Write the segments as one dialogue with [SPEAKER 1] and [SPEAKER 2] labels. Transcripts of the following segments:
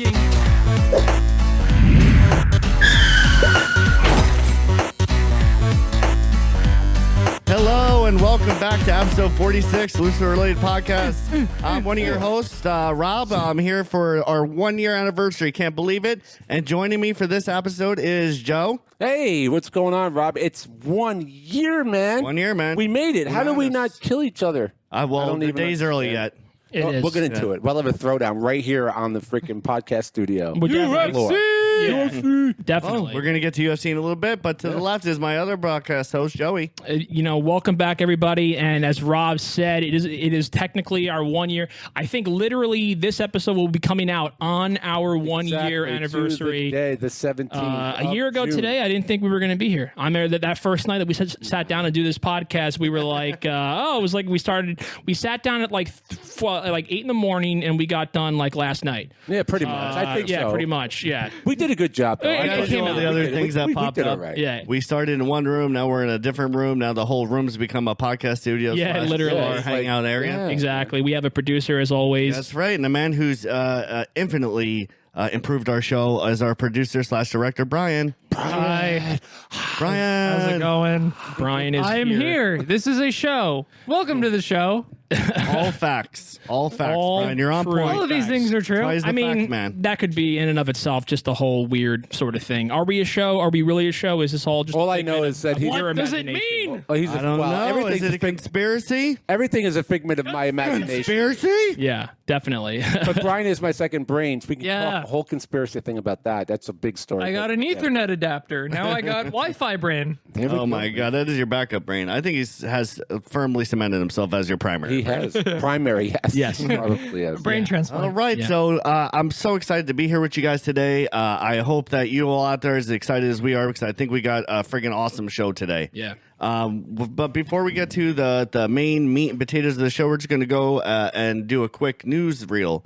[SPEAKER 1] talking.
[SPEAKER 2] Hello and welcome back to episode 46, Loosely Related Podcast. I'm one of your hosts, Rob. I'm here for our 1 year anniversary. Can't believe it. And joining me for this episode is Joe.
[SPEAKER 3] Hey, what's going on, Rob? It's 1 year, man.
[SPEAKER 2] 1 year, man.
[SPEAKER 3] We made it. How did we not kill each other?
[SPEAKER 2] Well, the day's early yet.
[SPEAKER 3] We'll get into it. We'll have a throwdown right here on the freaking podcast studio.
[SPEAKER 1] UFC! Definitely.
[SPEAKER 2] Oh, we're going to get to UFC in a little bit, but to the left is my other broadcast host, Joey.
[SPEAKER 1] Welcome back, everybody. And as Rob said, it is technically our 1 year. I think literally this episode will be coming out on our 1 year anniversary.
[SPEAKER 3] Day, the 17th.
[SPEAKER 1] A year ago
[SPEAKER 3] June.
[SPEAKER 1] Today, I didn't think we were going to be here. I'm there that first night that we sat down to do this podcast. We were like, it was like we sat down at like 8 in the morning and we got done like last night.
[SPEAKER 3] Yeah, pretty much. I think so.
[SPEAKER 1] Yeah, pretty much. Yeah.
[SPEAKER 3] We did a good job, though.
[SPEAKER 1] It came
[SPEAKER 2] all
[SPEAKER 1] out.
[SPEAKER 2] the other things that popped
[SPEAKER 3] did
[SPEAKER 2] up.
[SPEAKER 3] all right.
[SPEAKER 1] Yeah.
[SPEAKER 2] We started in one room. Now we're in a different room. Now the whole room's become a podcast studio.
[SPEAKER 1] Yeah, literally.
[SPEAKER 2] Our hangout area.
[SPEAKER 3] Yeah.
[SPEAKER 1] Exactly. We have a producer as always.
[SPEAKER 2] That's right. And a man who's infinitely improved our show as our producer / director, Brian.
[SPEAKER 4] Hi.
[SPEAKER 2] Brian.
[SPEAKER 4] How's it going?
[SPEAKER 1] Brian is
[SPEAKER 4] I am here. This is a show. Welcome to the show.
[SPEAKER 2] All facts. All facts,
[SPEAKER 1] All
[SPEAKER 2] Brian. You're on
[SPEAKER 1] true.
[SPEAKER 2] point.
[SPEAKER 4] All of these things are true.
[SPEAKER 2] Why is the
[SPEAKER 1] I mean,
[SPEAKER 2] fact man?
[SPEAKER 1] that could be in and of itself just a whole weird sort of thing. Are we a show? Are we really a show? Is this all just
[SPEAKER 3] All I know is that he's...
[SPEAKER 1] your
[SPEAKER 4] What does it
[SPEAKER 1] imagination?
[SPEAKER 4] mean?
[SPEAKER 3] Well, he's
[SPEAKER 2] I don't know.
[SPEAKER 3] Everything's
[SPEAKER 2] Is it a conspiracy?
[SPEAKER 3] everything is a figment of my imagination.
[SPEAKER 2] Conspiracy?
[SPEAKER 1] Yeah, definitely.
[SPEAKER 3] But Brian is my second brain. So we can
[SPEAKER 4] Yeah.
[SPEAKER 3] talk a whole conspiracy thing about that. That's a big story.
[SPEAKER 4] I got an Ethernet adapter. Now I got Wi-Fi brain.
[SPEAKER 3] There we
[SPEAKER 2] Oh
[SPEAKER 3] go.
[SPEAKER 2] my God, that is your backup brain. I think he has firmly cemented himself as your primary.
[SPEAKER 3] He has. Primary, yes.
[SPEAKER 1] Yes.
[SPEAKER 3] Probably has.
[SPEAKER 4] Brain transplant.
[SPEAKER 2] All right,
[SPEAKER 1] Yeah.
[SPEAKER 2] so I'm so excited to be here with you guys today. I hope that you all out there are as excited as we are because I think we got a friggin' awesome show today.
[SPEAKER 1] Yeah.
[SPEAKER 2] But before we get to the main meat and potatoes of the show, we're just going to go and do a quick news reel.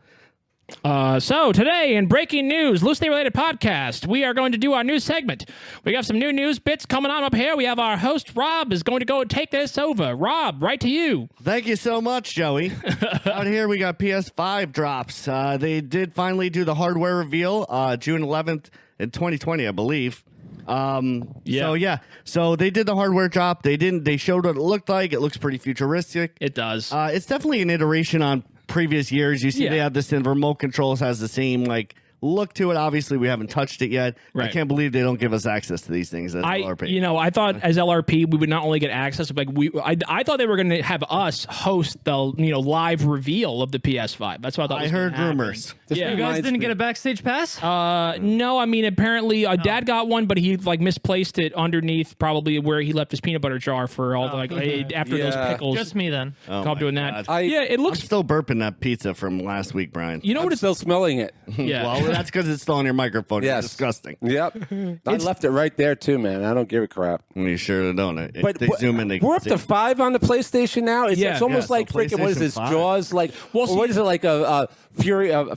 [SPEAKER 1] So today in breaking news, loosely related podcast, we are going to do our news segment. We got some new news bits coming on up here. We have our host Rob is going to go and take this over. Rob, right to you.
[SPEAKER 2] Thank you so much, Joey. Out here, we got PS5 drops. They did finally do the hardware reveal June 11th in 2020, I believe. So they did the hardware drop. They showed what it looked like. It looks pretty futuristic.
[SPEAKER 1] It does.
[SPEAKER 2] It's definitely an iteration on previous years. You see,
[SPEAKER 1] Yeah.
[SPEAKER 2] they have this, and remote controls has the same look to it. Obviously, we haven't touched it yet.
[SPEAKER 1] Right.
[SPEAKER 2] I can't believe they don't give us access to these things as LRP.
[SPEAKER 1] I thought as LRP we would not only get access, but I thought they were going to have us host the live reveal of the PS5. That's what I thought.
[SPEAKER 2] I
[SPEAKER 1] was
[SPEAKER 2] heard
[SPEAKER 1] gonna happen.
[SPEAKER 2] rumors.
[SPEAKER 1] Yeah.
[SPEAKER 4] You guys didn't get a backstage pass?
[SPEAKER 1] No, I mean apparently Dad got one, but he misplaced it underneath probably where he left his peanut butter jar for all after those
[SPEAKER 3] Yeah.
[SPEAKER 1] pickles.
[SPEAKER 4] Just me then.
[SPEAKER 2] Oh
[SPEAKER 1] Caught
[SPEAKER 2] my
[SPEAKER 1] doing
[SPEAKER 2] God.
[SPEAKER 1] that. It
[SPEAKER 2] I'm
[SPEAKER 1] looks.
[SPEAKER 2] still burping that pizza from last week, Brian.
[SPEAKER 1] You know
[SPEAKER 3] I'm
[SPEAKER 1] what? It's
[SPEAKER 3] still smelling it.
[SPEAKER 1] yeah.
[SPEAKER 2] Well, that's because it's still on your microphone.
[SPEAKER 3] Yes.
[SPEAKER 2] It's disgusting.
[SPEAKER 3] Yep. I left it right there, too, man. I don't give a crap.
[SPEAKER 2] You sure don't. If they
[SPEAKER 3] But
[SPEAKER 2] zoom in, they
[SPEAKER 3] we're
[SPEAKER 2] can
[SPEAKER 3] up
[SPEAKER 2] see.
[SPEAKER 3] to 5 on the PlayStation now. It's almost
[SPEAKER 2] so
[SPEAKER 3] like freaking. What is this?
[SPEAKER 2] PlayStation 5.
[SPEAKER 3] Jaws? What is it like a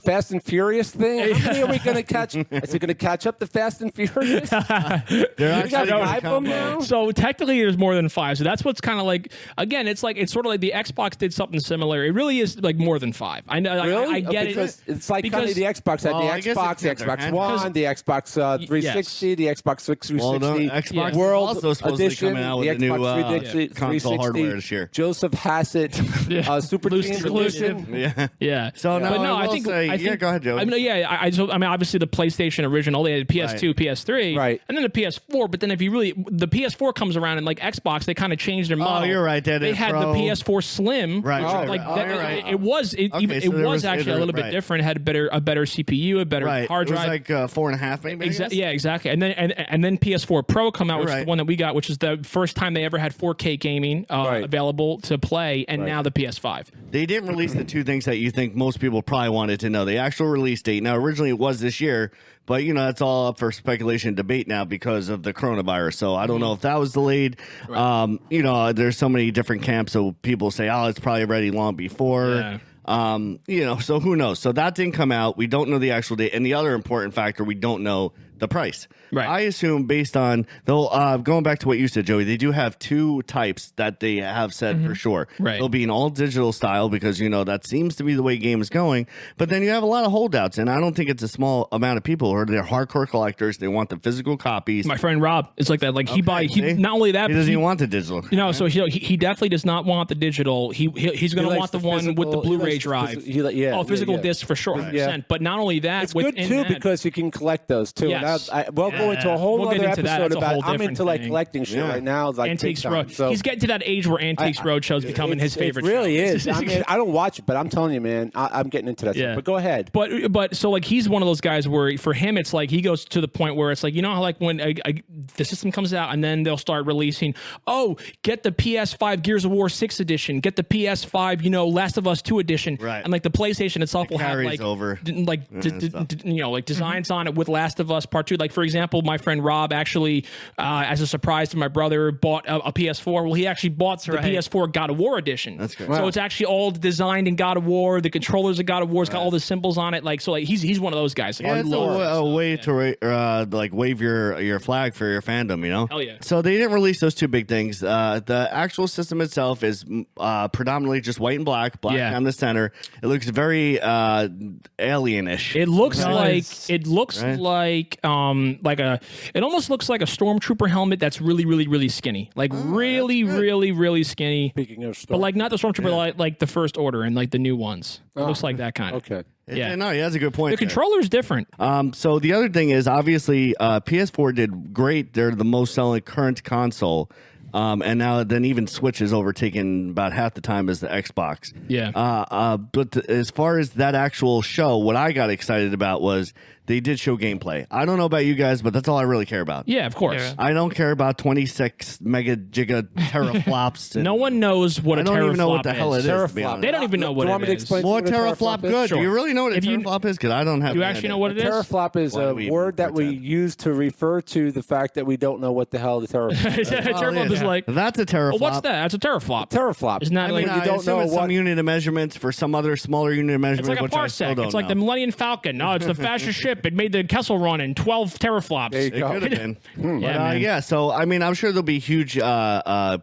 [SPEAKER 3] Fast and Furious thing? How many are we going to catch? Is it going to catch up to Fast and Furious?
[SPEAKER 2] They're
[SPEAKER 3] We
[SPEAKER 2] actually
[SPEAKER 3] got
[SPEAKER 2] gonna
[SPEAKER 3] 5 of them
[SPEAKER 2] come
[SPEAKER 3] now.
[SPEAKER 1] So technically, there's more than 5. So that's what's kind of like. Again, it's sort of like the Xbox did something similar. It really is like more than 5. I know.
[SPEAKER 3] Really?
[SPEAKER 1] I get
[SPEAKER 3] because
[SPEAKER 1] it.
[SPEAKER 3] it's like kind of the Xbox had
[SPEAKER 2] Well, I
[SPEAKER 3] the
[SPEAKER 2] guess
[SPEAKER 3] Xbox,
[SPEAKER 2] it's
[SPEAKER 3] the
[SPEAKER 2] in their
[SPEAKER 3] Xbox
[SPEAKER 2] hand.
[SPEAKER 3] One, the Xbox 360, the Xbox 360,
[SPEAKER 2] Well, no, Xbox is
[SPEAKER 3] World
[SPEAKER 2] also supposedly
[SPEAKER 3] Edition,
[SPEAKER 2] coming out
[SPEAKER 3] the
[SPEAKER 2] with a new
[SPEAKER 3] Xbox 360,
[SPEAKER 2] console hardware this year.
[SPEAKER 3] Joseph Hassett, Super
[SPEAKER 1] Loose
[SPEAKER 3] Team
[SPEAKER 1] exclusive.
[SPEAKER 3] Edition.
[SPEAKER 2] Yeah.
[SPEAKER 1] Yeah.
[SPEAKER 2] So now
[SPEAKER 1] but no,
[SPEAKER 2] I will
[SPEAKER 1] think
[SPEAKER 2] say,
[SPEAKER 1] I think
[SPEAKER 2] go ahead, Joe.
[SPEAKER 1] I mean, obviously the PlayStation original, they had PS2, PS3,
[SPEAKER 3] Right.
[SPEAKER 1] and then the PS4. But then if you the PS4 comes around and like Xbox, they kind of changed their model.
[SPEAKER 2] you're right.
[SPEAKER 1] They had
[SPEAKER 2] Pro.
[SPEAKER 1] the PS4 Slim,
[SPEAKER 2] Right,
[SPEAKER 1] which,
[SPEAKER 2] right,
[SPEAKER 1] like
[SPEAKER 2] right.
[SPEAKER 1] that,
[SPEAKER 2] You're right.
[SPEAKER 1] it was
[SPEAKER 2] Okay, so there was
[SPEAKER 1] actually a little bit
[SPEAKER 2] right.
[SPEAKER 1] different. It had a better CPU, a better
[SPEAKER 2] Right.
[SPEAKER 1] hard
[SPEAKER 2] It was
[SPEAKER 1] drive.
[SPEAKER 2] like 4.5 maybe. I guess?
[SPEAKER 1] Yeah, exactly. And then PS4 Pro come out, which is
[SPEAKER 2] Right.
[SPEAKER 1] the one that we got, which is the first time they ever had 4K gaming available to play, and now the PS5.
[SPEAKER 2] They didn't release the two things that you think most people probably wanted to know. The actual release date. Now, originally it was this year, but that's all up for speculation and debate now because of the coronavirus. So I don't know if that was delayed. Right. There's so many different camps. So people say, oh, it's probably ready long before.
[SPEAKER 1] Yeah.
[SPEAKER 2] So who knows? So that didn't come out. We don't know the actual date. And the other important factor, we don't know the price.
[SPEAKER 1] Right.
[SPEAKER 2] I assume based on going back to what you said, Joey, they do have two types that they have said for sure.
[SPEAKER 1] Right.
[SPEAKER 2] They'll be an all digital style because that seems to be the way game is going. But then you have a lot of holdouts, and I don't think it's a small amount of people who are they're hardcore collectors. They want the physical copies.
[SPEAKER 1] My friend Rob is like that. Like he not only that,
[SPEAKER 2] He doesn't even want the digital.
[SPEAKER 1] So he definitely does not want the digital. He's going to want the one with the Blu-ray drive. Physical disc for sure, 100%. But not only that,
[SPEAKER 3] it's good too because you can collect those too.
[SPEAKER 1] Yes.
[SPEAKER 3] We'll go into a whole other episode about. I'm into like
[SPEAKER 1] thing.
[SPEAKER 3] collecting shit right now. Like
[SPEAKER 1] Antiques Road. So he's getting to that age where Antiques Roadshow is becoming his favorite.
[SPEAKER 3] It really
[SPEAKER 1] show.
[SPEAKER 3] is. I mean, I don't watch it, but I'm telling you, man, I'm getting into that.
[SPEAKER 1] Yeah.
[SPEAKER 3] But go ahead.
[SPEAKER 1] But so like he's one of those guys where for him it's like he goes to the point where it's like how like when the system comes out and then they'll start releasing get the PS5 Gears of War 6 edition, get the PS5 Last of Us 2 edition,
[SPEAKER 2] right?
[SPEAKER 1] And like the PlayStation itself will have like
[SPEAKER 2] over.
[SPEAKER 1] like designs on it with Last of Us Part 2. Like for example, my friend Rob actually as a surprise to my brother bought a PS4. Well, he actually bought the PS4 God of War edition.
[SPEAKER 2] That's good.
[SPEAKER 1] So it's actually all designed in God of War. The controllers of God of War. It's got all the symbols on it. Like so, like he's one of those guys. Like,
[SPEAKER 2] it's a way to like wave your flag for your fandom.
[SPEAKER 1] Hell yeah.
[SPEAKER 2] So they didn't release those two big things. The actual system itself is predominantly just white and black down the center. It looks very alienish.
[SPEAKER 1] It looks like it almost looks like a stormtrooper helmet that's really really really skinny. Like really skinny.
[SPEAKER 3] Speaking of
[SPEAKER 1] but like not the stormtrooper like the First Order and like the new ones. It looks like that kind of.
[SPEAKER 3] Okay.
[SPEAKER 1] Yeah.
[SPEAKER 2] No, he has a good point.
[SPEAKER 1] The controller is different.
[SPEAKER 2] So the other thing is obviously PS4 did great. They're the most selling current console. And now then even Switch is overtaken about half the time as the Xbox.
[SPEAKER 1] Yeah.
[SPEAKER 2] But as far as that actual show, what I got excited about was they did show gameplay. I don't know about you guys, but that's all I really care about.
[SPEAKER 1] Yeah, of course.
[SPEAKER 4] Yeah.
[SPEAKER 2] I don't care about 26 mega giga teraflops.
[SPEAKER 1] No one knows what a teraflop is.
[SPEAKER 2] I don't even know what the hell it is. To be honest.
[SPEAKER 1] They don't even know what it is.
[SPEAKER 2] More teraflop good.
[SPEAKER 1] Sure.
[SPEAKER 2] Do you really know what a teraflop is? Because I don't have.
[SPEAKER 1] Do you actually know what it is?
[SPEAKER 3] Teraflop is a word that we use to refer to the fact that we don't know what the hell the teraflop is.
[SPEAKER 1] Teraflop is like
[SPEAKER 2] that's a teraflop.
[SPEAKER 1] Well, what's that? That's a teraflop.
[SPEAKER 3] Teraflop.
[SPEAKER 1] Isn't that
[SPEAKER 3] like
[SPEAKER 1] you
[SPEAKER 3] don't know what
[SPEAKER 2] some unit of measurements for some other smaller unit of measurement?
[SPEAKER 1] It's like a parsec. It's like the Millennium Falcon. No, it's the fastest ship. It made the Kessel Run in 12 teraflops.
[SPEAKER 3] There you go.
[SPEAKER 2] It could have been.
[SPEAKER 1] Yeah.
[SPEAKER 2] So I mean, I'm sure there'll be huge, PlayStation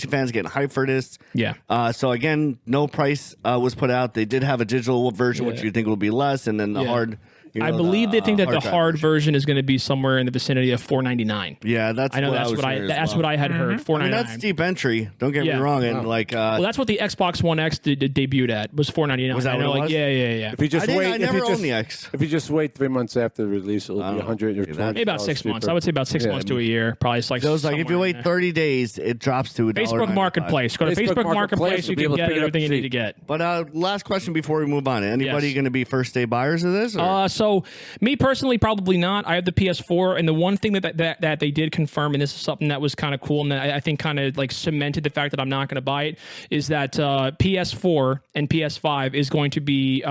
[SPEAKER 2] fans getting hyped for this.
[SPEAKER 1] Yeah.
[SPEAKER 2] So again, no price was put out. They did have a digital version, which you think will be less, and then the hard.
[SPEAKER 1] I believe they think that the hard version is going to be somewhere in the vicinity of $499.
[SPEAKER 2] Yeah, that's.
[SPEAKER 1] I know that's what I had heard. $499.
[SPEAKER 2] I mean, that's steep entry. Don't get me wrong, and
[SPEAKER 1] well, that's what the Xbox One X debuted at was $499.
[SPEAKER 2] Was that what it was?
[SPEAKER 1] Yeah.
[SPEAKER 3] If you just wait,
[SPEAKER 2] I never owned the X.
[SPEAKER 3] If you just wait 3 months after the release, it'll be $120.
[SPEAKER 1] Maybe about 6 months. I would say about 6 months to a year. Probably it's like.
[SPEAKER 2] So it's like if you wait 30 days, it drops to
[SPEAKER 1] Facebook Marketplace. Go to Facebook Marketplace. You can get everything you need to get.
[SPEAKER 2] But last question before we move on: anybody going to be first day buyers of this?
[SPEAKER 1] So me personally, probably not. I have the PS4, and the one thing that they did confirm, and this is something that was kind of cool, and that I think kind of like cemented the fact that I'm not going to buy it, is that PS4 and PS5 is going to be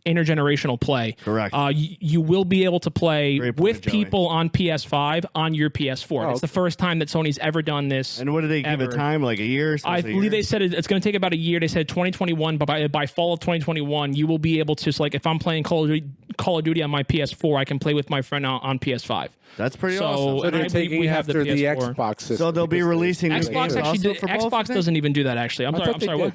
[SPEAKER 1] intergenerational play.
[SPEAKER 2] Correct.
[SPEAKER 1] You will be able to play with
[SPEAKER 2] Joey.
[SPEAKER 1] people on PS5 on your PS4. It's the first time that Sony's ever done this.
[SPEAKER 2] And what did they give it time? Like a year?
[SPEAKER 1] I believe they said it's going to take about a year. They said 2021, but by fall of 2021, you will be able to, like, if I'm playing Call of Duty on my PS4, I can play with my friend on PS5.
[SPEAKER 2] That's pretty
[SPEAKER 1] awesome.
[SPEAKER 3] So they're taking after the Xbox system.
[SPEAKER 2] So they'll be releasing
[SPEAKER 1] Xbox actually Xbox doesn't even do that, actually. I'm sorry. What?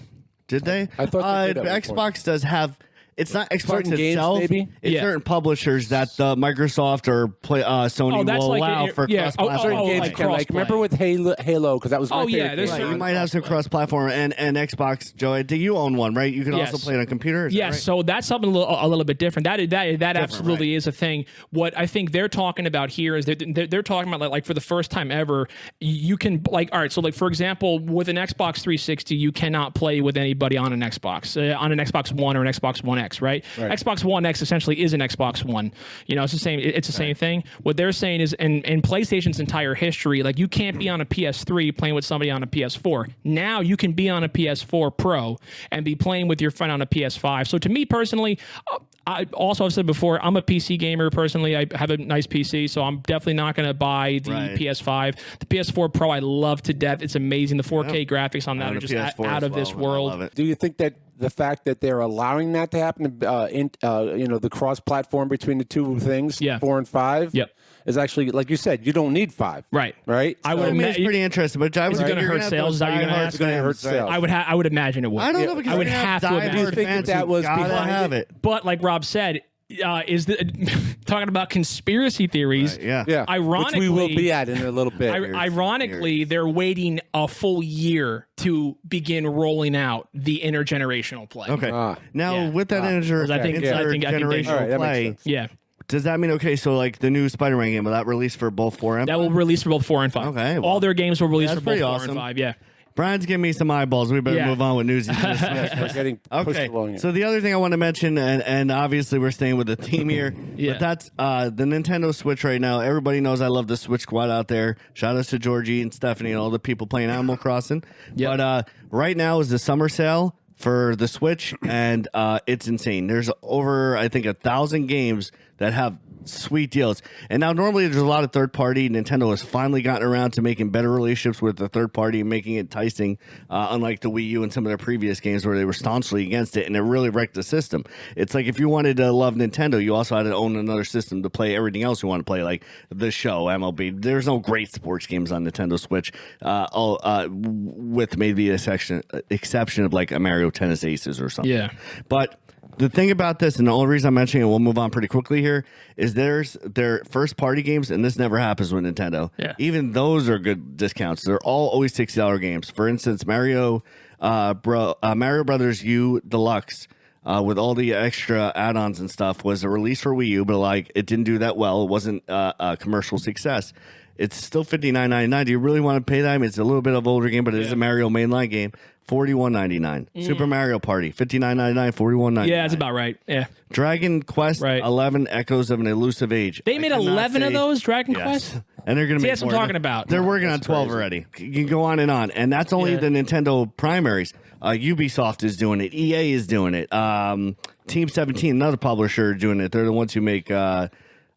[SPEAKER 2] Did they?
[SPEAKER 3] I thought they did
[SPEAKER 2] Xbox does have. It's not Xbox
[SPEAKER 3] certain
[SPEAKER 2] itself.
[SPEAKER 3] Games, maybe?
[SPEAKER 2] It's certain publishers that Microsoft or Sony will allow for cross-platform.
[SPEAKER 3] Certain games can, like, remember with Halo, because that was my favorite game.
[SPEAKER 2] Right, you might have some cross-platform and Xbox. Joe, I think you own one, right? You can also play it on computers.
[SPEAKER 1] Yes, so that's something a little bit different. That absolutely is a thing. What I think they're talking about here is they're talking about like for the first time ever, you can all right. So like for example, with an Xbox 360, you cannot play with anybody on an Xbox One or an Xbox One X, right? Xbox One X essentially is an Xbox One. It's the same. It's the same thing. What they're saying is, in PlayStation's entire history, like you can't be on a PS3 playing with somebody on a PS4. Now you can be on a PS4 Pro and be playing with your friend on a PS5. So to me personally, I also have said before, I'm a PC gamer personally. I have a nice PC, so I'm definitely not going to buy the PS5. The PS4 Pro I love to death. It's amazing. The 4K graphics on that are just out of this world.
[SPEAKER 3] Do you think that the fact that they're allowing that to happen, the cross-platform between the two things, 4 and 5, is actually, like you said, you don't need 5.
[SPEAKER 1] Right.
[SPEAKER 3] I
[SPEAKER 2] would admit it's pretty interesting, but
[SPEAKER 1] is it going to hurt sales? Is that what you're going to ask?
[SPEAKER 3] It's going to hurt sales.
[SPEAKER 1] I would imagine it would.
[SPEAKER 2] I don't know, because
[SPEAKER 1] I would have to imagine.
[SPEAKER 3] Do you think that was behind
[SPEAKER 2] it?
[SPEAKER 1] But like Rob said, is talking about conspiracy theories?
[SPEAKER 2] Yeah.
[SPEAKER 1] Ironically,
[SPEAKER 3] which we will be at in a little bit.
[SPEAKER 1] Ironically, they're waiting a full year to begin rolling out the intergenerational play.
[SPEAKER 2] Okay. Now with that intergenerational play, does that mean, okay, so like the new Spider-Man game, will that release for both 4 and 5?
[SPEAKER 1] That will release for both 4 and 5.
[SPEAKER 2] Okay.
[SPEAKER 1] All their games will release for both 4
[SPEAKER 2] awesome.
[SPEAKER 1] and 5. Yeah.
[SPEAKER 2] Brian's giving me some eyeballs. We better move on with news.
[SPEAKER 3] We're getting pushed along here.
[SPEAKER 2] So the other thing I want to mention, and obviously we're staying with the theme here, but that's the Nintendo Switch right now. Everybody knows I love the Switch squad out there. Shout out to Georgie and Stephanie and all the people playing Animal Crossing. But right now is the summer sale for the Switch, and it's insane. There's over, I think, 1,000 games that have sweet deals. And now normally there's a lot of third party. Nintendo has finally gotten around to making better relationships with the third party and making it enticing, unlike the Wii U and some of their previous games where they were staunchly against it, and it really wrecked the system. It's like if you wanted to love Nintendo, you also had to own another system to play everything else you want to play, like the show, MLB. There's no great sports games on Nintendo Switch, with maybe the exception of like a Mario Tennis Aces or something.
[SPEAKER 1] Yeah.
[SPEAKER 2] But the thing about this, and the only reason I'm mentioning it, we'll move on pretty quickly here, is there's their first party games, and this never happens with Nintendo.
[SPEAKER 1] Yeah.
[SPEAKER 2] Even those are good discounts. They're all always $60 games. For instance, Mario Brothers U Deluxe, with all the extra add-ons and stuff, was a release for Wii U, but like it didn't do that well. It wasn't a commercial success. It's still $59.99. Do you really want to pay that? I mean, it's a little bit of an older game, but it is a Mario mainline game. $41.99. Super Mario Party, $59.99, $41.99.
[SPEAKER 1] Yeah, that's about right. Yeah.
[SPEAKER 2] Dragon Quest 11 Echoes of an Elusive Age.
[SPEAKER 1] They made 11 of those Dragon Quest?
[SPEAKER 2] And they're going to make
[SPEAKER 1] that's what I'm talking about.
[SPEAKER 2] They're working on 12 already. You can go on. And that's only the Nintendo primaries. Ubisoft is doing it. EA is doing it. Team 17, another publisher, doing it. They're the ones who make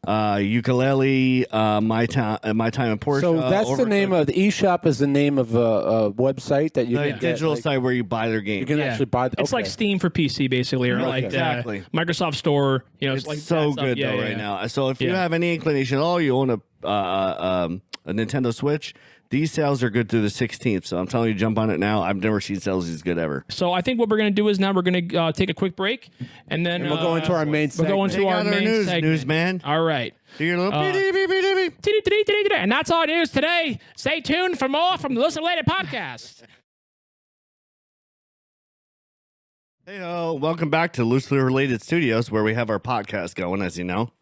[SPEAKER 2] Ukulele, My Time in Porsche.
[SPEAKER 3] So that's the name of the eShop. Is the name of a website that you can
[SPEAKER 2] digital
[SPEAKER 3] get,
[SPEAKER 2] site where you buy their game.
[SPEAKER 3] You can actually buy.
[SPEAKER 1] It's like Steam for PC, basically, or like
[SPEAKER 2] exactly.
[SPEAKER 1] Microsoft Store. You know,
[SPEAKER 2] it's
[SPEAKER 1] like
[SPEAKER 2] so good right now. So if you have any inclination, you own a Nintendo Switch. These sales are good through the 16th, so I'm telling you, jump on it now. I've never seen sales as good ever.
[SPEAKER 1] So I think what we're going to do is now we're going to take a quick break, and then
[SPEAKER 3] we'll go into our main segment.
[SPEAKER 1] We'll go into our main
[SPEAKER 2] news,
[SPEAKER 1] segment.
[SPEAKER 2] Newsman.
[SPEAKER 1] All right.
[SPEAKER 2] Do your little
[SPEAKER 1] And that's our news today. Stay tuned for more from the Loosely Related Podcast.
[SPEAKER 2] Hey, welcome back to Loosely Related Studios, where we have our podcast going, as you know.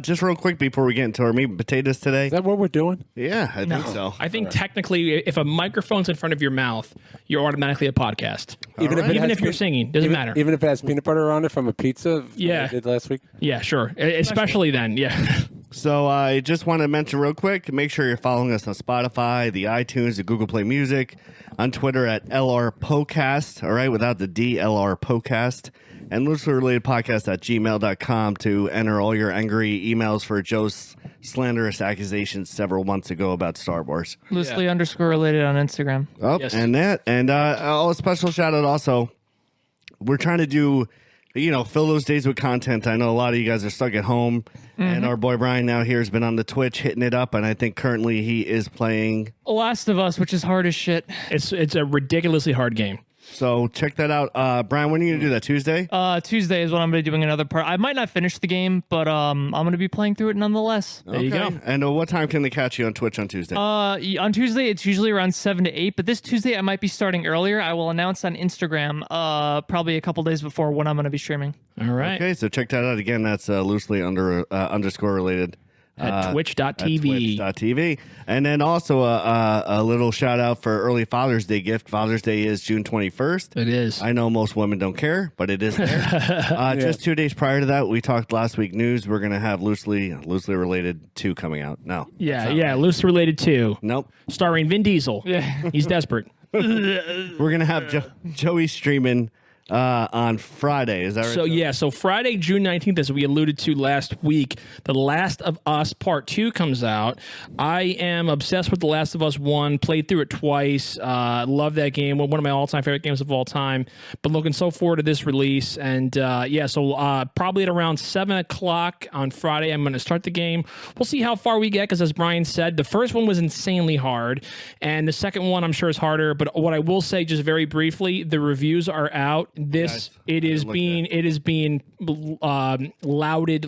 [SPEAKER 2] Just real quick before we get into our meat and potatoes today.
[SPEAKER 3] Is that what we're doing?
[SPEAKER 2] Yeah, I think so.
[SPEAKER 1] I think technically, if a microphone's in front of your mouth, you're automatically a podcast.
[SPEAKER 3] Even
[SPEAKER 1] if you're singing, doesn't matter.
[SPEAKER 3] Even if it has peanut butter on it from a pizza.
[SPEAKER 1] Yeah,
[SPEAKER 3] I did last week.
[SPEAKER 1] Yeah, sure. Especially then. Yeah.
[SPEAKER 2] So I just want to mention real quick, make sure you're following us on Spotify, the iTunes, the Google Play Music, on Twitter at LRPodcast, all right, without the D, LRPodcast, and looselyrelatedpodcast at gmail.com to enter all your angry emails for Joe's slanderous accusations several months ago about Star Wars.
[SPEAKER 4] Loosely_related on Instagram.
[SPEAKER 2] Oh, yes. And a special shout out also, we're trying to do, fill those days with content. I know a lot of you guys are stuck at home, and our boy Brian now here has been on the Twitch hitting it up, and I think currently he is playing
[SPEAKER 4] Last of Us, which is hard as shit.
[SPEAKER 1] It's a ridiculously hard game.
[SPEAKER 2] So check that out. Brian, when are you going to do that? Tuesday?
[SPEAKER 4] Tuesday is when I'm going to be doing another part. I might not finish the game, but I'm going to be playing through it nonetheless.
[SPEAKER 1] There you go.
[SPEAKER 2] And what time can they catch you on Twitch on Tuesday?
[SPEAKER 4] On Tuesday, it's usually around 7 to 8, but this Tuesday I might be starting earlier. I will announce on Instagram probably a couple days before when I'm going to be streaming.
[SPEAKER 1] All right.
[SPEAKER 2] Okay, so check that out. Again, that's loosely underscore related.
[SPEAKER 1] At twitch.tv.
[SPEAKER 2] Twitch.tv. And then also a little shout out for early Father's Day gift. Father's Day is June 21st.
[SPEAKER 1] It is.
[SPEAKER 2] I know most women don't care, but it is there. Just 2 days prior to that, we talked last week news. We're going to have Loosely Related 2 coming out. No.
[SPEAKER 1] Yeah. Loosely Related 2.
[SPEAKER 2] Nope.
[SPEAKER 1] Starring Vin Diesel.
[SPEAKER 4] Yeah.
[SPEAKER 1] He's desperate.
[SPEAKER 2] We're going to have Joey streaming on Friday. Is that right?
[SPEAKER 1] So yeah, so Friday, June 19th, as we alluded to last week, The Last of Us Part 2 comes out. I am obsessed with The Last of Us 1, played through it twice, love that game, one of my all-time favorite games of all time, but looking so forward to this release. And so probably at around 7 o'clock on Friday, I'm going to start the game. We'll see how far we get, because as Brian said, the first one was insanely hard, and the second one I'm sure is harder, but what I will say just very briefly, the reviews are out. It is being lauded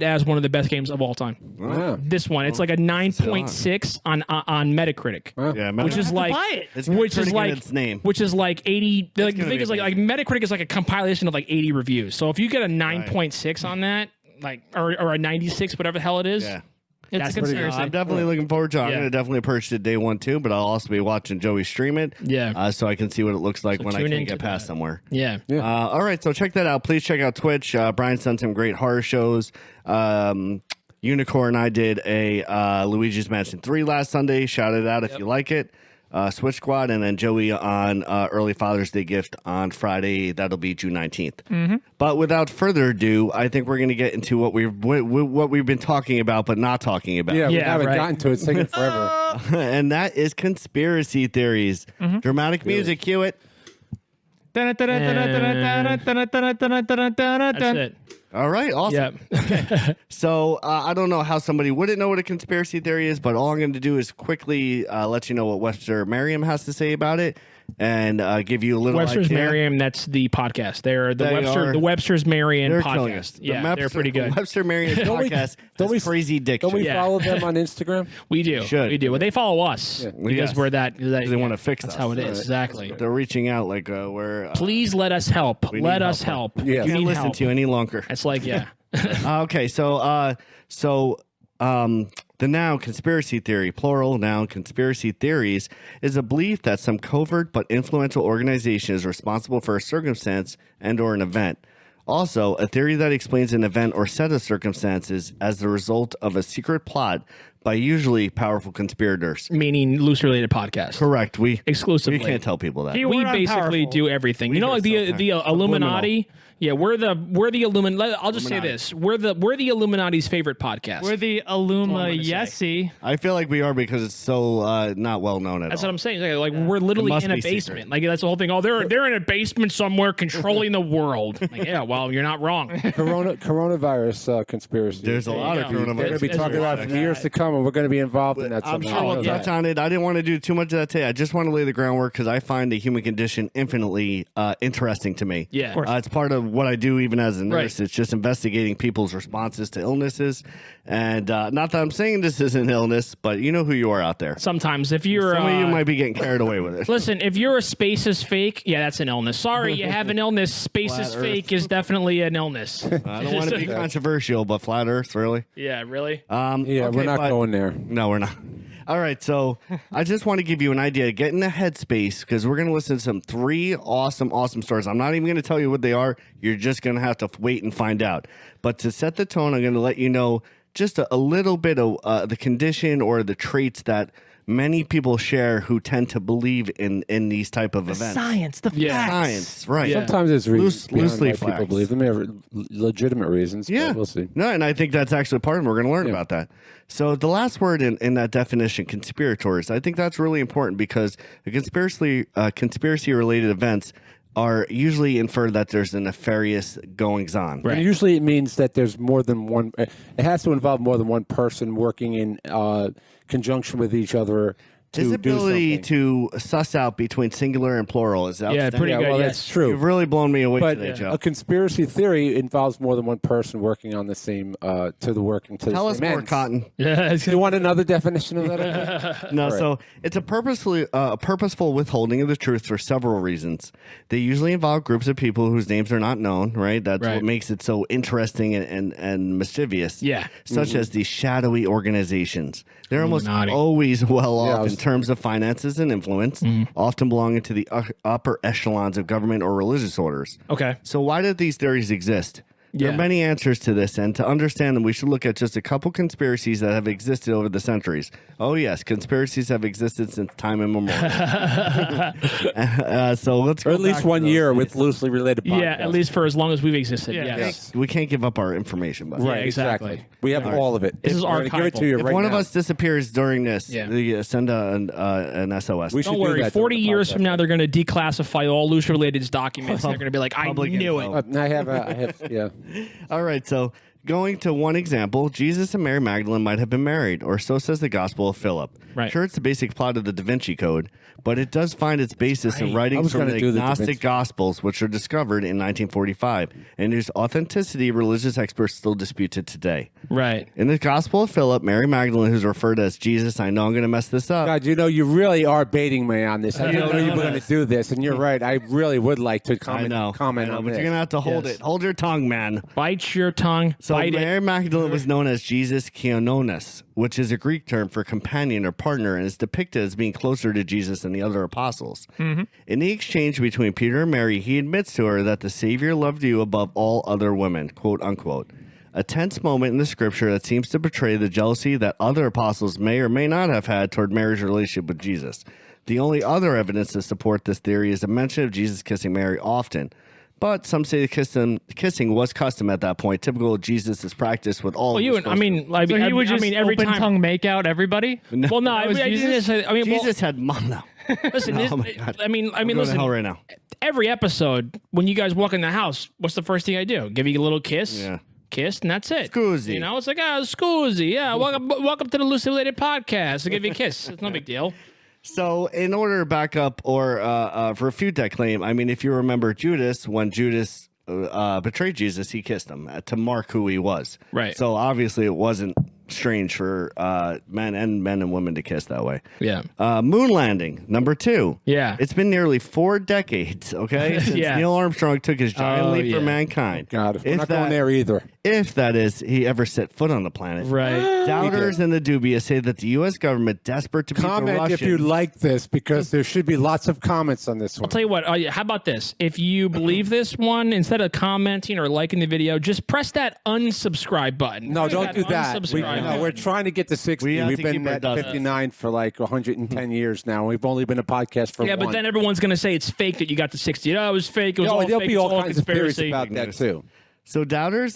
[SPEAKER 1] as one of the best games of all time.
[SPEAKER 3] Wow.
[SPEAKER 1] This one, it's like a 9.6 on Metacritic.
[SPEAKER 2] Yeah,
[SPEAKER 1] which is like
[SPEAKER 2] it's
[SPEAKER 1] which is
[SPEAKER 2] pretty
[SPEAKER 1] like
[SPEAKER 2] good its name.
[SPEAKER 1] which is like 80. Like, the
[SPEAKER 2] gonna
[SPEAKER 1] thing
[SPEAKER 2] be
[SPEAKER 1] is like Metacritic is like a compilation of like 80 reviews. So if you get a 9.6 on that, like or a 96, whatever the hell it is.
[SPEAKER 2] Yeah.
[SPEAKER 4] It's a conspiracy.
[SPEAKER 2] I'm definitely looking forward to it. I'm going to definitely purchase it day 1 too, but I'll also be watching Joey stream it.
[SPEAKER 1] Yeah.
[SPEAKER 2] So I can see what it looks like when I
[SPEAKER 1] tune
[SPEAKER 2] can't
[SPEAKER 1] into
[SPEAKER 2] get past somewhere.
[SPEAKER 1] Yeah.
[SPEAKER 2] All right, so check that out. Please check out Twitch. Brian's done some great horror shows. Unicorn and I did a Luigi's Mansion 3 last Sunday. Shout it out if you like it. Switch Squad, and then Joey on Early Father's Day gift on Friday. That'll be June 19th. Mm-hmm. But without further ado, I think we're going to get into what we've been talking about but not talking about.
[SPEAKER 3] Yeah, we haven't gotten to it. It's taking forever.
[SPEAKER 2] And that is conspiracy theories. Dramatic music, cue it.
[SPEAKER 1] That's it.
[SPEAKER 2] All right, awesome.
[SPEAKER 1] Yeah.
[SPEAKER 2] So I don't know how somebody wouldn't know what a conspiracy theory is, but all I'm going to do is quickly let you know what Webster Merriam has to say about it, and give you a little
[SPEAKER 1] Webster's
[SPEAKER 2] idea.
[SPEAKER 1] Merriam, that's the podcast. They're the
[SPEAKER 2] They
[SPEAKER 1] Webster's Merriam
[SPEAKER 2] They're
[SPEAKER 1] podcast.
[SPEAKER 2] killing us.
[SPEAKER 1] Yeah, they're pretty good.
[SPEAKER 2] Webster Merriam podcast. Don't we crazy diction?
[SPEAKER 3] Don't we follow them on Instagram?
[SPEAKER 1] We do.
[SPEAKER 2] Should.
[SPEAKER 1] We do. Well, they follow us because
[SPEAKER 2] Yes.
[SPEAKER 1] we're that.
[SPEAKER 2] They want to fix
[SPEAKER 1] That's
[SPEAKER 2] us.
[SPEAKER 1] how it is. Exactly.
[SPEAKER 2] They're reaching out like we're.
[SPEAKER 1] Please let us help.
[SPEAKER 2] need
[SPEAKER 1] Let us
[SPEAKER 2] help.
[SPEAKER 1] help.
[SPEAKER 3] Yes.
[SPEAKER 1] We
[SPEAKER 2] Can't
[SPEAKER 1] need
[SPEAKER 2] listen
[SPEAKER 1] help.
[SPEAKER 2] to you any longer.
[SPEAKER 1] It's like, yeah.
[SPEAKER 2] Okay, so the noun conspiracy theory, plural noun conspiracy theories, is a belief that some covert but influential organization is responsible for a circumstance and or an event. Also, a theory that explains an event or set of circumstances as the result of a secret plot by usually powerful conspirators.
[SPEAKER 1] Meaning loose related podcast.
[SPEAKER 2] Correct. We
[SPEAKER 1] Exclusively.
[SPEAKER 2] We can't tell people that.
[SPEAKER 4] Keyword
[SPEAKER 1] We
[SPEAKER 4] on
[SPEAKER 1] basically
[SPEAKER 4] powerful.
[SPEAKER 1] do everything. You know, like the Illuminati. Yeah, we're the Illuminati. I'll just say this: we're the Illuminati's favorite podcast.
[SPEAKER 4] We're the Illuma Yesi.
[SPEAKER 2] I feel like we are because it's so not well known at
[SPEAKER 1] That's
[SPEAKER 2] all.
[SPEAKER 1] what I'm saying. Like we're literally
[SPEAKER 2] must
[SPEAKER 1] in a
[SPEAKER 2] be
[SPEAKER 1] basement.
[SPEAKER 2] secret.
[SPEAKER 1] Like that's the whole thing. Oh, they're in a basement somewhere controlling the world. Like, yeah, well, you're not wrong.
[SPEAKER 3] Coronavirus conspiracy.
[SPEAKER 2] There's a lot of
[SPEAKER 3] We're going to
[SPEAKER 2] coronavirus.
[SPEAKER 3] be talking about it for years to come, and we're going to be involved in that
[SPEAKER 2] I'm
[SPEAKER 3] somehow.
[SPEAKER 2] sure we'll touch on it. I didn't want to do too much of that today. I just want to lay the groundwork because I find the human condition infinitely interesting to me.
[SPEAKER 1] Yeah. Of course.
[SPEAKER 2] It's part of what I do even as a nurse.
[SPEAKER 1] Right.
[SPEAKER 2] It's just investigating people's responses to illnesses. And not that I'm saying this is an illness, but you know who you are out there.
[SPEAKER 1] Sometimes if you're
[SPEAKER 2] Some of you might be getting carried away with it.
[SPEAKER 1] listen, if you're a space is fake, yeah, that's an illness. Sorry, you have an illness. Space
[SPEAKER 2] Flat
[SPEAKER 1] is
[SPEAKER 2] Earth.
[SPEAKER 1] fake is definitely an illness.
[SPEAKER 2] I don't want to be controversial, but flat Earth, really?
[SPEAKER 1] Yeah, really?
[SPEAKER 3] Yeah,
[SPEAKER 2] Okay,
[SPEAKER 3] we're not
[SPEAKER 2] but-
[SPEAKER 3] going there.
[SPEAKER 2] No, we're not. All right, so I just want to give you an idea. Get in the headspace because we're going to listen to some 3 awesome stories. I'm not even going to tell you what they are. You're just going to have to wait and find out. But to set the tone, I'm going to let you know just a little bit of the condition or the traits that many people share who tend to believe in these type of events.
[SPEAKER 4] Science, the facts.
[SPEAKER 2] Science, right.
[SPEAKER 1] Yeah.
[SPEAKER 3] Sometimes there's reasons behind
[SPEAKER 2] loosely
[SPEAKER 3] why people
[SPEAKER 2] facts.
[SPEAKER 3] believe them. They have legitimate reasons.
[SPEAKER 2] Yeah,
[SPEAKER 3] But we'll see.
[SPEAKER 2] No, and I think that's actually part of it. We're going to learn about that. So the last word in that definition, conspirators, I think that's really important because the conspiracy related events are usually infer that there's a nefarious goings on.
[SPEAKER 1] Right.
[SPEAKER 3] And usually it means that there's more than one. It has to involve more than one person working in conjunction with each other.
[SPEAKER 2] His
[SPEAKER 3] to
[SPEAKER 2] ability
[SPEAKER 3] do something.
[SPEAKER 2] to suss out between singular and plural is outstanding.
[SPEAKER 1] pretty
[SPEAKER 3] Yeah,
[SPEAKER 1] good.
[SPEAKER 3] well,
[SPEAKER 1] yes.
[SPEAKER 3] that's true.
[SPEAKER 2] You've really blown me away
[SPEAKER 3] But
[SPEAKER 2] today, Joe.
[SPEAKER 3] a conspiracy theory involves more than one person working on the same
[SPEAKER 2] Tell
[SPEAKER 3] the
[SPEAKER 2] us
[SPEAKER 3] same
[SPEAKER 2] more,
[SPEAKER 3] ends.
[SPEAKER 2] Cotton.
[SPEAKER 1] Yeah.
[SPEAKER 3] You want another definition of that?
[SPEAKER 2] No,
[SPEAKER 3] Right.
[SPEAKER 2] so it's a purposeful withholding of the truth for several reasons. They usually involve groups of people whose names are not known, right? That's
[SPEAKER 1] Right.
[SPEAKER 2] what makes it so interesting and mischievous.
[SPEAKER 1] Yeah.
[SPEAKER 2] Such as these shadowy organizations. They're almost
[SPEAKER 1] Illuminati.
[SPEAKER 2] always well
[SPEAKER 3] Yeah, I
[SPEAKER 2] off
[SPEAKER 3] was-
[SPEAKER 2] in terms of finances and influence, often belonging to the upper echelons of government or religious orders.
[SPEAKER 1] Okay.
[SPEAKER 2] So why do these theories exist? There are many answers to this, and to understand them, we should look at just a couple conspiracies that have existed over the centuries. Oh, yes, conspiracies have existed since time immemorial. So let's go
[SPEAKER 3] or at least 1 year with loosely related podcasts.
[SPEAKER 1] Yeah, at least for as long as we've existed. Yes.
[SPEAKER 2] We can't give up our information, but
[SPEAKER 3] Right, exactly. We have all of it.
[SPEAKER 1] This is
[SPEAKER 3] We're gonna give it
[SPEAKER 1] archival.
[SPEAKER 3] to you
[SPEAKER 2] if
[SPEAKER 3] right
[SPEAKER 2] one
[SPEAKER 3] now.
[SPEAKER 2] of us disappears during this, send an SOS.
[SPEAKER 3] We should
[SPEAKER 1] Don't
[SPEAKER 3] do
[SPEAKER 1] worry.
[SPEAKER 3] that
[SPEAKER 1] 40
[SPEAKER 3] during the
[SPEAKER 1] years
[SPEAKER 3] podcast.
[SPEAKER 1] from now, they're going to declassify all loosely related documents. They're going to be like, I
[SPEAKER 2] Public
[SPEAKER 1] knew
[SPEAKER 2] info.
[SPEAKER 1] it.
[SPEAKER 3] I have, yeah.
[SPEAKER 2] All right, so going to one example, Jesus and Mary Magdalene might have been married, or so says the Gospel of Philip.
[SPEAKER 1] Right.
[SPEAKER 2] Sure, it's the basic plot of the Da Vinci Code, but it does find its basis in
[SPEAKER 3] I
[SPEAKER 2] writings
[SPEAKER 3] was
[SPEAKER 2] from
[SPEAKER 3] gonna
[SPEAKER 2] the
[SPEAKER 3] do the Da
[SPEAKER 2] Gnostic
[SPEAKER 3] Vinci.
[SPEAKER 2] Gospels, which were discovered in 1945, and whose authenticity religious experts still dispute to today.
[SPEAKER 1] Right.
[SPEAKER 2] In the Gospel of Philip, Mary Magdalene, who's referred as Jesus, I know I'm going to mess this up.
[SPEAKER 3] God, you really are baiting me on this. I didn't know you were going to do this, and you're right. I really would like to comment on
[SPEAKER 2] but
[SPEAKER 3] this.
[SPEAKER 2] you're going to have to hold it. Hold your tongue, man.
[SPEAKER 1] Bite your tongue.
[SPEAKER 2] So
[SPEAKER 1] bite
[SPEAKER 2] Mary
[SPEAKER 1] it.
[SPEAKER 2] Magdalene was known as Jesus Keononos, which is a Greek term for companion or partner, and is depicted as being closer to Jesus than the other apostles.
[SPEAKER 1] Mm-hmm.
[SPEAKER 2] In the exchange between Peter and Mary, he admits to her that the Savior loved you above all other women, quote unquote. A tense moment in the scripture that seems to portray the jealousy that other apostles may or may not have had toward Mary's relationship with Jesus. The only other evidence to support this theory is a mention of Jesus kissing Mary often. But some say the kissing was custom at that point, typical of Jesus' practice with all.
[SPEAKER 1] Well, you and I mean, like,
[SPEAKER 4] So he would just
[SPEAKER 1] every
[SPEAKER 4] open
[SPEAKER 1] time.
[SPEAKER 4] tongue make out everybody.
[SPEAKER 1] Well, no, I
[SPEAKER 4] was
[SPEAKER 1] mean,
[SPEAKER 4] Jesus?
[SPEAKER 2] Jesus had mom now.
[SPEAKER 1] listen.
[SPEAKER 2] Oh my God.
[SPEAKER 1] I mean,
[SPEAKER 2] I'm going to
[SPEAKER 1] listen.
[SPEAKER 2] hell right now.
[SPEAKER 1] Every episode, when you guys walk in the house, what's the first thing I do? Give you a little kiss.
[SPEAKER 2] Yeah.
[SPEAKER 1] Kiss, and that's it.
[SPEAKER 2] Scoozy.
[SPEAKER 1] You know, it's like, scoozy. Yeah, welcome to the Loosely Related Podcast. I'll give you a kiss. It's no big deal.
[SPEAKER 2] So, in order to back up or refute that claim, I mean, if you remember Judas, when Judas betrayed Jesus, he kissed him to mark who he was.
[SPEAKER 1] Right.
[SPEAKER 2] So, obviously, it wasn't strange for men and women to kiss that way.
[SPEAKER 1] Yeah.
[SPEAKER 2] Moon landing, number 2.
[SPEAKER 1] Yeah.
[SPEAKER 2] It's been nearly 4 decades, okay, since
[SPEAKER 1] Yeah.
[SPEAKER 2] Neil Armstrong took his giant
[SPEAKER 1] Oh,
[SPEAKER 2] leap for
[SPEAKER 1] yeah.
[SPEAKER 2] mankind.
[SPEAKER 3] God, we're not going there either.
[SPEAKER 2] If that is, he ever set foot on the planet.
[SPEAKER 1] Right.
[SPEAKER 2] Doubters and the dubious say that the U.S. government, desperate to beat the
[SPEAKER 3] Comment
[SPEAKER 2] Russians,
[SPEAKER 3] if you like this, because there should be lots of comments on this one.
[SPEAKER 1] I'll tell you what. How about this? If you believe this one, instead of commenting or liking the video, just press that unsubscribe button.
[SPEAKER 3] No,
[SPEAKER 1] Press
[SPEAKER 3] don't do that.
[SPEAKER 1] unsubscribe
[SPEAKER 3] We're
[SPEAKER 1] button.
[SPEAKER 3] trying to get to 60.
[SPEAKER 2] We have
[SPEAKER 3] We've
[SPEAKER 2] to
[SPEAKER 3] been
[SPEAKER 2] keep our
[SPEAKER 3] at
[SPEAKER 2] dozens.
[SPEAKER 3] 59 for like 110 years now. We've only been a podcast for
[SPEAKER 1] Yeah,
[SPEAKER 3] one.
[SPEAKER 1] but then everyone's going to say it's fake that you got to 60. Oh, it was fake. It was all
[SPEAKER 3] there'll
[SPEAKER 1] fake.
[SPEAKER 3] be
[SPEAKER 1] It's
[SPEAKER 3] all
[SPEAKER 1] all
[SPEAKER 3] kinds of theories
[SPEAKER 1] conspiracy.
[SPEAKER 3] about that too.
[SPEAKER 2] So doubters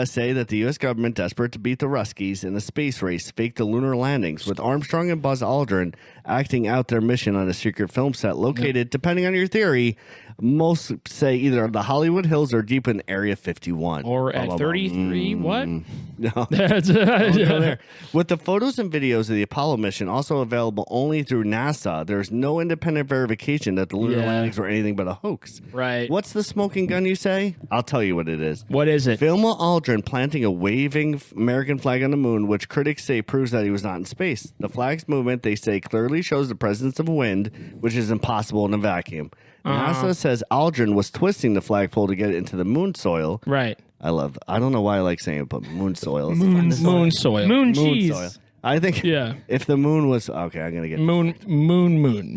[SPEAKER 2] say that the U.S. government, desperate to beat the Ruskies in the space race, faked the lunar landings, with Armstrong and Buzz Aldrin acting out their mission on a secret film set located, depending on your theory, most say either on the Hollywood Hills or deep in Area 51.
[SPEAKER 1] Or at 33, what?
[SPEAKER 2] No.
[SPEAKER 1] That's
[SPEAKER 2] Don't go there. With the photos and videos of the Apollo mission also available only through NASA, there's no independent verification that the lunar
[SPEAKER 1] Yeah.
[SPEAKER 2] landings were anything but a hoax.
[SPEAKER 1] Right.
[SPEAKER 2] What's the smoking gun, you say? I'll tell you what it is.
[SPEAKER 1] What is it?
[SPEAKER 2] Film of Aldrin planting a waving American flag on the moon, which critics say proves that he was not in space. The flag's movement, they say, clearly shows the presence of wind, which is impossible in a vacuum. NASA says Aldrin was twisting the flagpole to get it into the moon soil.
[SPEAKER 1] Right.
[SPEAKER 2] I don't know why I like saying it, but moon soil. Is
[SPEAKER 1] Moon soil.
[SPEAKER 4] Moon
[SPEAKER 2] moon
[SPEAKER 4] cheese.
[SPEAKER 2] soil. I think
[SPEAKER 1] Yeah.
[SPEAKER 2] if the moon was okay, I'm gonna get
[SPEAKER 1] Moon.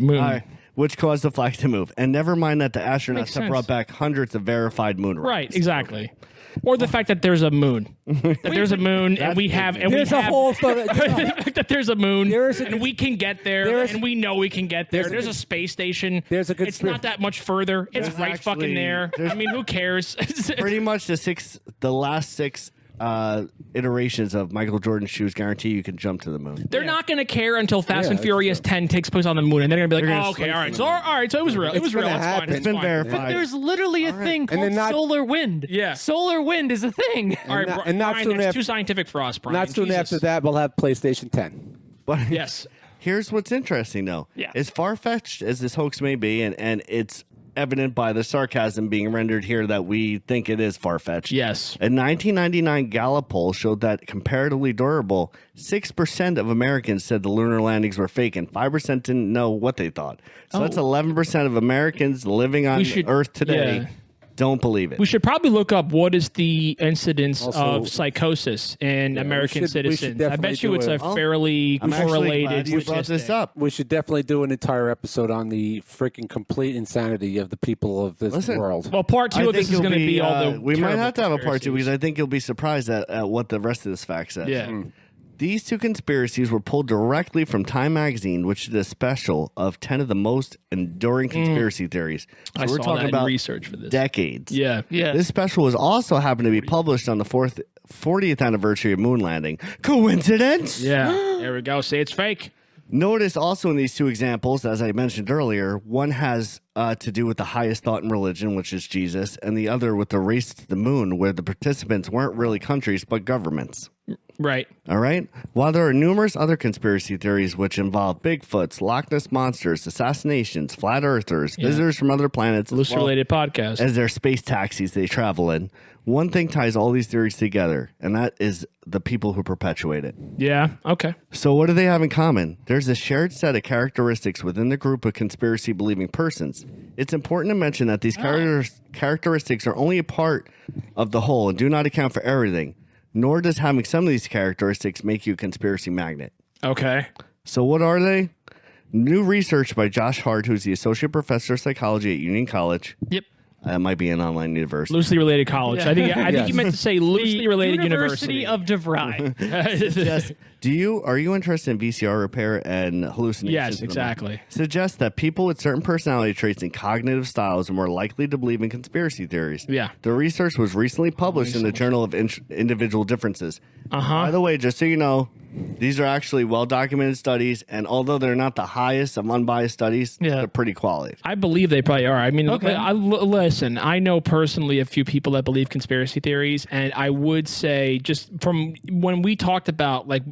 [SPEAKER 2] All right, which caused the flag to move. And never mind that the astronauts
[SPEAKER 1] Makes
[SPEAKER 2] have
[SPEAKER 1] sense.
[SPEAKER 2] brought back hundreds of verified moon rocks.
[SPEAKER 1] Right, exactly. Or the fact that there's a moon. That there's a moon and we have
[SPEAKER 3] There's a whole
[SPEAKER 1] the fact that there's a moon and we can get there
[SPEAKER 3] there's-
[SPEAKER 1] and we know we can get there.
[SPEAKER 3] there's a
[SPEAKER 1] There's a
[SPEAKER 3] good-
[SPEAKER 1] space station.
[SPEAKER 3] there's a good
[SPEAKER 1] It's
[SPEAKER 3] spirit.
[SPEAKER 1] not that much further. It's
[SPEAKER 2] There's
[SPEAKER 1] right
[SPEAKER 2] actually-
[SPEAKER 1] fucking there.
[SPEAKER 2] there's-
[SPEAKER 1] I mean, who cares?
[SPEAKER 2] Pretty much the last 6 iterations of Michael Jordan's shoes guarantee you can jump to the moon.
[SPEAKER 1] They're not going to care until Fast and
[SPEAKER 3] that's
[SPEAKER 1] Furious 10 takes place on the moon, and they're going to be
[SPEAKER 2] They're
[SPEAKER 1] like,
[SPEAKER 2] gonna
[SPEAKER 1] oh, okay,
[SPEAKER 2] slice
[SPEAKER 1] all right.
[SPEAKER 2] the
[SPEAKER 1] So,
[SPEAKER 2] moon.
[SPEAKER 1] all right, so it was real. It was real.
[SPEAKER 3] gonna
[SPEAKER 1] It's fine.
[SPEAKER 3] happen.
[SPEAKER 2] It's been verified.
[SPEAKER 4] There's literally a thing
[SPEAKER 3] And
[SPEAKER 4] called
[SPEAKER 3] then not-
[SPEAKER 4] solar wind.
[SPEAKER 1] Yeah.
[SPEAKER 4] Solar wind is a thing.
[SPEAKER 1] All right,
[SPEAKER 3] not- and not
[SPEAKER 1] Brian,
[SPEAKER 3] soon
[SPEAKER 1] that's
[SPEAKER 3] after-
[SPEAKER 1] too scientific for us, Brian.
[SPEAKER 3] Not soon
[SPEAKER 1] Jesus.
[SPEAKER 3] after that, we'll have PlayStation 10.
[SPEAKER 2] But
[SPEAKER 1] Yes.
[SPEAKER 2] here's what's interesting, though.
[SPEAKER 1] Yeah.
[SPEAKER 2] As far-fetched as this hoax may be, and it's evident by the sarcasm being rendered here that we think it is far-fetched.
[SPEAKER 1] Yes.
[SPEAKER 2] A 1999 Gallup poll showed that comparatively durable, 6% of Americans said the lunar landings were fake, and 5% didn't know what they thought. So that's 11% of Americans living on
[SPEAKER 1] We should-
[SPEAKER 2] Earth today
[SPEAKER 1] yeah.
[SPEAKER 2] don't believe it.
[SPEAKER 1] We should probably look up what is the incidence of psychosis in American citizens. I bet you it's a fairly correlated.
[SPEAKER 2] You brought this up.
[SPEAKER 3] We should definitely do an entire episode on the freaking complete insanity of the people of this world.
[SPEAKER 1] Well, part 2 of this is going to be all the.
[SPEAKER 2] We might have to have a part 2 because I think you'll be surprised at what the rest of this fact says.
[SPEAKER 1] Yeah.
[SPEAKER 2] These 2 conspiracies were pulled directly from Time magazine, which did a special of 10 of the most enduring conspiracy theories. So we're talking about
[SPEAKER 1] research for this.
[SPEAKER 2] Decades.
[SPEAKER 1] Yeah.
[SPEAKER 2] This special was also happened to be published on the 40th anniversary of moon landing. Coincidence?
[SPEAKER 1] Yeah. There we go. Say it's fake.
[SPEAKER 2] Notice also in these 2 examples, as I mentioned earlier, one has to do with the highest thought in religion, which is Jesus, and the other with the race to the moon, where the participants weren't really countries, but governments.
[SPEAKER 1] Right.
[SPEAKER 2] All right. While there are numerous other conspiracy theories which involve Bigfoots, Loch Ness monsters, assassinations, flat earthers, visitors from other planets,
[SPEAKER 1] Loosely Related Podcast,
[SPEAKER 2] as their space taxis they travel in, one thing ties all these theories together, and that is the people who perpetuate it.
[SPEAKER 1] Yeah. Okay.
[SPEAKER 2] So what do they have in common? There's a shared set of characteristics within the group of conspiracy-believing persons. It's important to mention that these characteristics are only a part of the whole and do not account for everything. Nor does having some of these characteristics make you a conspiracy magnet.
[SPEAKER 1] Okay.
[SPEAKER 2] So what are they? New research by Josh Hart, who's the associate professor of psychology at Union College.
[SPEAKER 1] Yep.
[SPEAKER 2] That might be an online university.
[SPEAKER 1] Loosely related college.
[SPEAKER 4] Yeah.
[SPEAKER 1] I think you meant to say loosely related
[SPEAKER 4] University of DeVry.
[SPEAKER 2] Yes. Are you interested in VCR repair and hallucinations?
[SPEAKER 1] Yes, exactly.
[SPEAKER 2] Suggests that people with certain personality traits and cognitive styles are more likely to believe in conspiracy theories.
[SPEAKER 1] Yeah.
[SPEAKER 2] The research was recently published in the Journal of Individual Differences. By the way, just so you know, these are actually well-documented studies, and although they're not the highest of unbiased studies, they're pretty quality.
[SPEAKER 1] I believe they probably are. I mean, listen, I know personally a few people that believe conspiracy theories, and I would say just from when we talked about like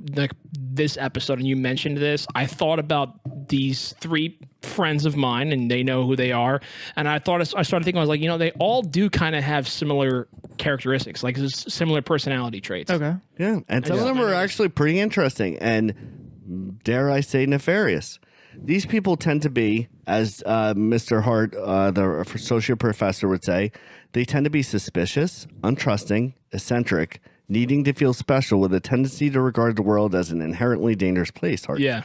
[SPEAKER 1] this episode and you mentioned this, I thought about these 3 friends of mine, and they know who they are. And I started thinking, I was like, they all do kind of have similar characteristics, like similar personality traits.
[SPEAKER 4] Okay.
[SPEAKER 2] Yeah, and some of them are actually pretty interesting and, dare I say, nefarious. These people tend to be, as Mr. Hart, the associate professor, would say, they tend to be suspicious, untrusting, eccentric, needing to feel special, with a tendency to regard the world as an inherently dangerous place. Hart.
[SPEAKER 1] Yeah.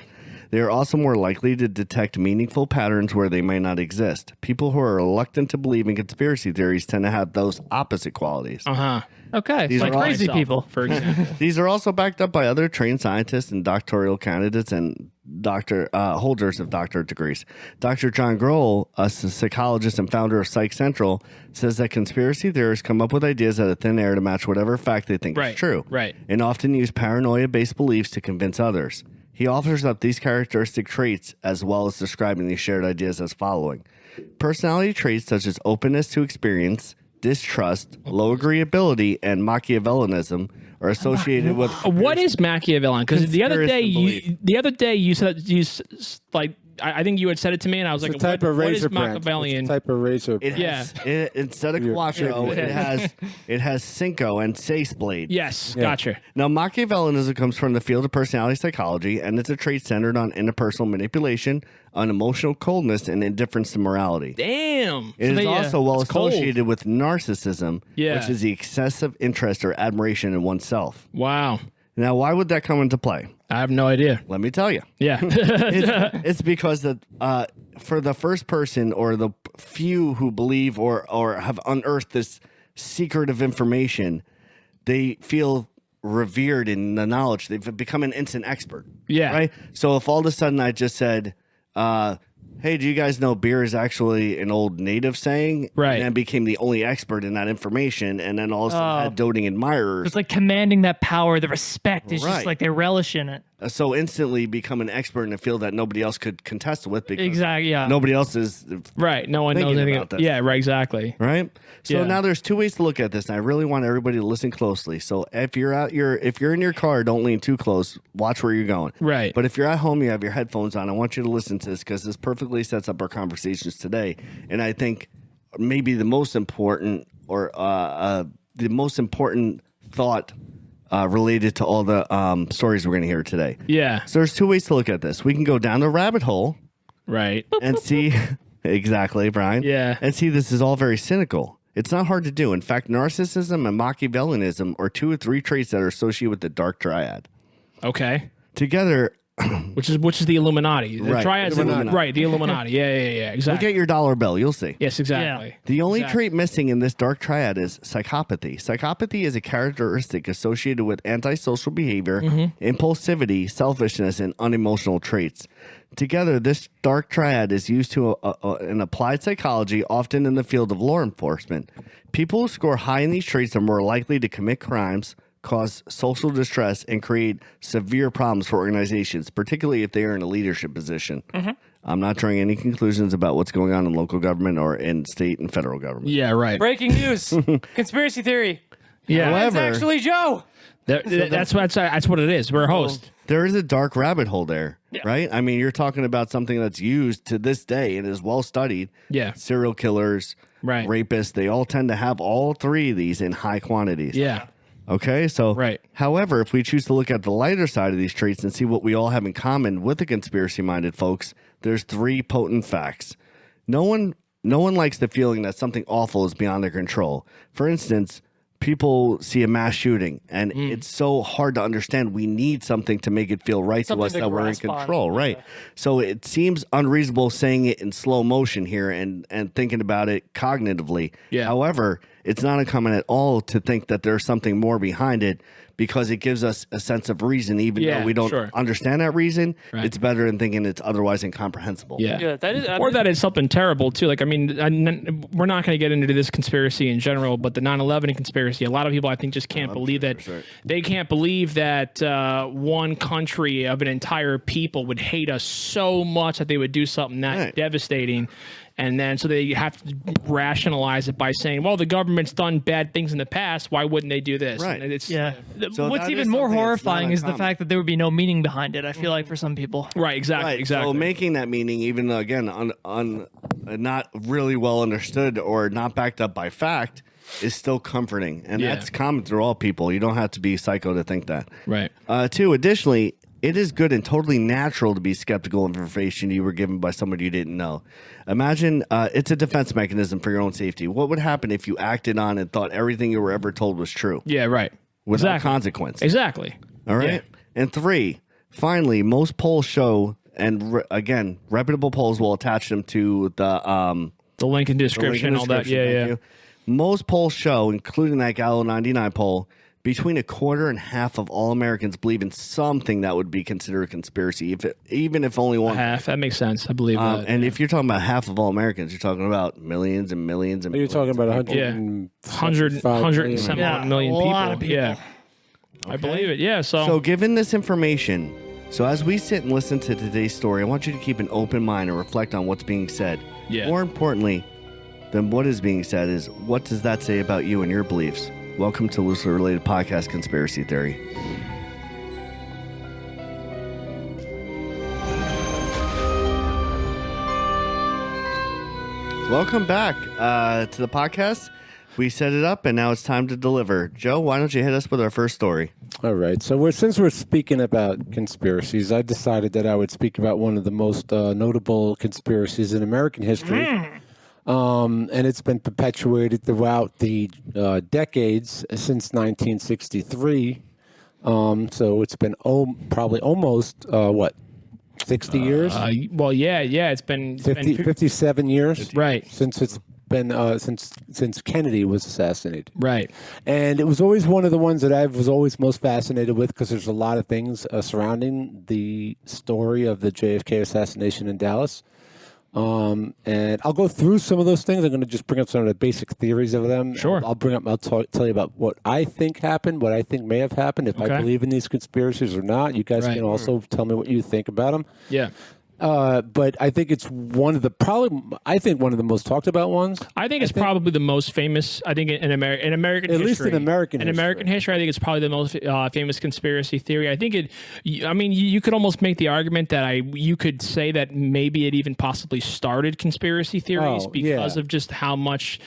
[SPEAKER 2] They are also more likely to detect meaningful patterns where they may not exist. People who are reluctant to believe in conspiracy theories tend to have those opposite qualities.
[SPEAKER 4] Okay.
[SPEAKER 2] These
[SPEAKER 4] like
[SPEAKER 2] are
[SPEAKER 4] crazy people,
[SPEAKER 1] for example.
[SPEAKER 2] These are also backed up by other trained scientists and doctoral candidates and holders of doctorate degrees. Dr. John Grohl, a psychologist and founder of Psych Central, says that conspiracy theorists come up with ideas out of thin air to match whatever fact they think is true, and often use paranoia-based beliefs to convince others. He offers up these characteristic traits as well as describing these shared ideas as following. Personality traits such as openness to experience, distrust, low agreeability, and Machiavellianism are associated with...
[SPEAKER 1] What is Machiavellian? Because the other day you said like I think you had said it to me, and I was like, "What is Machiavellian?"
[SPEAKER 3] Type of razor.
[SPEAKER 2] Instead of Quattro, it has Cinco and Seis blade.
[SPEAKER 1] Yes, gotcha.
[SPEAKER 2] Now, Machiavellianism comes from the field of personality psychology, and it's a trait centered on interpersonal manipulation, on emotional coldness, and indifference to morality.
[SPEAKER 1] Damn.
[SPEAKER 2] It is also well associated with narcissism,
[SPEAKER 1] Yeah.
[SPEAKER 2] which is the excessive interest or admiration in oneself.
[SPEAKER 1] Wow.
[SPEAKER 2] Now, why would that come into play?
[SPEAKER 1] I have no idea.
[SPEAKER 2] Let me tell you.
[SPEAKER 1] Yeah.
[SPEAKER 2] It's because for the first person or the few who believe or have unearthed this secretive information, they feel revered in the knowledge. They've become an instant expert.
[SPEAKER 1] Yeah.
[SPEAKER 2] Right? So if all of a sudden I just said, hey, do you guys know beer is actually an old native saying?
[SPEAKER 1] Right.
[SPEAKER 2] And became the only expert in that information, and then also had doting admirers.
[SPEAKER 4] It's like commanding that power, the respect is just like they relish in it.
[SPEAKER 2] So instantly become an expert in a field that nobody else could contest with because nobody else is
[SPEAKER 1] right. No one knows anything about this. Yeah, right, exactly.
[SPEAKER 2] Right. So now there's 2 ways to look at this, and I really want everybody to listen closely. So if you're in your car, don't lean too close. Watch where you're going.
[SPEAKER 1] Right.
[SPEAKER 2] But if you're at home, you have your headphones on. I want you to listen to this because this perfectly sets up our conversations today. And I think maybe the most important thought related to all the stories we're going to hear today.
[SPEAKER 1] Yeah.
[SPEAKER 2] So there's 2 ways to look at this. We can go down the rabbit hole,
[SPEAKER 1] right,
[SPEAKER 2] and see exactly, Brian.
[SPEAKER 1] Yeah.
[SPEAKER 2] And see this is all very cynical. It's not hard to do. In fact, narcissism and Machiavellianism are 2 or 3 traits that are associated with the dark triad.
[SPEAKER 1] Okay.
[SPEAKER 2] Together,
[SPEAKER 1] which is the Illuminati. The
[SPEAKER 2] right.
[SPEAKER 1] triad's right, the Illuminati. Yeah, exactly.
[SPEAKER 2] Look at your dollar bill, you'll see.
[SPEAKER 1] Yes, exactly.
[SPEAKER 4] Yeah.
[SPEAKER 2] The only trait missing in this dark triad is psychopathy. Psychopathy is a characteristic associated with antisocial behavior, impulsivity, selfishness, and unemotional traits. Together, this dark triad is used to in applied psychology, often in the field of law enforcement. People who score high in these traits are more likely to commit crimes, cause social distress, and create severe problems for organizations, particularly if they are in a leadership position. I'm not drawing any conclusions about what's going on in local government or in state and federal government.
[SPEAKER 1] Yeah, right.
[SPEAKER 4] Breaking news. Conspiracy theory.
[SPEAKER 1] Yeah.
[SPEAKER 4] It's actually Joe.
[SPEAKER 1] That's what it is. We're a host.
[SPEAKER 2] There is a dark rabbit hole there, right? I mean, you're talking about something that's used to this day and is well studied.
[SPEAKER 1] Yeah.
[SPEAKER 2] Serial killers,
[SPEAKER 1] right.
[SPEAKER 2] rapists, they all tend to have all 3 of these in high quantities.
[SPEAKER 1] Yeah.
[SPEAKER 2] Okay, so however, if we choose to look at the lighter side of these traits and see what we all have in common with the conspiracy-minded folks, there's 3 potent facts. No one likes the feeling that something awful is beyond their control. For instance, people see a mass shooting, and it's so hard to understand. We need something to make it feel right to us that we're in control, right? So it seems unreasonable saying it in slow motion here and thinking about it cognitively. Yeah. However, it's not uncommon at all to think that there's something more behind it, because it gives us a sense of reason, even though we don't understand that reason. Right. It's better than thinking it's otherwise incomprehensible.
[SPEAKER 1] Yeah, that is something terrible too. Like, I mean, we're not going to get into this conspiracy in general, but the 9/11 conspiracy, a lot of people I think just can't believe that. They can't believe that one country of an entire people would hate us so much that they would do something that devastating. And then so they have to rationalize it by saying, well, the government's done bad things in the past. Why wouldn't they do this?
[SPEAKER 2] Right.
[SPEAKER 1] And it's,
[SPEAKER 4] So what's even more horrifying is the fact that there would be no meaning behind it, I feel like, for some people.
[SPEAKER 1] Right, exactly.
[SPEAKER 2] So making that meaning, even again, not really well understood or not backed up by fact, is still comforting. And that's common through all people. You don't have to be psycho to think that.
[SPEAKER 1] Right.
[SPEAKER 2] 2, additionally, it is good and totally natural to be skeptical of information you were given by somebody you didn't know. Imagine it's a defense mechanism for your own safety. What would happen if you acted on and thought everything you were ever told was true?
[SPEAKER 1] Yeah, right.
[SPEAKER 2] Without consequence.
[SPEAKER 1] Exactly.
[SPEAKER 2] All right. Yeah. And 3, finally, most polls show, and again, reputable polls will attach them to the
[SPEAKER 1] link in description, all that. Yeah.
[SPEAKER 2] Most polls show, including that Gallo 99 poll, between 1/4 and half of all Americans believe in something that would be considered a conspiracy, even if only one.
[SPEAKER 1] Half, that makes sense. I believe that.
[SPEAKER 2] And if you're talking about half of all Americans, you're talking about millions and millions and millions.
[SPEAKER 3] You're talking about
[SPEAKER 1] 107 million people.
[SPEAKER 4] A lot of people.
[SPEAKER 1] Yeah. Okay. I believe it. Yeah.
[SPEAKER 2] So given this information, so as we sit and listen to today's story, I want you to keep an open mind and reflect on what's being said.
[SPEAKER 1] Yeah.
[SPEAKER 2] More importantly than what is being said is, what does that say about you and your beliefs? Welcome to Loosely Related Podcast Conspiracy Theory. Welcome back to the podcast. We set it up, and now it's time to deliver. Joe, why don't you hit us with our first story?
[SPEAKER 3] All right. So since we're speaking about conspiracies, I decided that I would speak about one of the most notable conspiracies in American history. And it's been perpetuated throughout the decades since 1963. So it's been probably almost, 60 years?
[SPEAKER 1] Well, yeah. It's been
[SPEAKER 3] 57 years.
[SPEAKER 1] Right.
[SPEAKER 3] Since it's been since Kennedy was assassinated.
[SPEAKER 1] Right.
[SPEAKER 3] And it was always one of the ones that I was always most fascinated with, because there's a lot of things surrounding the story of the JFK assassination in Dallas. And I'll go through some of those things. I'm going to just bring up some of the basic theories of them.
[SPEAKER 1] Sure.
[SPEAKER 3] I'll tell you about what I think happened, what I think may have happened, if I believe in these conspiracies or not. You guys can also tell me what you think about them.
[SPEAKER 1] Yeah.
[SPEAKER 3] But I think it's one of the most talked about ones.
[SPEAKER 1] I think it's probably the most famous. I think in American history,
[SPEAKER 3] at least in American
[SPEAKER 1] history, I think it's probably the most famous conspiracy theory. I think you could almost make the argument that you could say that maybe it even possibly started conspiracy theories because of just how much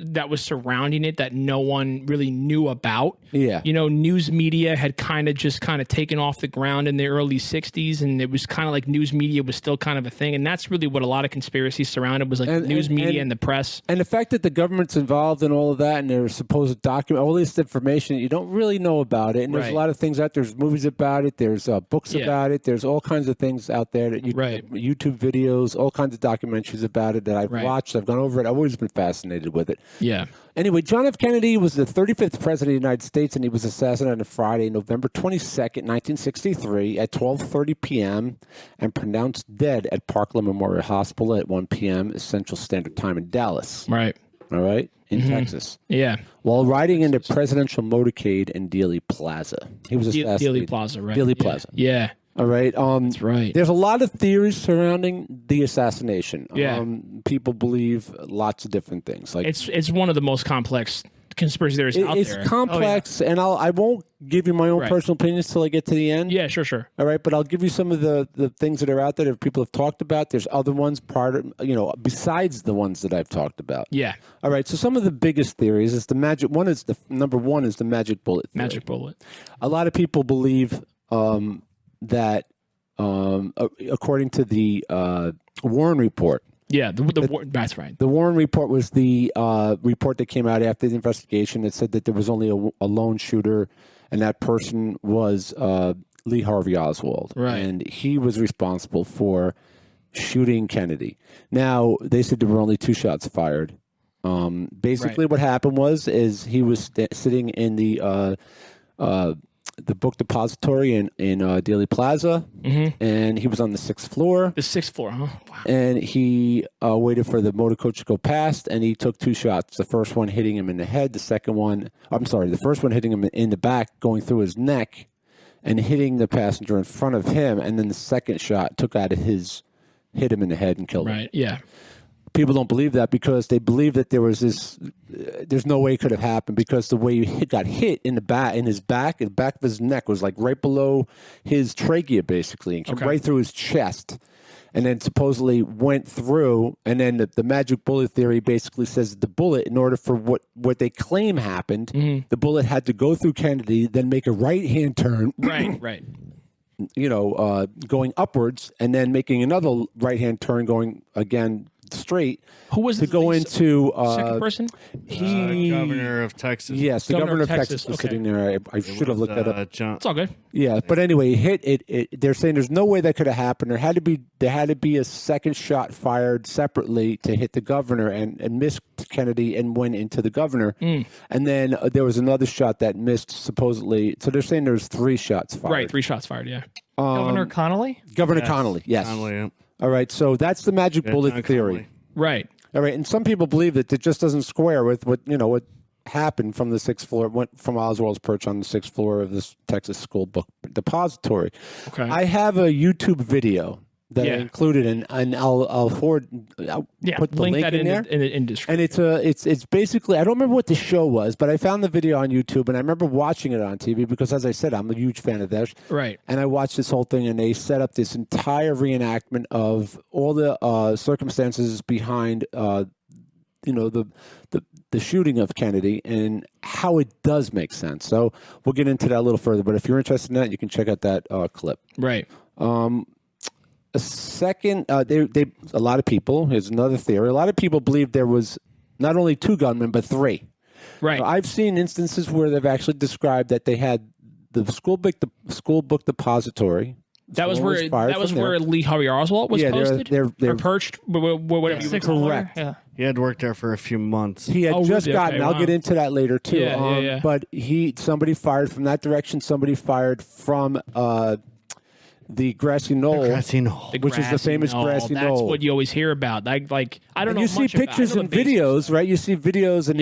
[SPEAKER 1] that was surrounding it that no one really knew about.
[SPEAKER 3] Yeah,
[SPEAKER 1] news media had kind of taken off the ground in the early '60s, and it was kind of like news media was still kind of a thing, and that's really what a lot of conspiracies surrounded was like news media and the press.
[SPEAKER 3] And the fact that the government's involved in all of that, and there's supposed document, all this information, you don't really know about it. And there's a lot of things out there. There's movies about it. There's books about it. There's all kinds of things out there that YouTube videos, all kinds of documentaries about it that I've watched. I've gone over it. I've always been fascinated with it.
[SPEAKER 1] Yeah.
[SPEAKER 3] Anyway, John F. Kennedy was the 35th president of the United States, and he was assassinated on Friday, November 22nd, 1963, at 12:30 p.m. and pronounced dead at Parkland Memorial Hospital at 1 p.m. Central Standard Time in Dallas.
[SPEAKER 1] Right.
[SPEAKER 3] All right, in Texas.
[SPEAKER 1] Yeah.
[SPEAKER 3] While riding in the presidential motorcade in Dealey Plaza. He was assassinated.
[SPEAKER 1] Dealey Plaza, right?
[SPEAKER 3] Dealey Plaza.
[SPEAKER 1] Yeah.
[SPEAKER 3] All right.
[SPEAKER 1] That's right.
[SPEAKER 3] There's a lot of theories surrounding the assassination.
[SPEAKER 1] Yeah.
[SPEAKER 3] People believe lots of different things. Like
[SPEAKER 1] it's one of the most complex conspiracy theories out there.
[SPEAKER 3] It's complex, and I won't give you my own personal opinions till I get to the end.
[SPEAKER 1] Yeah, sure.
[SPEAKER 3] All right, but I'll give you some of the things that are out there that people have talked about. There's other ones besides the ones that I've talked about.
[SPEAKER 1] Yeah.
[SPEAKER 3] All right, so some of the biggest theories is number one is the magic bullet theory.
[SPEAKER 1] Magic bullet.
[SPEAKER 3] A lot of people believe that according to the Warren report.
[SPEAKER 1] Yeah, that's right.
[SPEAKER 3] The Warren report was the report that came out after the investigation that said that there was only a lone shooter, and that person was Lee Harvey Oswald.
[SPEAKER 1] Right.
[SPEAKER 3] And he was responsible for shooting Kennedy. Now, they said there were only 2 shots fired. Basically, what happened is he was sitting in the book depository in Dealey Plaza, and he was on the 6th floor.
[SPEAKER 1] The 6th floor, huh? Wow.
[SPEAKER 3] And he waited for the motor coach to go past, and he took 2 shots. The first one hitting him in the head. The first one hitting him in the back, going through his neck, and hitting the passenger in front of him. And then the second shot hit him in the head and killed him.
[SPEAKER 1] Right. Yeah.
[SPEAKER 3] People don't believe that because they believe that there was there's no way it could have happened because the way he got hit in the back of his neck was like right below his trachea, basically, and came right through his chest, and then supposedly went through. And then the magic bullet theory basically says that the bullet, in order for what they claim happened, the bullet had to go through Kennedy, then make a right-hand turn.
[SPEAKER 1] Right.
[SPEAKER 3] Going upwards, and then making another right-hand turn, going again straight.
[SPEAKER 1] Who was
[SPEAKER 3] to go into
[SPEAKER 1] second person?
[SPEAKER 2] Governor of Texas.
[SPEAKER 3] Yes, the governor of Texas was sitting there. I should have looked that up.
[SPEAKER 1] It's all good.
[SPEAKER 3] Yeah, but anyway, hit it. They're saying there's no way that could have happened. There had to be a second shot fired separately to hit the governor and missed Kennedy and went into the governor. And then there was another shot that missed supposedly. So they're saying there's 3 shots fired.
[SPEAKER 1] Right, 3 shots fired. Yeah.
[SPEAKER 4] Governor Connolly.
[SPEAKER 3] Governor Connolly. Yes.
[SPEAKER 2] Connolly, yeah.
[SPEAKER 3] All right, so that's the magic bullet theory.
[SPEAKER 2] Connolly.
[SPEAKER 1] Right.
[SPEAKER 3] All right, and some people believe that it just doesn't square with what happened from the 6th floor. It went from Oswald's perch on the 6th floor of this Texas school book depository. Okay. I have a YouTube video that I included, and I'll forward. I'll put the link in there.
[SPEAKER 1] In description.
[SPEAKER 3] And it's basically, I don't remember what the show was, but I found the video on YouTube, and I remember watching it on TV because, as I said, I'm a huge fan of theirs.
[SPEAKER 1] Right.
[SPEAKER 3] And I watched this whole thing, and they set up this entire reenactment of all the circumstances behind, the shooting of Kennedy and how it does make sense. So we'll get into that a little further. But if you're interested in that, you can check out that clip.
[SPEAKER 1] Right.
[SPEAKER 3] A second, a lot of people, here's another theory, a lot of people believe there was not only 2 gunmen, but 3.
[SPEAKER 1] Right.
[SPEAKER 3] I've seen instances where they've actually described that they had the school book depository.
[SPEAKER 1] That was where Lee Harvey Oswald was posted? Or perched? Whatever you
[SPEAKER 3] correct.
[SPEAKER 4] Yeah.
[SPEAKER 2] He had worked there for a few months.
[SPEAKER 3] He had just
[SPEAKER 1] really?
[SPEAKER 3] gotten,
[SPEAKER 1] Okay,
[SPEAKER 3] I'll get into that later too.
[SPEAKER 1] Yeah.
[SPEAKER 3] But somebody fired from that direction, somebody fired from the grassy knoll, which is the famous grassy knoll.
[SPEAKER 1] That's what you always hear about. I don't know.
[SPEAKER 3] You see pictures and videos, right? You see videos, and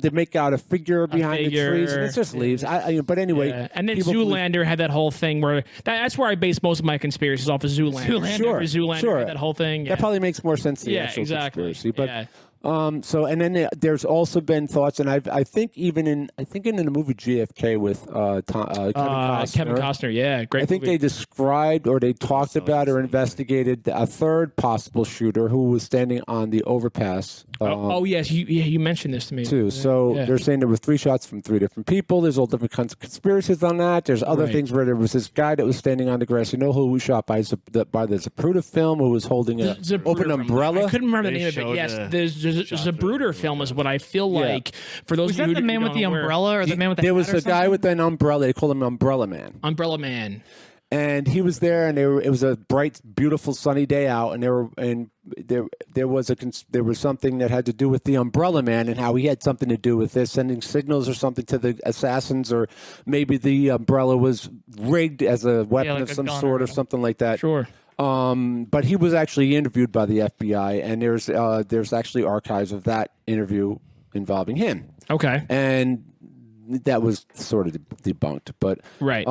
[SPEAKER 3] they make out a figure behind the trees, and it's just leaves. But anyway,
[SPEAKER 1] and then Zoolander had that whole thing where that's where I base most of my conspiracies off of Zoolander.
[SPEAKER 3] Sure.
[SPEAKER 1] That whole thing. Yeah.
[SPEAKER 3] That probably makes more sense than the actual
[SPEAKER 1] exactly.
[SPEAKER 3] conspiracy. So and then there's also been thoughts, and I think even in the movie JFK with
[SPEAKER 1] Kevin Costner, yeah, great.
[SPEAKER 3] I think they described or they talked about or investigated a third possible shooter who was standing on the overpass.
[SPEAKER 1] Yes, you mentioned this to me
[SPEAKER 3] Too. So they're saying there were 3 shots from 3 different people. There's all different kinds of conspiracies on that. There's other things where there was this guy that was standing on the grass. You know who was shot by the Zapruder film, who was holding an open umbrella.
[SPEAKER 1] I couldn't remember the name of it. Yes, there's Zapruder film is what I feel like. For those
[SPEAKER 4] was that the man with the umbrella or the man with the hat?
[SPEAKER 3] There was a guy with an umbrella. They called him Umbrella Man.
[SPEAKER 1] Umbrella Man.
[SPEAKER 3] And he was there, and it was a bright, beautiful, sunny day out, and there was something that had to do with the Umbrella Man and how he had something to do with this, sending signals or something to the assassins, or maybe the umbrella was rigged as a weapon of some sort or something like that.
[SPEAKER 1] Sure.
[SPEAKER 3] But he was actually interviewed by the FBI, and there's actually archives of that interview involving him.
[SPEAKER 1] Okay.
[SPEAKER 3] And that was sort of debunked, but
[SPEAKER 1] right.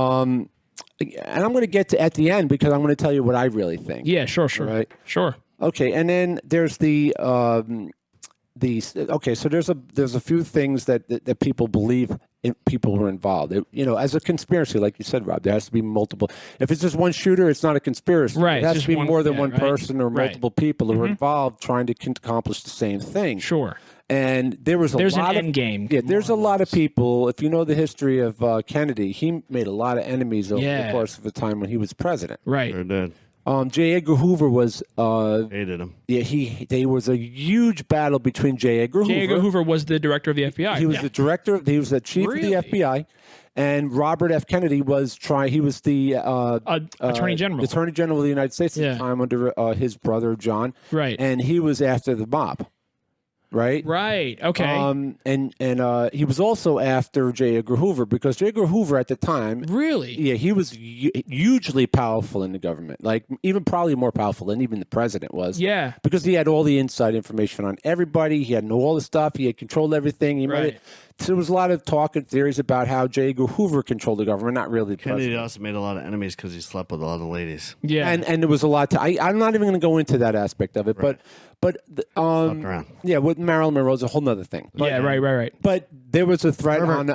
[SPEAKER 3] And I'm going to get to at the end because I'm going to tell you what I really think.
[SPEAKER 1] Yeah, sure.
[SPEAKER 3] Right?
[SPEAKER 1] Sure.
[SPEAKER 3] Okay, and then there's so there's a few things that people believe people were involved. As a conspiracy, like you said, Rob, there has to be multiple. If it's just one shooter, it's not a conspiracy.
[SPEAKER 1] Right.
[SPEAKER 3] It has to be more than one person or multiple people who are involved trying to accomplish the same thing.
[SPEAKER 1] Sure.
[SPEAKER 3] And there's an end
[SPEAKER 1] game.
[SPEAKER 3] Yeah, there's a lot of people. If you know the history of Kennedy, he made a lot of enemies over the course of the time when he was president.
[SPEAKER 1] Right.
[SPEAKER 2] Sure did.
[SPEAKER 3] J. Edgar Hoover was
[SPEAKER 2] hated him.
[SPEAKER 3] Yeah, there was a huge battle between J. Edgar Hoover.
[SPEAKER 1] J. Edgar Hoover was the director of the FBI.
[SPEAKER 3] He was the director. He was the chief of the FBI. And Robert F. Kennedy was He was the
[SPEAKER 1] Attorney General.
[SPEAKER 3] Attorney General of the United States at the time under his brother John.
[SPEAKER 1] Right.
[SPEAKER 3] And he was after the mob. Right.
[SPEAKER 1] Okay.
[SPEAKER 3] And he was also after J. Edgar Hoover because J. Edgar Hoover at the time,
[SPEAKER 1] really,
[SPEAKER 3] he was hugely powerful in the government, like even probably more powerful than even the president was.
[SPEAKER 1] Yeah.
[SPEAKER 3] Because he had all the inside information on everybody. He had all the stuff. He had controlled everything. There was a lot of talk and theories about how J. Edgar Hoover controlled the government, not really the
[SPEAKER 2] Kennedy
[SPEAKER 3] president.
[SPEAKER 2] also made a lot of enemies because he slept with a lot of ladies.
[SPEAKER 1] Yeah.
[SPEAKER 3] And there was a lot I'm not even going to go into that aspect of it, but with Marilyn Monroe is a whole nother thing. But,
[SPEAKER 1] right.
[SPEAKER 3] But there was a threat on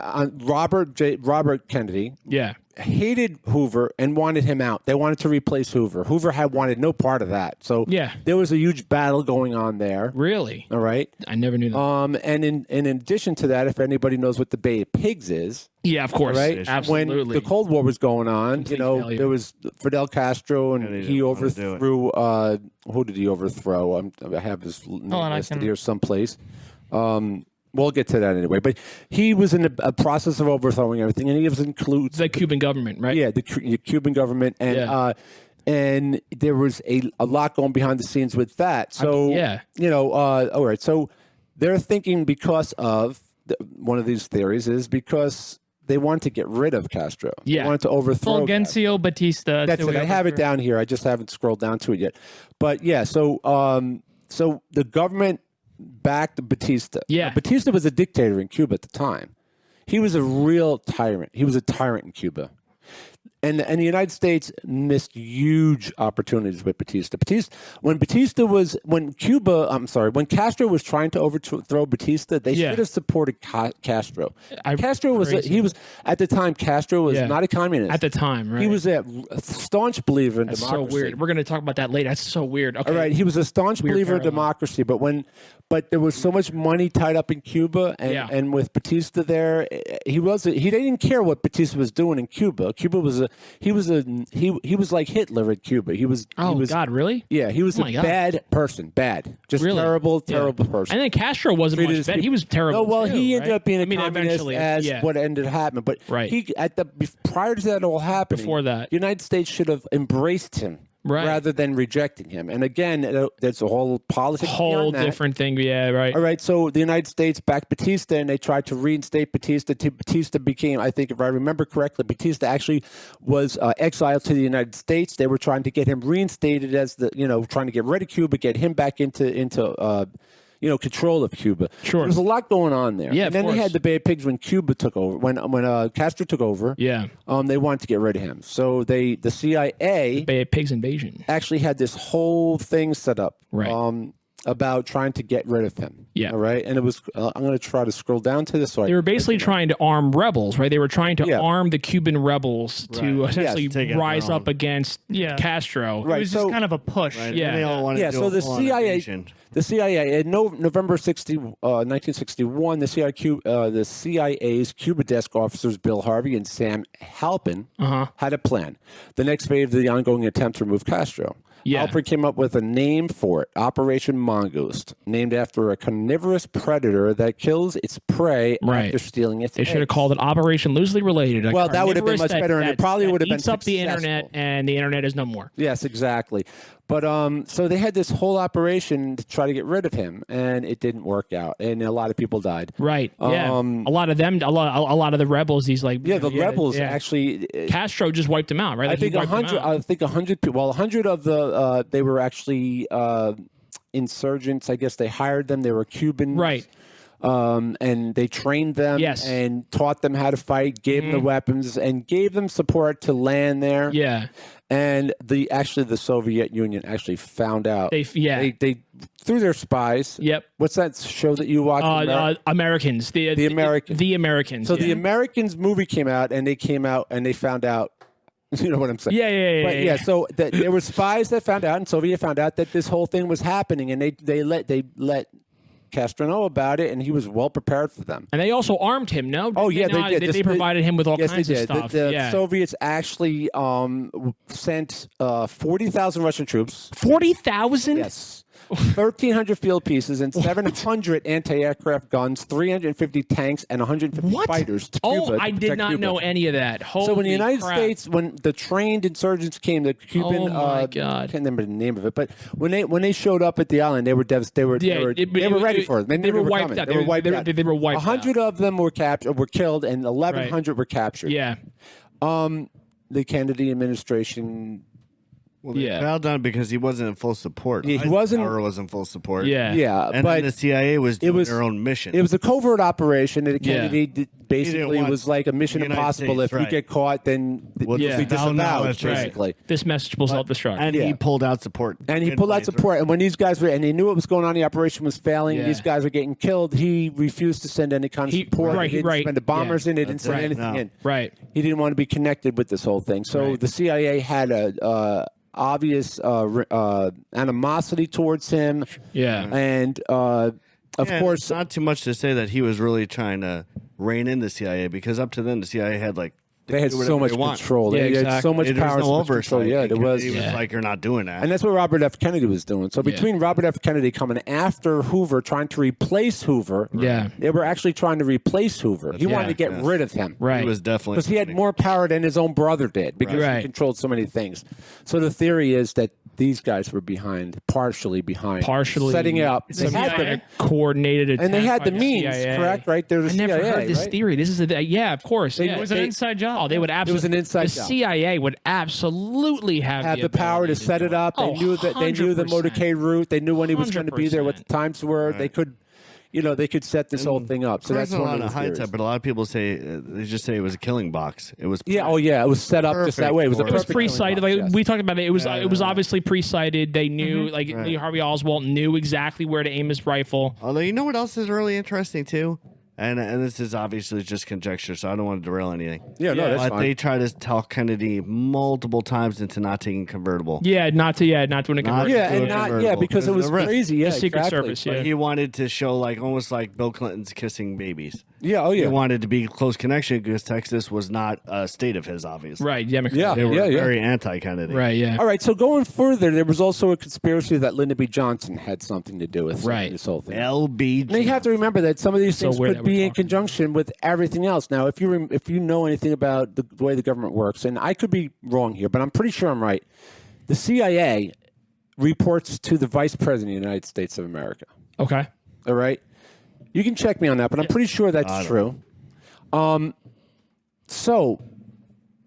[SPEAKER 3] Robert Kennedy.
[SPEAKER 1] Yeah.
[SPEAKER 3] Hated Hoover and wanted him out. They wanted to replace Hoover. Hoover had wanted no part of that. So there was a huge battle going on there.
[SPEAKER 1] Really?
[SPEAKER 3] All right.
[SPEAKER 1] I never knew that.
[SPEAKER 3] And in addition to that, if anybody knows what the Bay of Pigs is.
[SPEAKER 1] Yeah, of course.
[SPEAKER 3] Right?
[SPEAKER 1] Absolutely.
[SPEAKER 3] When the Cold War was going on, failure. There was Fidel Castro, and he overthrew. Who did he overthrow? I have his name listed here someplace. We'll get to that anyway. But he was in a process of overthrowing everything, and he includes
[SPEAKER 1] the Cuban government, right?
[SPEAKER 3] Yeah, the Cuban government, and and there was a lot going behind the scenes with that. So all right. So they're thinking because of one of these theories is because they wanted to get rid of Castro.
[SPEAKER 1] Yeah.
[SPEAKER 3] They wanted to overthrow
[SPEAKER 4] Fulgencio Batista.
[SPEAKER 3] That's it. I have it down here. I just haven't scrolled down to it yet. But yeah, so the government backed Batista.
[SPEAKER 1] Yeah.
[SPEAKER 3] Now, Batista was a dictator in Cuba at the time. He was a real tyrant. He was a tyrant in Cuba. And the United States missed huge opportunities with Batista. When Castro was trying to overthrow Batista, they should have supported Castro. Castro was at the time. Castro was not a communist
[SPEAKER 1] at the time. Right?
[SPEAKER 3] He was a staunch believer in democracy.
[SPEAKER 1] So weird. We're going to talk about that later. That's so weird. Okay.
[SPEAKER 3] All right. He was a staunch believer in democracy, but there was so much money tied up in Cuba, and with Batista there, he didn't care what Batista was doing in Cuba. Cuba was he was like Hitler at Cuba. He was
[SPEAKER 1] God, really?
[SPEAKER 3] Yeah, he was a bad person. Bad. Just really? terrible person.
[SPEAKER 1] And then Castro wasn't much bad. He was terrible.
[SPEAKER 3] No, well,
[SPEAKER 1] too,
[SPEAKER 3] he
[SPEAKER 1] right?
[SPEAKER 3] ended up being a communist as what ended up happening. But prior to that all happening,
[SPEAKER 1] before that,
[SPEAKER 3] the United States should have embraced him. Right. Rather than rejecting him. And again, there's a whole politics.
[SPEAKER 1] Whole different thing. Yeah, right.
[SPEAKER 3] All right. So the United States backed Batista and they tried to reinstate Batista. Batista became, I think, if I remember correctly, Batista actually was exiled to the United States. They were trying to get him reinstated as trying to get rid of Cuba, get him back into control of Cuba.
[SPEAKER 1] Sure.
[SPEAKER 3] There was a lot going on there.
[SPEAKER 1] Yeah,
[SPEAKER 3] and then they had the Bay of Pigs when Cuba took over. When Castro took over.
[SPEAKER 1] Yeah.
[SPEAKER 3] They wanted to get rid of him. So the CIA,
[SPEAKER 1] the Bay of Pigs invasion,
[SPEAKER 3] actually had this whole thing set up.
[SPEAKER 1] Right.
[SPEAKER 3] about trying to get rid of him.
[SPEAKER 1] Yeah.
[SPEAKER 3] All right. And it was, I'm going to try to scroll down to this. So
[SPEAKER 1] They were basically trying to arm rebels, right? They were trying to
[SPEAKER 3] Yeah.
[SPEAKER 1] arm the Cuban rebels to essentially
[SPEAKER 2] Take out
[SPEAKER 1] rise
[SPEAKER 2] their
[SPEAKER 1] up against
[SPEAKER 4] Yeah.
[SPEAKER 1] Castro.
[SPEAKER 3] Right.
[SPEAKER 4] It was
[SPEAKER 3] so,
[SPEAKER 4] just kind of a push.
[SPEAKER 2] Right?
[SPEAKER 1] Yeah.
[SPEAKER 2] And they all wanted
[SPEAKER 3] yeah.
[SPEAKER 2] to do
[SPEAKER 3] So
[SPEAKER 2] a
[SPEAKER 3] the
[SPEAKER 2] full-on
[SPEAKER 3] CIA,
[SPEAKER 2] invasion.
[SPEAKER 3] in November 1961, the CIA's Cuba desk officers Bill Harvey and Sam Halpin had a plan. The next phase of the ongoing attempt to remove Castro.
[SPEAKER 1] Yeah.
[SPEAKER 3] Halpin came up with a name for it, Operation Mongoose, named after a carnivorous predator that kills its prey
[SPEAKER 1] Right.
[SPEAKER 3] after stealing its
[SPEAKER 1] They should have
[SPEAKER 3] eggs.
[SPEAKER 1] called it Operation Loosely Related.
[SPEAKER 3] Well, that would have been
[SPEAKER 1] carnivorous
[SPEAKER 3] much better, and it probably would have been
[SPEAKER 1] eats up the
[SPEAKER 3] successful.
[SPEAKER 1] internet, and the internet is no more.
[SPEAKER 3] Yes, exactly. But so they had this whole operation to try to get rid of him, and it didn't work out, and a lot of people died.
[SPEAKER 1] Right. Yeah. A lot of them. A lot of the rebels. These like.
[SPEAKER 3] Yeah, the rebels
[SPEAKER 1] yeah.
[SPEAKER 3] actually.
[SPEAKER 1] Castro just wiped them out, right?
[SPEAKER 3] I
[SPEAKER 1] Like, he
[SPEAKER 3] think
[SPEAKER 1] wiped them
[SPEAKER 3] 100.
[SPEAKER 1] out.
[SPEAKER 3] I think 100 people. Well, 100 of the they were actually insurgents. I guess they hired them. They were Cubans.
[SPEAKER 1] Right.
[SPEAKER 3] And they trained them
[SPEAKER 1] Yes.
[SPEAKER 3] and taught them how to fight, gave them the weapons, and gave them support to land there.
[SPEAKER 1] Yeah.
[SPEAKER 3] And the Soviet Union actually found out.
[SPEAKER 1] They
[SPEAKER 3] through their spies.
[SPEAKER 1] Yep.
[SPEAKER 3] What's that show that you watch?
[SPEAKER 1] Americans. The
[SPEAKER 3] Americans.
[SPEAKER 1] The Americans.
[SPEAKER 3] So
[SPEAKER 1] yeah.
[SPEAKER 3] the Americans movie came out, and they found out. You know what I'm saying?
[SPEAKER 1] Yeah.
[SPEAKER 3] But yeah, so there were spies that found out, and Soviet found out that this whole thing was happening, and they let Castro know about it, and he was well prepared for them.
[SPEAKER 1] And they also armed him, no?
[SPEAKER 3] Oh, yeah,
[SPEAKER 1] they
[SPEAKER 3] they did.
[SPEAKER 1] They provided him with all
[SPEAKER 3] Yes,
[SPEAKER 1] kinds
[SPEAKER 3] they
[SPEAKER 1] of
[SPEAKER 3] did.
[SPEAKER 1] stuff.
[SPEAKER 3] The
[SPEAKER 1] yeah.
[SPEAKER 3] Soviets actually sent 40,000 Russian troops.
[SPEAKER 1] 40,000?
[SPEAKER 3] Yes. 1,300 field pieces and 700 anti-aircraft guns, 350 tanks, and 150
[SPEAKER 1] What?
[SPEAKER 3] fighters to
[SPEAKER 1] Oh,
[SPEAKER 3] Cuba.
[SPEAKER 1] I
[SPEAKER 3] to
[SPEAKER 1] did
[SPEAKER 3] protect
[SPEAKER 1] not
[SPEAKER 3] Cuba.
[SPEAKER 1] know any of that. Holy
[SPEAKER 3] So when the United
[SPEAKER 1] crap.
[SPEAKER 3] States, when the trained insurgents came, the Cuban,
[SPEAKER 1] Oh, my God.
[SPEAKER 3] I can't remember the name of it, but when they showed up at the island, they were devastated. They were ready for it. They
[SPEAKER 1] were
[SPEAKER 3] were
[SPEAKER 1] wiped
[SPEAKER 3] coming.
[SPEAKER 1] out.
[SPEAKER 3] They were wiped out.
[SPEAKER 1] They were wiped out.
[SPEAKER 3] 100 of them were killed, and 1,100 were captured.
[SPEAKER 1] Yeah.
[SPEAKER 3] The Kennedy administration.
[SPEAKER 2] Well, they
[SPEAKER 1] Yeah.
[SPEAKER 2] found out because he wasn't in full support.
[SPEAKER 3] Yeah, he wasn't-
[SPEAKER 2] Eisenhower was in full support.
[SPEAKER 1] Yeah.
[SPEAKER 3] Yeah,
[SPEAKER 2] And
[SPEAKER 3] but
[SPEAKER 2] then the CIA was doing
[SPEAKER 3] was-
[SPEAKER 2] their own mission.
[SPEAKER 3] it was a covert operation, and
[SPEAKER 1] Yeah.
[SPEAKER 3] Kennedy basically
[SPEAKER 2] want
[SPEAKER 3] was like a Mission
[SPEAKER 2] the United
[SPEAKER 3] Impossible.
[SPEAKER 2] States,
[SPEAKER 3] If we
[SPEAKER 2] right.
[SPEAKER 3] get caught, then
[SPEAKER 2] Well,
[SPEAKER 1] Yeah.
[SPEAKER 3] we
[SPEAKER 2] down now,
[SPEAKER 3] disavow,
[SPEAKER 2] that's right.
[SPEAKER 3] basically.
[SPEAKER 1] This message will self-destruct.
[SPEAKER 2] and
[SPEAKER 3] Yeah.
[SPEAKER 2] he pulled out support.
[SPEAKER 3] And he pulled out support. And when these guys were, and he knew what was going on, the operation was failing,
[SPEAKER 1] Yeah.
[SPEAKER 3] these guys were getting killed, he refused to send any kind of support.
[SPEAKER 1] right,
[SPEAKER 3] he didn't
[SPEAKER 1] right.
[SPEAKER 3] send the bombers
[SPEAKER 1] Yeah.
[SPEAKER 3] in, he didn't
[SPEAKER 2] That's
[SPEAKER 3] send
[SPEAKER 2] right.
[SPEAKER 3] anything
[SPEAKER 2] No.
[SPEAKER 3] in.
[SPEAKER 1] Right.
[SPEAKER 3] He didn't want to be connected with this whole thing. So
[SPEAKER 1] Right.
[SPEAKER 3] the CIA had a obvious animosity towards him.
[SPEAKER 1] Yeah.
[SPEAKER 3] And of
[SPEAKER 2] Yeah,
[SPEAKER 3] course,
[SPEAKER 2] it's not too much to say that he was really trying to rein in the CIA because up to then the CIA had like
[SPEAKER 3] they had
[SPEAKER 2] do
[SPEAKER 3] so
[SPEAKER 2] whatever
[SPEAKER 3] much
[SPEAKER 2] they want.
[SPEAKER 3] control.
[SPEAKER 1] Yeah,
[SPEAKER 3] They had so
[SPEAKER 1] exactly.
[SPEAKER 3] much
[SPEAKER 2] There
[SPEAKER 3] power.
[SPEAKER 2] was
[SPEAKER 3] so
[SPEAKER 2] no
[SPEAKER 3] much control.
[SPEAKER 2] oversight.
[SPEAKER 3] Yeah, there was.
[SPEAKER 2] He was
[SPEAKER 1] Yeah.
[SPEAKER 2] like, "You're not doing that."
[SPEAKER 3] And that's what Robert F. Kennedy was doing. So between Robert F. Kennedy coming after Hoover, trying to replace Hoover,
[SPEAKER 1] Yeah.
[SPEAKER 3] they were actually trying to replace Hoover. He wanted to get
[SPEAKER 2] yes.
[SPEAKER 3] rid of him.
[SPEAKER 1] Right.
[SPEAKER 2] He was definitely
[SPEAKER 3] Because he had more power than his own brother did because
[SPEAKER 1] Right.
[SPEAKER 3] he controlled so many things. So the theory is that these guys were partially behind, setting it up. They had
[SPEAKER 1] CIA
[SPEAKER 3] the,
[SPEAKER 1] coordinated attack
[SPEAKER 3] and they had
[SPEAKER 1] by
[SPEAKER 3] the means,
[SPEAKER 1] CIA.
[SPEAKER 3] correct? Right? There's
[SPEAKER 1] I never
[SPEAKER 3] CIA,
[SPEAKER 1] heard this
[SPEAKER 3] right?
[SPEAKER 1] theory. This is yeah, of course. Yeah.
[SPEAKER 4] It was an inside job.
[SPEAKER 1] Oh, they would absolutely.
[SPEAKER 3] an inside
[SPEAKER 1] the
[SPEAKER 3] job.
[SPEAKER 1] CIA would absolutely have
[SPEAKER 3] The power to
[SPEAKER 1] ability
[SPEAKER 3] set
[SPEAKER 1] do
[SPEAKER 3] it up. They
[SPEAKER 1] Oh,
[SPEAKER 3] knew that they knew the
[SPEAKER 1] 100%.
[SPEAKER 3] motorcade route. They knew when he was going to be there, what the
[SPEAKER 1] 100%.
[SPEAKER 3] times were. They could, they could set this whole thing up. So
[SPEAKER 2] There's
[SPEAKER 3] that's
[SPEAKER 2] a
[SPEAKER 3] one
[SPEAKER 2] lot
[SPEAKER 3] of
[SPEAKER 2] of
[SPEAKER 3] the theories.
[SPEAKER 2] hindsight, but a lot of people say they just say it was a killing box. It was
[SPEAKER 3] Yeah. Oh, yeah. It was set up just that
[SPEAKER 2] Perfect
[SPEAKER 3] way. It was a
[SPEAKER 2] for-
[SPEAKER 1] It was
[SPEAKER 3] perfect
[SPEAKER 1] pre-cited.
[SPEAKER 3] killing
[SPEAKER 1] Like
[SPEAKER 3] box, yes.
[SPEAKER 1] we talked about it. It was obviously pre-cited. They knew, like Lee Harvey Oswald knew exactly where to aim his rifle.
[SPEAKER 2] Although you know what else is really interesting too, and this is obviously just conjecture, so I don't want to derail anything.
[SPEAKER 3] Yeah, no, that's
[SPEAKER 2] But
[SPEAKER 3] fine.
[SPEAKER 2] they try to talk Kennedy multiple times into not taking convertible.
[SPEAKER 1] Yeah, not doing a
[SPEAKER 2] Not-
[SPEAKER 1] conversion.
[SPEAKER 3] Yeah,
[SPEAKER 2] do
[SPEAKER 3] and
[SPEAKER 2] a
[SPEAKER 3] not
[SPEAKER 2] convertible,
[SPEAKER 3] because it
[SPEAKER 2] because
[SPEAKER 3] was
[SPEAKER 2] of the risk.
[SPEAKER 3] crazy. Yeah,
[SPEAKER 1] The Secret
[SPEAKER 3] exactly.
[SPEAKER 1] Service. Yeah.
[SPEAKER 2] But he wanted to show almost like Bill Clinton's kissing babies.
[SPEAKER 3] Yeah. Oh,
[SPEAKER 2] He
[SPEAKER 3] yeah.
[SPEAKER 2] wanted to be close connection because Texas was not a state of his, obviously.
[SPEAKER 1] Right. Yeah.
[SPEAKER 3] Yeah.
[SPEAKER 2] They were
[SPEAKER 3] yeah.
[SPEAKER 2] very anti-Kennedy.
[SPEAKER 1] Right. Yeah.
[SPEAKER 3] All right. So going further, there was also a conspiracy that Lyndon B. Johnson had something to do with
[SPEAKER 1] Right.
[SPEAKER 3] this whole thing.
[SPEAKER 2] LB.
[SPEAKER 3] And you have to remember that some of these
[SPEAKER 1] So
[SPEAKER 3] things
[SPEAKER 1] weird
[SPEAKER 3] could
[SPEAKER 1] that we're
[SPEAKER 3] be in
[SPEAKER 1] talking.
[SPEAKER 3] conjunction with everything else. Now, if you know anything about the way the government works, and I could be wrong here, but I'm pretty sure I'm right. The CIA reports to the Vice President of the United States of America.
[SPEAKER 1] Okay.
[SPEAKER 3] All right, you can check me on that, but I'm pretty sure that's true. So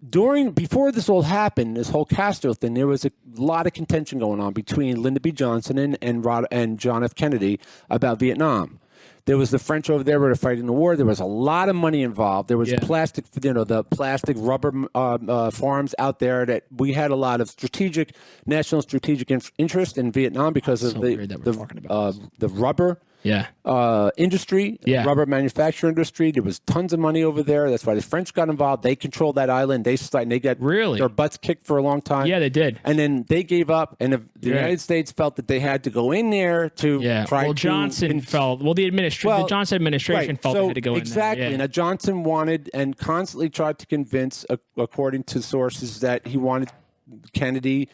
[SPEAKER 3] before this all happened, this whole Castro thing, there was a lot of contention going on between Lyndon B. Johnson and John F. Kennedy about Vietnam. There was the French over there who were fighting the war. There was a lot of money involved. There was
[SPEAKER 1] Yeah.
[SPEAKER 3] plastic, the plastic rubber farms out there that we had a lot of national strategic interest in Vietnam because of
[SPEAKER 1] weird that we're talking about
[SPEAKER 3] the rubber
[SPEAKER 1] Yeah.
[SPEAKER 3] industry,
[SPEAKER 1] Yeah.
[SPEAKER 3] rubber manufacturing industry. There was tons of money over there. That's why the French got involved. They controlled that island. They got
[SPEAKER 1] Really?
[SPEAKER 3] their butts kicked for a long time.
[SPEAKER 1] Yeah, they did.
[SPEAKER 3] And then they gave up, and the United States felt that they had to go in there to try
[SPEAKER 1] well,
[SPEAKER 3] to...
[SPEAKER 1] Johnson felt. Well, the Johnson administration
[SPEAKER 3] Right.
[SPEAKER 1] felt
[SPEAKER 3] So
[SPEAKER 1] they had to go
[SPEAKER 3] exactly.
[SPEAKER 1] in there. Yeah.
[SPEAKER 3] Now, Johnson wanted and constantly tried to convince, according to sources, that he wanted Kennedy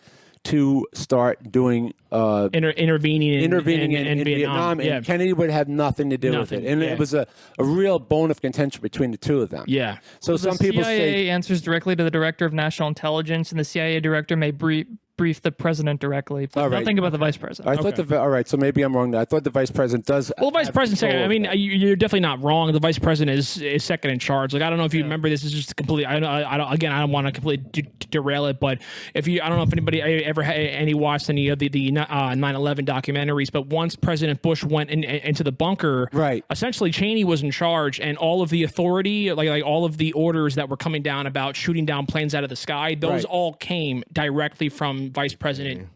[SPEAKER 3] to start doing
[SPEAKER 1] intervening
[SPEAKER 3] in Vietnam, and
[SPEAKER 1] Yeah.
[SPEAKER 3] Kennedy would have nothing to do with it. And it was a real bone of contention between the two of them.
[SPEAKER 1] Yeah.
[SPEAKER 3] So some people
[SPEAKER 4] CIA
[SPEAKER 3] say
[SPEAKER 4] answers directly to the director of national intelligence, and the CIA director may brief the president directly, but
[SPEAKER 3] All right.
[SPEAKER 4] nothing about the vice president.
[SPEAKER 3] I thought all right, so maybe I'm wrong there. I thought the vice president does.
[SPEAKER 1] Well, the vice
[SPEAKER 3] have
[SPEAKER 1] president second.
[SPEAKER 3] control
[SPEAKER 1] I mean,
[SPEAKER 3] over that.
[SPEAKER 1] you're definitely not wrong. The vice president is second in charge. Like, I don't know if you remember this. Is just completely. I don't want to completely derail it, but I don't know if anybody ever had any watched any of the 9/11 documentaries. But once President Bush went into the bunker,
[SPEAKER 3] Right.
[SPEAKER 1] essentially Cheney was in charge, and all of the authority, like all of the orders that were coming down about shooting down planes out of the sky, those
[SPEAKER 3] Right.
[SPEAKER 1] all came directly from Vice President.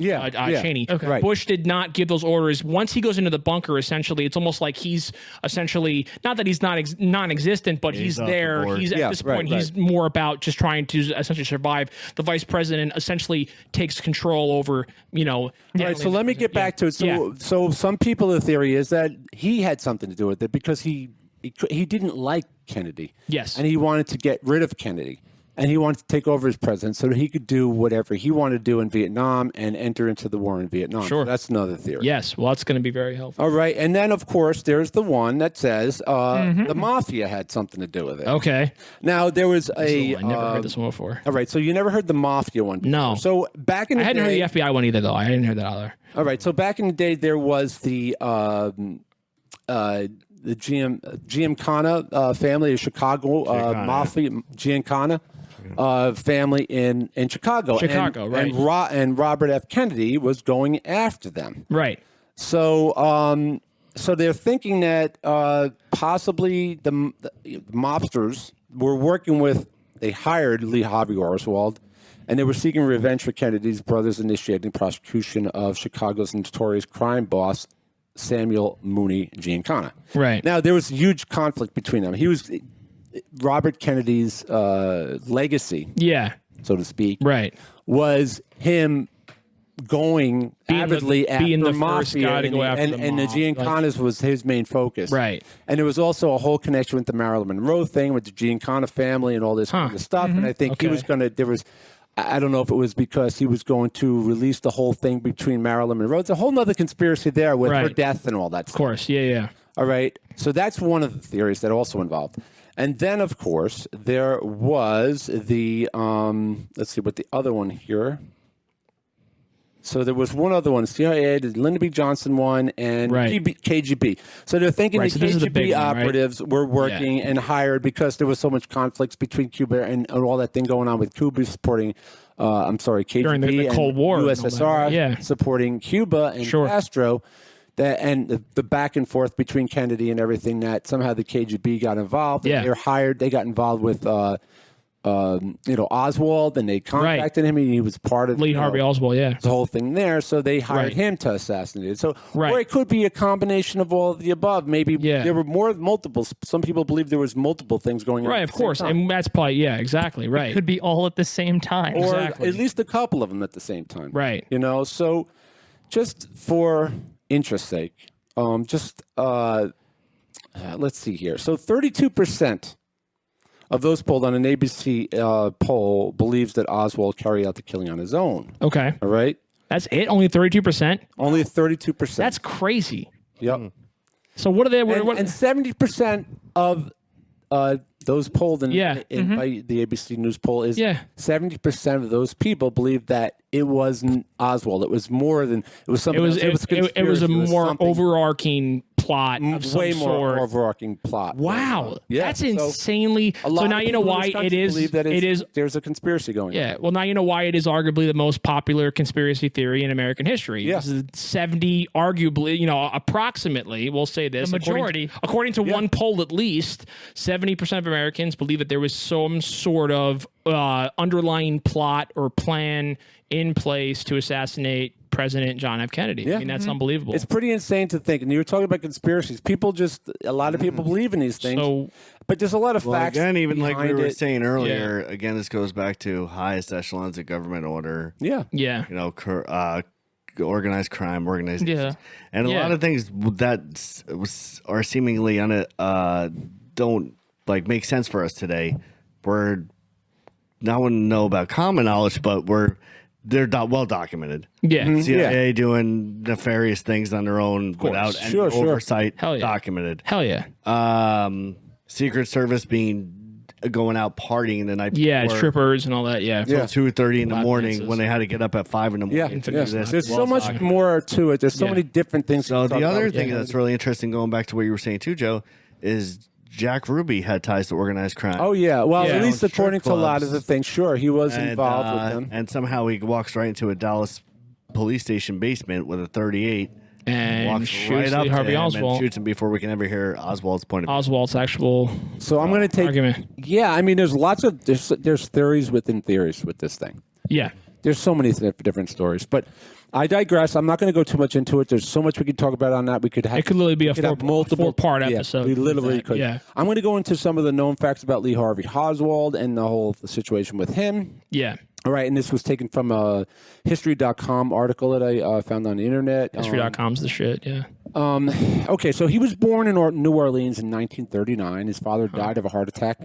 [SPEAKER 3] Yeah.
[SPEAKER 1] Cheney.
[SPEAKER 4] Okay.
[SPEAKER 3] Right.
[SPEAKER 1] Bush did not give those orders. Once he goes into the bunker, essentially, it's almost like he's essentially, not that he's not non-existent, but he's
[SPEAKER 2] off the
[SPEAKER 1] there.
[SPEAKER 2] board.
[SPEAKER 1] He's at
[SPEAKER 3] Yeah,
[SPEAKER 1] this
[SPEAKER 3] right,
[SPEAKER 1] point, he's more about just trying to essentially survive. The vice president essentially takes control over,
[SPEAKER 3] Right, so let me get back to it.
[SPEAKER 1] Yeah.
[SPEAKER 3] So some people, the theory is that he had something to do with it because he didn't like Kennedy.
[SPEAKER 1] Yes.
[SPEAKER 3] And he wanted to get rid of Kennedy. And he wanted to take over as president so that he could do whatever he wanted to do in Vietnam and enter into the war in Vietnam.
[SPEAKER 1] Sure.
[SPEAKER 3] So that's another theory.
[SPEAKER 1] Yes, well, that's going to be very helpful.
[SPEAKER 3] All right. And then, of course, there's the one that says the mafia had something to do with it.
[SPEAKER 1] Okay.
[SPEAKER 3] Now, there was
[SPEAKER 1] I never heard this one before.
[SPEAKER 3] All right. So you never heard the mafia one before.
[SPEAKER 1] No.
[SPEAKER 3] So back in the
[SPEAKER 1] I hadn't
[SPEAKER 3] day.
[SPEAKER 1] heard the FBI one either, though. I didn't hear that either.
[SPEAKER 3] All right. So back in the day, there was the Giancana family of Chicago, mafia, Giancana family in Chicago.
[SPEAKER 1] Right.
[SPEAKER 3] And Robert F. Kennedy was going after them.
[SPEAKER 1] Right.
[SPEAKER 3] So so they're thinking that possibly the mobsters were working with, they hired Lee Harvey Oswald, and they were seeking revenge for Kennedy's brothers, initiating prosecution of Chicago's notorious crime boss, Samuel Mooney Giancana.
[SPEAKER 1] Right.
[SPEAKER 3] Now, there was huge conflict between them. He was Robert Kennedy's legacy,
[SPEAKER 1] Yeah.
[SPEAKER 3] so to speak,
[SPEAKER 1] Right.
[SPEAKER 3] was him going avidly
[SPEAKER 1] being
[SPEAKER 3] after
[SPEAKER 1] the
[SPEAKER 3] mafia,
[SPEAKER 1] first guy to go after the
[SPEAKER 3] and the
[SPEAKER 1] mob,
[SPEAKER 3] Giancanas was his main focus.
[SPEAKER 1] Right.
[SPEAKER 3] And there was also a whole connection with the Marilyn Monroe thing, with the Giancana family and all this kind of stuff. And I think he was going to, I don't know if it was because he was going to release the whole thing between Marilyn Monroe. It's a whole other conspiracy there with her
[SPEAKER 1] Right.
[SPEAKER 3] death and all that
[SPEAKER 1] Of
[SPEAKER 3] stuff.
[SPEAKER 1] course. Yeah.
[SPEAKER 3] All right. So that's one of the theories that also involved. And then, of course, there was the, let's see what the other one here. So there was one other one, CIA, the Lyndon B. Johnson one, and
[SPEAKER 1] Right.
[SPEAKER 3] KGB. So they're thinking
[SPEAKER 1] Right,
[SPEAKER 3] the
[SPEAKER 1] so this is the
[SPEAKER 3] KGB
[SPEAKER 1] big one, right?
[SPEAKER 3] operatives were working and hired because there was so much conflicts between Cuba and all that thing going on with Cuba supporting, KGB
[SPEAKER 1] During the Cold War and all that,
[SPEAKER 3] USSR
[SPEAKER 1] right? Yeah.
[SPEAKER 3] supporting Cuba and
[SPEAKER 1] Sure.
[SPEAKER 3] Castro. And the back and forth between Kennedy and everything, that somehow the KGB got involved.
[SPEAKER 1] Yeah.
[SPEAKER 3] They were hired. They got involved with, Oswald, and they contacted him, and he was part of
[SPEAKER 1] Lee Harvey Oswald. Yeah.
[SPEAKER 3] the whole thing there. So they hired
[SPEAKER 1] Right.
[SPEAKER 3] him to assassinate it. So,
[SPEAKER 1] Right.
[SPEAKER 3] or it could be a combination of all of the above. Maybe there were multiple. Some people believe there was multiple things going on.
[SPEAKER 1] Right.
[SPEAKER 3] at
[SPEAKER 1] Of
[SPEAKER 3] the same
[SPEAKER 1] course.
[SPEAKER 3] time.
[SPEAKER 1] And that's probably, exactly. Right.
[SPEAKER 4] Could be all at the same time.
[SPEAKER 3] Or
[SPEAKER 1] Exactly.
[SPEAKER 3] at least a couple of them at the same time.
[SPEAKER 1] Right.
[SPEAKER 3] So just for interest's sake, let's see here. So 32% of those polled on an ABC poll believes that Oswald carried out the killing on his own.
[SPEAKER 1] Okay.
[SPEAKER 3] All right?
[SPEAKER 1] That's it? Only 32%?
[SPEAKER 3] Only 32%.
[SPEAKER 1] That's crazy.
[SPEAKER 3] Yep.
[SPEAKER 1] So what are they?
[SPEAKER 3] And 70% of those polled by the ABC News poll is 70% of those people believe that it wasn't Oswald. It was more than, it was something else.
[SPEAKER 1] It was a
[SPEAKER 3] conspiracy.
[SPEAKER 1] more
[SPEAKER 3] something.
[SPEAKER 1] overarching plot of some
[SPEAKER 3] way more
[SPEAKER 1] sort.
[SPEAKER 3] overarching plot.
[SPEAKER 1] Wow,
[SPEAKER 3] Yeah,
[SPEAKER 1] that's
[SPEAKER 3] so
[SPEAKER 1] insanely.
[SPEAKER 3] A lot
[SPEAKER 1] So
[SPEAKER 3] of
[SPEAKER 1] now you know
[SPEAKER 3] people in
[SPEAKER 1] why
[SPEAKER 3] this country
[SPEAKER 1] it is.
[SPEAKER 3] believe that
[SPEAKER 1] It is.
[SPEAKER 3] there's a conspiracy going on.
[SPEAKER 1] Yeah. Well, now you know why it is arguably the most popular conspiracy theory in American history.
[SPEAKER 3] Yeah.
[SPEAKER 1] This is 70, arguably, approximately. We'll say this.
[SPEAKER 4] The majority.
[SPEAKER 1] According to one poll, at least 70% of Americans believe that there was some sort of underlying plot or plan in place to assassinate President John F. Kennedy.
[SPEAKER 3] Yeah.
[SPEAKER 1] I mean, that's unbelievable.
[SPEAKER 3] It's pretty insane to think. And you were talking about conspiracies. A lot of people believe in these things.
[SPEAKER 1] So,
[SPEAKER 3] but there's a lot of
[SPEAKER 2] Well,
[SPEAKER 3] facts.
[SPEAKER 2] again, even like we
[SPEAKER 3] behind
[SPEAKER 2] were
[SPEAKER 3] it.
[SPEAKER 2] saying earlier, again, this goes back to highest echelons of government order.
[SPEAKER 3] Yeah.
[SPEAKER 1] yeah.
[SPEAKER 2] Organized crime, organized,
[SPEAKER 4] Yeah.
[SPEAKER 2] and a
[SPEAKER 1] Yeah.
[SPEAKER 2] lot of things that are seemingly don't make sense for us today. We're not want to know about common knowledge, but they're well documented.
[SPEAKER 1] Yeah.
[SPEAKER 2] CIA doing nefarious things on their own without any
[SPEAKER 3] Sure.
[SPEAKER 2] oversight.
[SPEAKER 1] Hell yeah.
[SPEAKER 2] Documented.
[SPEAKER 1] Hell yeah.
[SPEAKER 2] Secret Service going out partying the night
[SPEAKER 1] Yeah.
[SPEAKER 2] before.
[SPEAKER 1] Strippers and all that. Yeah.
[SPEAKER 3] Yeah.
[SPEAKER 2] 2:30 in the
[SPEAKER 1] Lap
[SPEAKER 2] morning
[SPEAKER 1] dances.
[SPEAKER 2] when they had to get up at 5 in the
[SPEAKER 3] Yeah.
[SPEAKER 2] morning to
[SPEAKER 3] yeah.
[SPEAKER 2] do this.
[SPEAKER 3] There's so
[SPEAKER 2] Well
[SPEAKER 3] much
[SPEAKER 2] documented.
[SPEAKER 3] more to it. There's so
[SPEAKER 1] Yeah.
[SPEAKER 3] many different things.
[SPEAKER 2] So
[SPEAKER 3] to talk
[SPEAKER 2] the other
[SPEAKER 3] about.
[SPEAKER 2] thing that's really interesting, going back to what you were saying too, Joe, is Jack Ruby had ties to organized crime.
[SPEAKER 3] Oh yeah. Well,
[SPEAKER 1] Yeah.
[SPEAKER 3] at least
[SPEAKER 2] Strip
[SPEAKER 3] according to a lot of
[SPEAKER 2] clubs.
[SPEAKER 3] the things, sure, he was
[SPEAKER 2] and,
[SPEAKER 3] involved with them.
[SPEAKER 2] and somehow he walks right into a Dallas police station basement with a 38,
[SPEAKER 1] And
[SPEAKER 2] walks
[SPEAKER 1] shoots
[SPEAKER 2] right up
[SPEAKER 1] Lee
[SPEAKER 2] to
[SPEAKER 1] Harvey
[SPEAKER 2] him and
[SPEAKER 1] Oswald.
[SPEAKER 2] shoots him before we can ever hear Oswald's point of view.
[SPEAKER 1] Oswald's actual
[SPEAKER 3] So I'm going to take.
[SPEAKER 1] argument.
[SPEAKER 3] Yeah, I mean, there's theories within theories with this thing.
[SPEAKER 1] Yeah.
[SPEAKER 3] There's so many different stories, but I digress. I'm not going to go too much into it. There's so much we could talk about on that. We could have.
[SPEAKER 1] It could literally be a
[SPEAKER 3] we could have
[SPEAKER 1] four-part
[SPEAKER 3] yeah,
[SPEAKER 1] episode.
[SPEAKER 3] we literally
[SPEAKER 1] with that.
[SPEAKER 3] could.
[SPEAKER 1] Yeah.
[SPEAKER 3] I'm going to go into some of the known facts about Lee Harvey Oswald and the whole situation with him.
[SPEAKER 1] Yeah.
[SPEAKER 3] All right, and this was taken from a History.com article that I found on the internet.
[SPEAKER 1] History.com's the shit. Yeah.
[SPEAKER 3] Okay, so he was born in New Orleans in 1939. His father died of a heart attack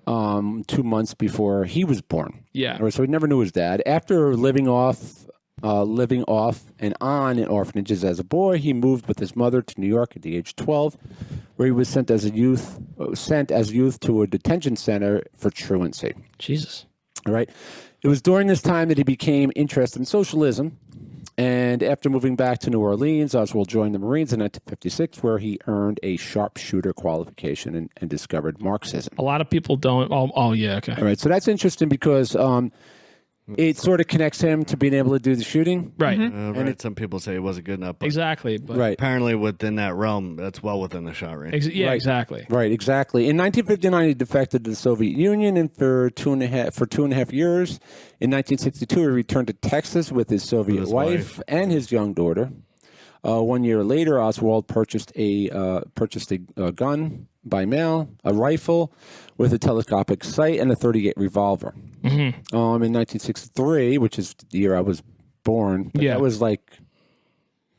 [SPEAKER 3] 2 months before he was born.
[SPEAKER 1] Yeah.
[SPEAKER 3] All right, so he never knew his dad. After living off and on in orphanages as a boy, he moved with his mother to New York at the age of 12, where he was sent as youth to a detention center for truancy.
[SPEAKER 1] Jesus.
[SPEAKER 3] All right. It was during this time that he became interested in socialism. And after moving back to New Orleans, Oswald joined the Marines in 1956, where he earned a sharpshooter qualification and discovered Marxism.
[SPEAKER 1] A lot of people don't. Oh yeah. Okay.
[SPEAKER 3] All right. So that's interesting because it sort of connects him to being able to do the shooting.
[SPEAKER 1] Right.
[SPEAKER 2] Right. Some people say it wasn't good enough, but
[SPEAKER 1] Exactly. But
[SPEAKER 3] Right.
[SPEAKER 2] apparently within that realm, that's well within the shot range.
[SPEAKER 1] Yeah.
[SPEAKER 3] Right.
[SPEAKER 1] Exactly.
[SPEAKER 3] Right, exactly. In 1959, he defected to the Soviet Union, and for two and a half years. In 1962, he returned to Texas with his Soviet
[SPEAKER 2] his
[SPEAKER 3] wife
[SPEAKER 2] wife.
[SPEAKER 3] and his young daughter. 1 year later, Oswald purchased a gun by mail, a rifle with a telescopic sight, and a .38 revolver. In 1963, which is the year I was born, but
[SPEAKER 1] Yeah.
[SPEAKER 3] that was like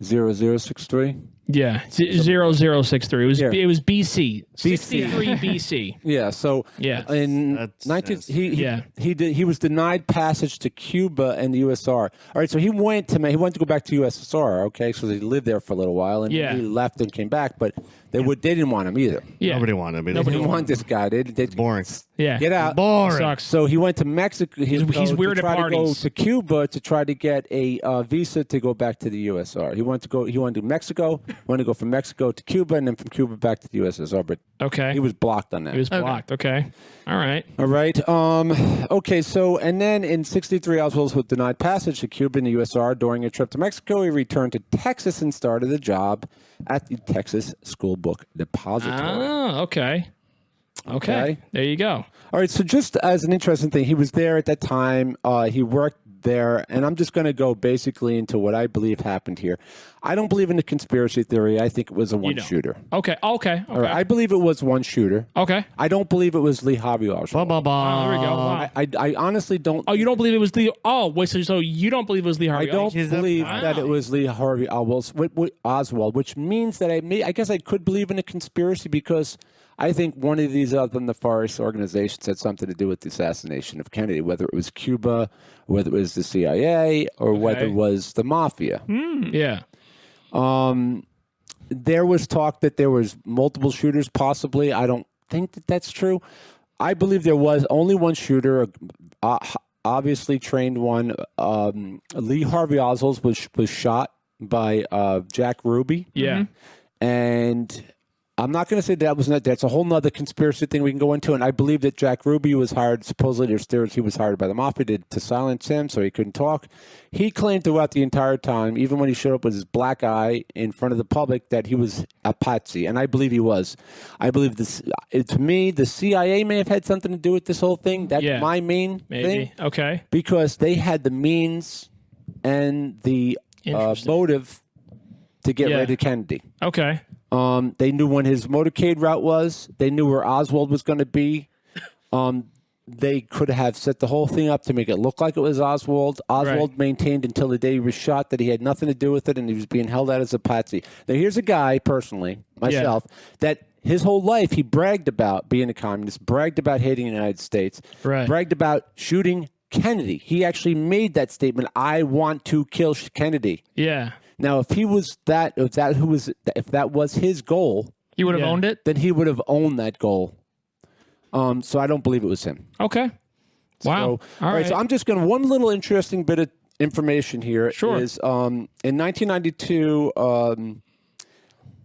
[SPEAKER 3] 0063.
[SPEAKER 1] Yeah. 0063. It was.
[SPEAKER 3] Yeah.
[SPEAKER 1] It was BC. 63 BC.
[SPEAKER 3] Yeah, so
[SPEAKER 1] Yeah.
[SPEAKER 3] in
[SPEAKER 2] That's
[SPEAKER 3] 19
[SPEAKER 1] Yeah.
[SPEAKER 3] he was denied passage to Cuba and the USSR. All right, so he went to go back to USSR. Okay, so he lived there for a little while, and
[SPEAKER 1] Yeah.
[SPEAKER 3] he left and came back, but they didn't want him either.
[SPEAKER 1] Yeah.
[SPEAKER 2] Nobody wanted me.
[SPEAKER 3] They didn't want this guy. They
[SPEAKER 2] boring.
[SPEAKER 1] Yeah.
[SPEAKER 3] Get out.
[SPEAKER 2] Boring.
[SPEAKER 1] Sucks.
[SPEAKER 3] So he went to Mexico.
[SPEAKER 1] He's weird
[SPEAKER 3] to
[SPEAKER 1] at
[SPEAKER 3] try to go
[SPEAKER 1] parties.
[SPEAKER 3] to Cuba to try to get a visa to go back to the USSR. He wanted to Mexico. Wanted to go from Mexico to Cuba, and then from Cuba back to the USSR. But
[SPEAKER 1] Okay.
[SPEAKER 3] he was blocked on that.
[SPEAKER 1] He was blocked. Okay. All right.
[SPEAKER 3] All right. Okay. So, and then in '63, Oswald was denied passage to Cuba and the USSR. During a trip to Mexico, he returned to Texas and started a job at the Texas School Book Depository.
[SPEAKER 1] Oh. Okay. Okay. There you go.
[SPEAKER 3] All right. So, just as an interesting thing, he was there at that time. He worked there, and I'm just going to go basically into what I believe happened here. I don't believe in the conspiracy theory. I think it was a one-shooter.
[SPEAKER 1] Okay. Okay.
[SPEAKER 3] All right. I believe it was one shooter.
[SPEAKER 1] Okay.
[SPEAKER 3] I don't believe it was Lee Harvey Oswald.
[SPEAKER 1] Oh, there we go. Wow.
[SPEAKER 3] I honestly don't.
[SPEAKER 1] Oh, you don't believe it was Lee? Oh, wait. So you don't believe it was Lee
[SPEAKER 3] I
[SPEAKER 1] Harvey?
[SPEAKER 3] don't believe
[SPEAKER 1] Wow.
[SPEAKER 3] that it was Lee Harvey Oswald, which means that I guess I could believe in a conspiracy because I think one of these other nefarious organizations had something to do with the assassination of Kennedy, whether it was Cuba, whether it was the CIA, or whether it was the mafia.
[SPEAKER 1] Yeah.
[SPEAKER 3] There was talk that there was multiple shooters, possibly. I don't think that that's true. I believe there was only one shooter, obviously trained one. Lee Harvey Oswald was shot by Jack Ruby.
[SPEAKER 1] Yeah.
[SPEAKER 3] And I'm not going to say that's a whole nother conspiracy thing we can go into. And I believe that Jack Ruby was hired, supposedly there's theories he was hired by the mafia to silence him so he couldn't talk. He claimed throughout the entire time, even when he showed up with his black eye in front of the public, that he was a patsy. And I believe he was. I believe this, to me, the CIA may have had something to do with this whole thing. That's my main thing.
[SPEAKER 1] Okay.
[SPEAKER 3] Because they had the means and the motive to get rid of Kennedy.
[SPEAKER 1] Okay.
[SPEAKER 3] They knew when his motorcade route was. They knew where Oswald was going to be. They could have set the whole thing up to make it look like it was Oswald. Oswald maintained until the day he was shot that he had nothing to do with it and he was being held out as a patsy. Now, here's a guy, personally, myself, that his whole life he bragged about being a communist, bragged about hating the United States, bragged about shooting Kennedy. He actually made that statement, I want to kill Kennedy.
[SPEAKER 1] Yeah.
[SPEAKER 3] Now, if that was his goal,
[SPEAKER 4] he would have owned it.
[SPEAKER 3] Then he would have owned that goal. So I don't believe it was him.
[SPEAKER 1] Okay. Wow.
[SPEAKER 3] So, all right. So I'm just going to one little interesting bit of information here.
[SPEAKER 1] Sure.
[SPEAKER 3] Is in 1992, in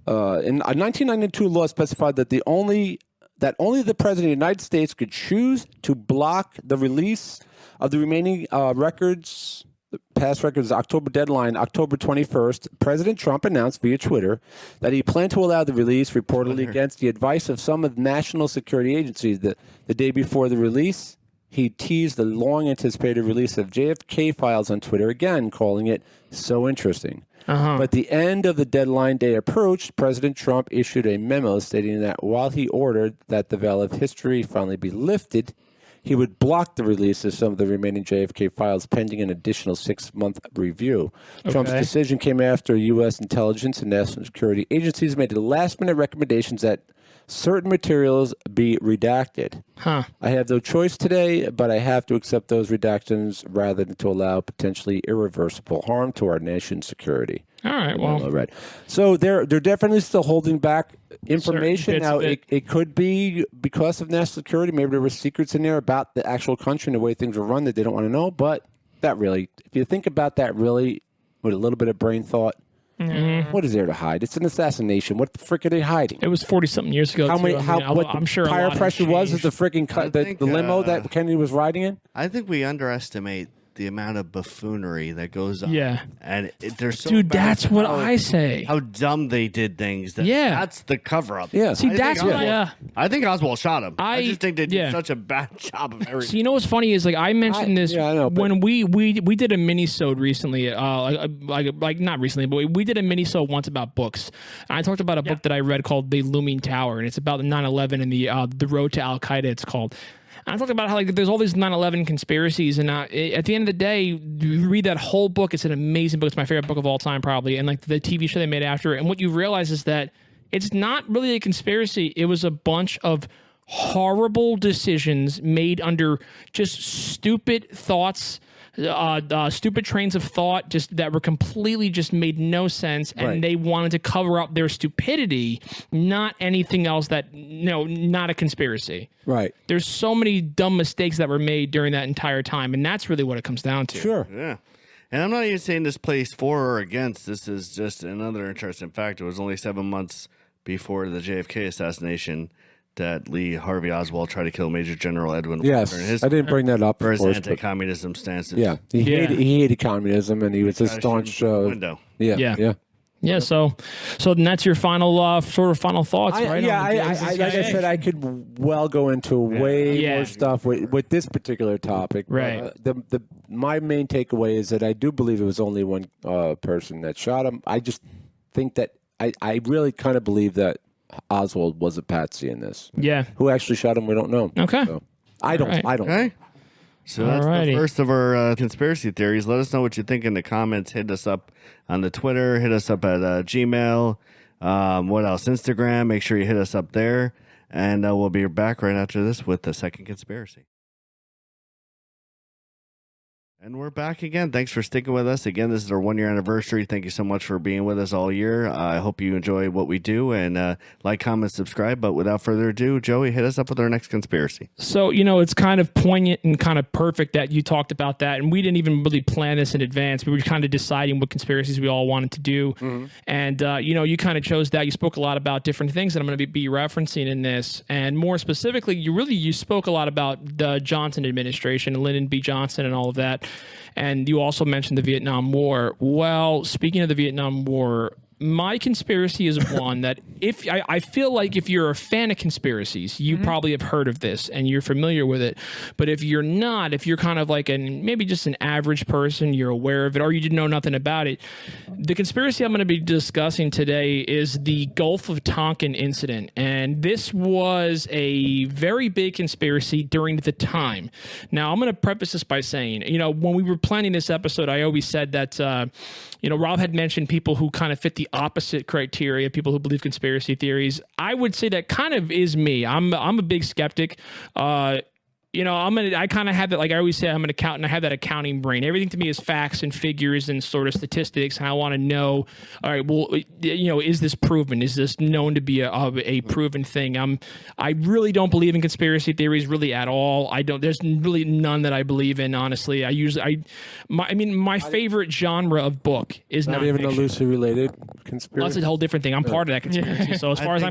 [SPEAKER 3] a 1992 law specified that only the president of the United States could choose to block the release of the remaining records. The past records October deadline, October 21st, President Trump announced via Twitter that he planned to allow the release, reportedly against the advice of some of the national security agencies. The day before the release, he teased the long-anticipated release of JFK files on Twitter again, calling it so interesting. But the end of the deadline day approached, President Trump issued a memo stating that while he ordered that the veil of history finally be lifted, he would block the release of some of the remaining JFK files pending an additional 6-month review. Trump's decision came after U.S. intelligence and national security agencies made last-minute recommendations that certain materials be redacted. I have no choice today, but I have to accept those redactions rather than to allow potentially irreversible harm to our nation's security.
[SPEAKER 1] All right, well.
[SPEAKER 3] So they're definitely still holding back information. Now, it could be because of national security. Maybe there were secrets in there about the actual country and the way things were run that they don't want to know. But that really, if you think about that really with a little bit of brain thought, what is there to hide? It's an assassination. What the frick are they hiding?
[SPEAKER 1] It was 40-something years ago. I'm sure
[SPEAKER 3] tire pressure was the freaking the limo that Kennedy was riding in?
[SPEAKER 2] I think we underestimate the amount of buffoonery that goes on.
[SPEAKER 1] Yeah.
[SPEAKER 2] And they're so
[SPEAKER 1] Dude, that's what I say.
[SPEAKER 2] How dumb they did things. That's the cover-up.
[SPEAKER 3] Yeah.
[SPEAKER 1] See, that's what
[SPEAKER 2] I think Oswald shot him. I just think they did such a bad job of everything.
[SPEAKER 1] So you know what's funny is, like, I mentioned this when we did a mini-sode recently, like not recently, but we did a mini-sode once about books. And I talked about a book that I read called The Looming Tower, and it's about the 9/11 and the road to Al-Qaeda, it's called. I talked about how, like, there's all these 9/11 conspiracies, and at the end of the day, you read that whole book. It's an amazing book. It's my favorite book of all time, probably. And, like, the TV show they made after it. And what you realize is that it's not really a conspiracy. It was a bunch of horrible decisions made under just stupid thoughts, stupid trains of thought, just that were completely just made no sense, and they wanted to cover up their stupidity, not anything else. Not a conspiracy.
[SPEAKER 3] Right.
[SPEAKER 1] There's so many dumb mistakes that were made during that entire time, and that's really what it comes down to.
[SPEAKER 3] Sure.
[SPEAKER 2] Yeah. And I'm not even saying this plays for or against. This is just another interesting fact. It was only 7 months before the JFK assassination that Lee Harvey Oswald tried to kill Major General Edwin
[SPEAKER 3] Yes,
[SPEAKER 2] Wilson.
[SPEAKER 3] I didn't bring that up
[SPEAKER 2] For his anti-communism stances.
[SPEAKER 3] Yeah, he hated communism, and he was a staunch.
[SPEAKER 2] Window.
[SPEAKER 1] Yeah, so then that's your final final thoughts, right?
[SPEAKER 3] Like I said, I could well go into way more stuff with this particular topic.
[SPEAKER 1] Right.
[SPEAKER 3] My main takeaway is that I do believe it was only one person that shot him. I just think that I really kind of believe that Oswald was a patsy in this.
[SPEAKER 1] Yeah.
[SPEAKER 3] Who actually shot him, we don't know.
[SPEAKER 1] Okay.
[SPEAKER 3] So, I don't.
[SPEAKER 2] Okay. So that's the first of our conspiracy theories. Let us know what you think in the comments. Hit us up on the Twitter. Hit us up at Gmail. What else? Instagram. Make sure you hit us up there. And we'll be back right after this with the second conspiracy. And we're back again. Thanks for sticking with us. Again, this is our 1-year anniversary. Thank you so much for being with us all year. I hope you enjoy what we do, and like, comment, subscribe. But without further ado, Joey, hit us up with our next conspiracy.
[SPEAKER 1] So, it's kind of poignant and kind of perfect that you talked about that. And we didn't even really plan this in advance. We were kind of deciding what conspiracies we all wanted to do. Mm-hmm. And, you kind of chose that. You spoke a lot about different things that I'm going to be referencing in this. And more specifically, you spoke a lot about the Johnson administration, Lyndon B. Johnson and all of that. And you also mentioned the Vietnam War. Well, speaking of the Vietnam War, my conspiracy is one that I feel like if you're a fan of conspiracies, you probably have heard of this and you're familiar with it. But if you're not, if you're kind of like maybe just an average person, you're aware of it, or you didn't know nothing about it. The conspiracy I'm going to be discussing today is the Gulf of Tonkin incident. And this was a very big conspiracy during the time. Now, I'm going to preface this by saying, when we were planning this episode, I always said that, Rob had mentioned people who kind of fit the opposite criteria, people who believe conspiracy theories. I would say that kind of is me. I'm a big skeptic. I kind of have that, like I always say, I'm an accountant. I have that accounting brain. Everything to me is facts and figures and sort of statistics. And I want to know, all right, well, is this proven? Is this known to be a proven thing? I really don't believe in conspiracy theories really at all. There's really none that I believe in, honestly. My favorite genre of book is
[SPEAKER 3] not
[SPEAKER 1] nonfiction.
[SPEAKER 3] Even a loosely related conspiracy.
[SPEAKER 1] That's a whole different thing. I'm part of that conspiracy. So as far as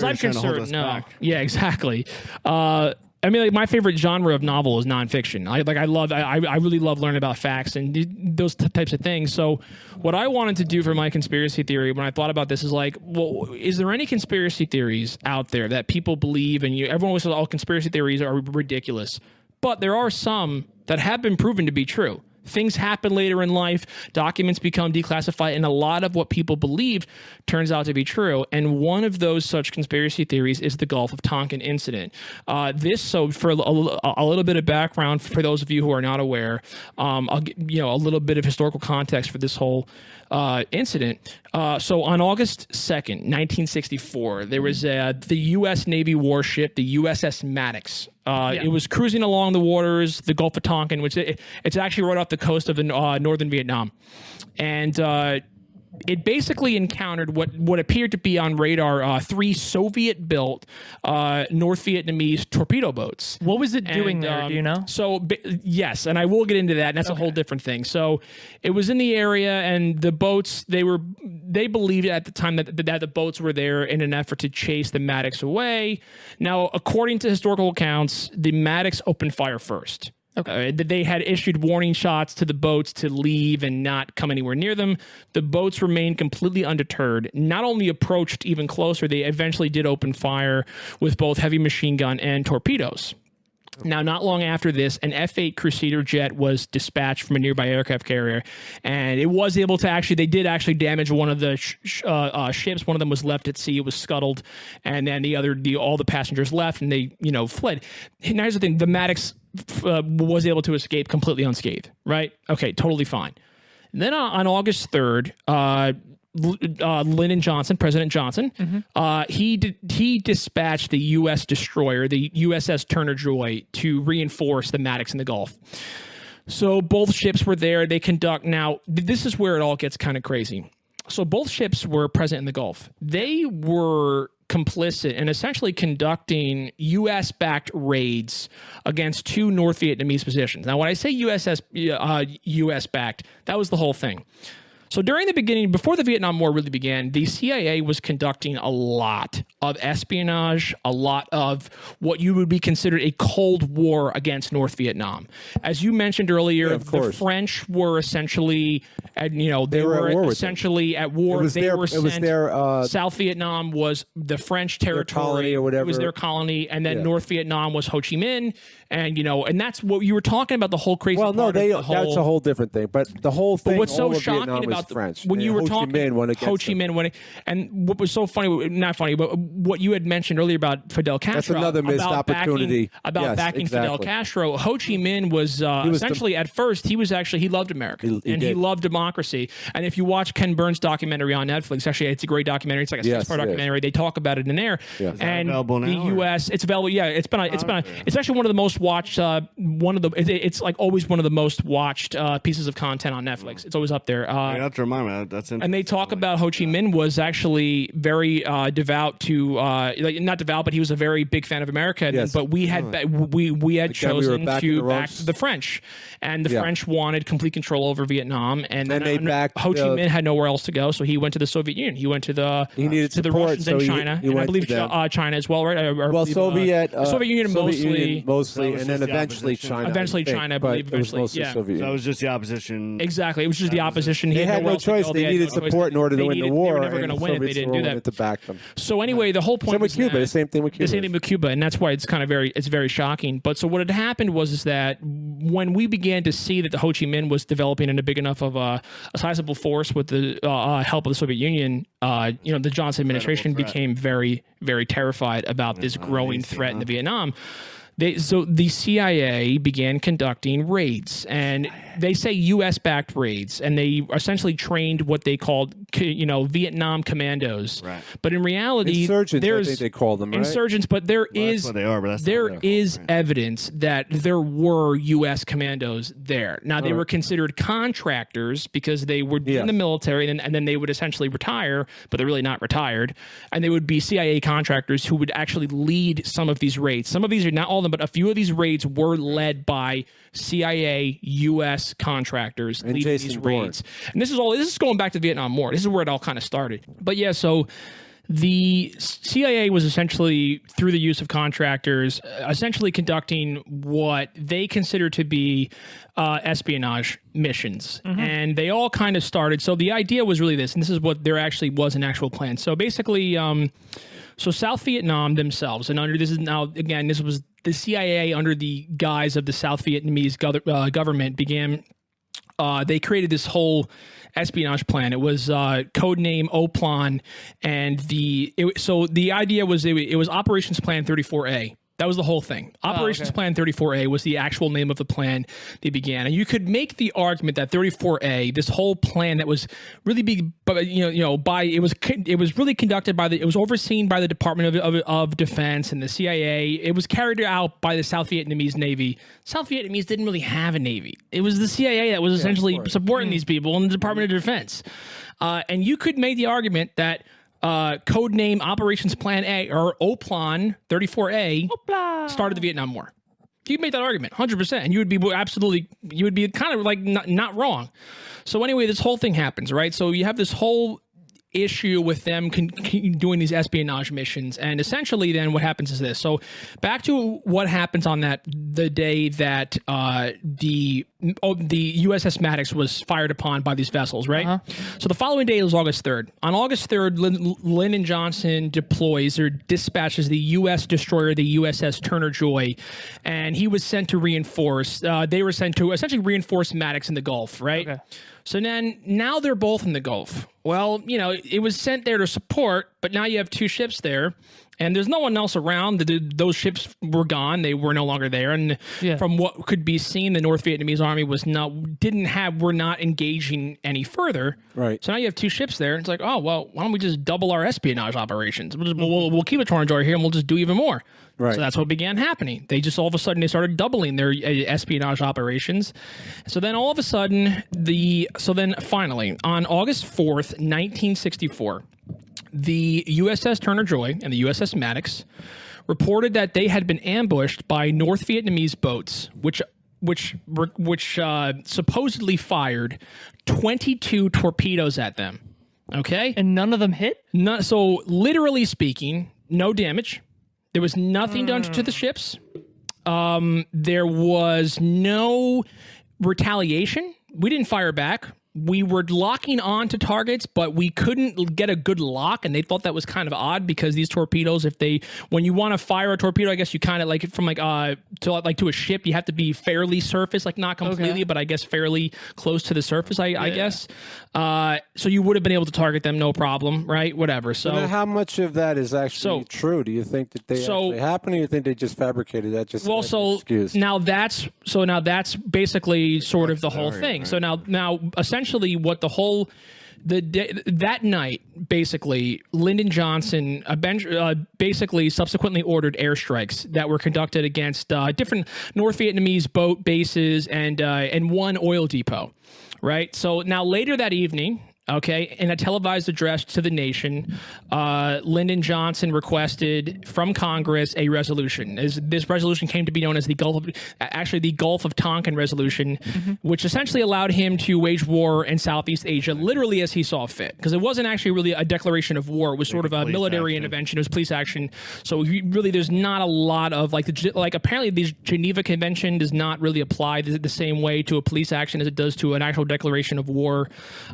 [SPEAKER 1] I'm concerned, no. Back. Yeah, exactly. My favorite genre of novel is nonfiction. I really love learning about facts and those types of things. So what I wanted to do for my conspiracy theory when I thought about this is is there any conspiracy theories out there that people believe and everyone always says all conspiracy theories are ridiculous, but there are some that have been proven to be true. Things happen later in life, documents become declassified, and a lot of what people believed turns out to be true. And one of those such conspiracy theories is the Gulf of Tonkin incident. So for a little bit of background for those of you who are not aware, I'll give a little bit of historical context for this whole incident. So on August 2nd, 1964, there was the U.S. Navy warship, the USS Maddox. It was cruising along the waters, the Gulf of Tonkin, which it's actually right off the coast of northern Vietnam. And it basically encountered what appeared to be on radar 3 Soviet-built North Vietnamese torpedo boats.
[SPEAKER 4] What was it doing there? Do you know?
[SPEAKER 1] So yes, and I will get into that. And that's a whole different thing. So it was in the area, and the boats they believed at the time that the boats were there in an effort to chase the Maddox away. Now, according to historical accounts, the Maddox opened fire first. Okay. They had issued warning shots to the boats to leave and not come anywhere near them. The boats remained completely undeterred. Not only approached even closer, they eventually did open fire with both heavy machine gun and torpedoes. Now, not long after this, an F-8 Crusader jet was dispatched from a nearby aircraft carrier, and it was able to they did actually damage one of the ships. One of them was left at sea. It was scuttled, and then all the passengers left, and they, fled. And here's the thing. The Maddox was able to escape completely unscathed, right? Okay, totally fine. And then on August 3rd, Lyndon Johnson, President Johnson, he dispatched the U.S. destroyer, the USS Turner Joy, to reinforce the Maddox in the Gulf. So both ships were there. Now, this is where it all gets kind of crazy. So both ships were present in the Gulf. They were complicit in essentially conducting U.S.-backed raids against 2 North Vietnamese positions. Now, when I say U.S.-backed, that was the whole thing. So during the beginning, before the Vietnam War really began, the CIA was conducting a lot of espionage, a lot of what you would be considered a Cold War against North Vietnam. As you mentioned earlier, the French were essentially, they were essentially at war. South Vietnam was the French territory, or whatever. It was their colony, and then North Vietnam was Ho Chi Minh, and that's what you were talking about. The whole crazy.
[SPEAKER 3] Well, no, that's a whole different thing. But the whole thing.
[SPEAKER 1] But what's so shocking about about
[SPEAKER 3] French.
[SPEAKER 1] when you were
[SPEAKER 3] Ho Chi
[SPEAKER 1] talking
[SPEAKER 3] Minh went against
[SPEAKER 1] Ho Chi Minh winning, and what was so funny, not funny, but what you had mentioned earlier about Fidel Castro.
[SPEAKER 3] That's another missed opportunity.
[SPEAKER 1] About backing Fidel Castro. Ho Chi Minh was essentially at first he loved America he loved democracy. And if you watch Ken Burns' documentary on Netflix, actually it's a great documentary. It's like a 6-part documentary. They talk about it in there.
[SPEAKER 2] Is that
[SPEAKER 1] and
[SPEAKER 2] available now,
[SPEAKER 1] the U.S. It's available. Yeah, it's actually one of the most watched. It's like always one of the most watched pieces of content on Netflix. It's always up there.
[SPEAKER 2] You have to remind me. That's interesting.
[SPEAKER 1] And they talk about Ho Chi Minh was actually very devout to not devout, but he was a very big fan of America.
[SPEAKER 3] Yes.
[SPEAKER 1] But we had chosen to back the French, and the French wanted complete control over Vietnam, and then
[SPEAKER 3] they backed
[SPEAKER 1] Ho Chi Minh had nowhere else to go, so he went to the Soviet Union. He went to the
[SPEAKER 3] needed
[SPEAKER 1] to the
[SPEAKER 3] support,
[SPEAKER 1] Russians
[SPEAKER 3] so
[SPEAKER 1] and
[SPEAKER 3] he
[SPEAKER 1] China,
[SPEAKER 3] he
[SPEAKER 1] and I
[SPEAKER 3] went
[SPEAKER 1] believe
[SPEAKER 3] to
[SPEAKER 1] China as well, right?
[SPEAKER 3] Soviet
[SPEAKER 1] Union
[SPEAKER 3] mostly,
[SPEAKER 2] was
[SPEAKER 3] and then
[SPEAKER 2] just the
[SPEAKER 3] eventually
[SPEAKER 2] opposition.
[SPEAKER 3] China.
[SPEAKER 1] Eventually
[SPEAKER 3] I think,
[SPEAKER 1] China, I
[SPEAKER 3] but
[SPEAKER 1] believe,
[SPEAKER 3] it was
[SPEAKER 1] eventually,
[SPEAKER 3] mostly
[SPEAKER 1] yeah.
[SPEAKER 3] Soviet
[SPEAKER 2] So that
[SPEAKER 3] Union.
[SPEAKER 2] was just the opposition.
[SPEAKER 1] Exactly, it was just the opposition.
[SPEAKER 3] They had no
[SPEAKER 1] else to
[SPEAKER 3] choice.
[SPEAKER 1] go.
[SPEAKER 3] They needed
[SPEAKER 1] had no choice.
[SPEAKER 3] support in order to win the war.
[SPEAKER 1] They were never going to
[SPEAKER 3] and
[SPEAKER 1] win if they
[SPEAKER 3] Soviets
[SPEAKER 1] didn't
[SPEAKER 3] were
[SPEAKER 1] do
[SPEAKER 3] willing
[SPEAKER 1] that.
[SPEAKER 3] to back them.
[SPEAKER 1] So anyway, the whole point
[SPEAKER 3] Same with
[SPEAKER 1] was
[SPEAKER 3] Cuba.
[SPEAKER 1] that-
[SPEAKER 3] The same thing with Cuba.
[SPEAKER 1] The same thing with Cuba, and that's why it's kind of very shocking. But so what had happened was that when we began to see that the Ho Chi Minh was developing in a big enough of a sizable force with the help of the Soviet Union, the Johnson administration became very, very terrified about this growing threat in the Vietnam. So the CIA began conducting raids, and they say U.S.-backed raids, and they essentially trained what they called, Vietnam commandos.
[SPEAKER 2] Right.
[SPEAKER 1] But in reality,
[SPEAKER 3] Insurgents, I think they call them, right?
[SPEAKER 1] Insurgents, but there is
[SPEAKER 2] that's what they are, but that's not
[SPEAKER 1] there
[SPEAKER 2] what they're
[SPEAKER 1] is
[SPEAKER 2] called, right.
[SPEAKER 1] evidence that there were U.S. commandos there. Now they were considered contractors because they were in the military, and then they would essentially retire, but they're really not retired, and they would be CIA contractors who would actually lead some of these raids. Some of these are not all of them, but a few of these raids were led by CIA U.S. contractors
[SPEAKER 3] And
[SPEAKER 1] leading
[SPEAKER 3] Jason
[SPEAKER 1] these
[SPEAKER 3] Bourne.
[SPEAKER 1] raids. And this is going back to the Vietnam War. This is where it all kind of started. But yeah, so the CIA was essentially, through the use of contractors, essentially conducting what they consider to be espionage missions. And they all kind of started. So the idea was really this, and this is what there actually was an actual plan. So basically, so South Vietnam themselves, and this was the CIA under the guise of the South Vietnamese government began. They created this whole espionage plan. It was codename O-Plan, and so the idea was it was Operations Plan 34A. That was the whole thing. Operations Plan 34A was the actual name of the plan they began. And you could make the argument that 34A, this whole plan that was really big, but it was really conducted by it was overseen by the Department of Defense and the CIA. It was carried out by the South Vietnamese Navy. South Vietnamese didn't really have a navy. It was the CIA that was essentially supporting these people in the Department of Defense. And you could make the argument that codename Operations Plan A or O-Plan 34A started the Vietnam War. You could make that argument 100%, and you would be kind of like not wrong. So anyway, this whole thing happens, right? So you have this whole issue with them doing these espionage missions, and essentially then what happens is this. So back to what happens on the day that the USS Maddox was fired upon by these vessels, right? So the following day was August 3rd. On August 3rd, Lyndon Johnson deploys or dispatches the U.S. destroyer, the USS Turner Joy, and he was sent to reinforce. They were sent to essentially reinforce Maddox in the Gulf, right? Okay. So then now they're both in the Gulf. Well, it was sent there to support, but now you have two ships there, and there's no one else around. Those ships were gone; they were no longer there. And from what could be seen, the North Vietnamese army were not engaging any further. Right. So now you have two ships there. It's like, oh well, why don't we just double our espionage operations? We'll keep a Turner Joy here, and we'll just do even more. Right. So that's what began happening. They just all of a sudden they started doubling their espionage operations. So then all of a sudden finally on August 4th, 1964, the USS Turner Joy and the USS Maddox reported that they had been ambushed by North Vietnamese boats, which supposedly fired 22 torpedoes at them. Okay,
[SPEAKER 4] and none of them hit.
[SPEAKER 1] So literally speaking, no damage. There was nothing done to the ships. There was no retaliation. We didn't fire back. we were locking on to targets, but we couldn't get a good lock, and they thought that was kind of odd because these torpedoes, when you want to fire a torpedo, I guess you kind of like from to a ship, you have to be fairly surface, like not completely, but I guess fairly close to the surface, I guess. So you would have been able to target them, no problem, right? Whatever. So
[SPEAKER 3] now how much of that is actually true? Do you think that they actually happen, or do you think they just fabricated that? Just
[SPEAKER 1] well, now that's basically sort of the whole thing. Right. So now essentially what that night, basically, Lyndon Johnson basically subsequently ordered airstrikes that were conducted against different North Vietnamese boat bases and one oil depot, right? So now later that evening, okay, in a televised address to the nation, Lyndon Johnson requested from Congress a resolution. This resolution came to be known as the Gulf of Tonkin Resolution, which essentially allowed him to wage war in Southeast Asia, literally as he saw fit. Because it wasn't actually really a declaration of war; it was sort of a military intervention. It was police action. So really, there's not a lot of apparently the Geneva Convention does not really apply the same way to a police action as it does to an actual declaration of war.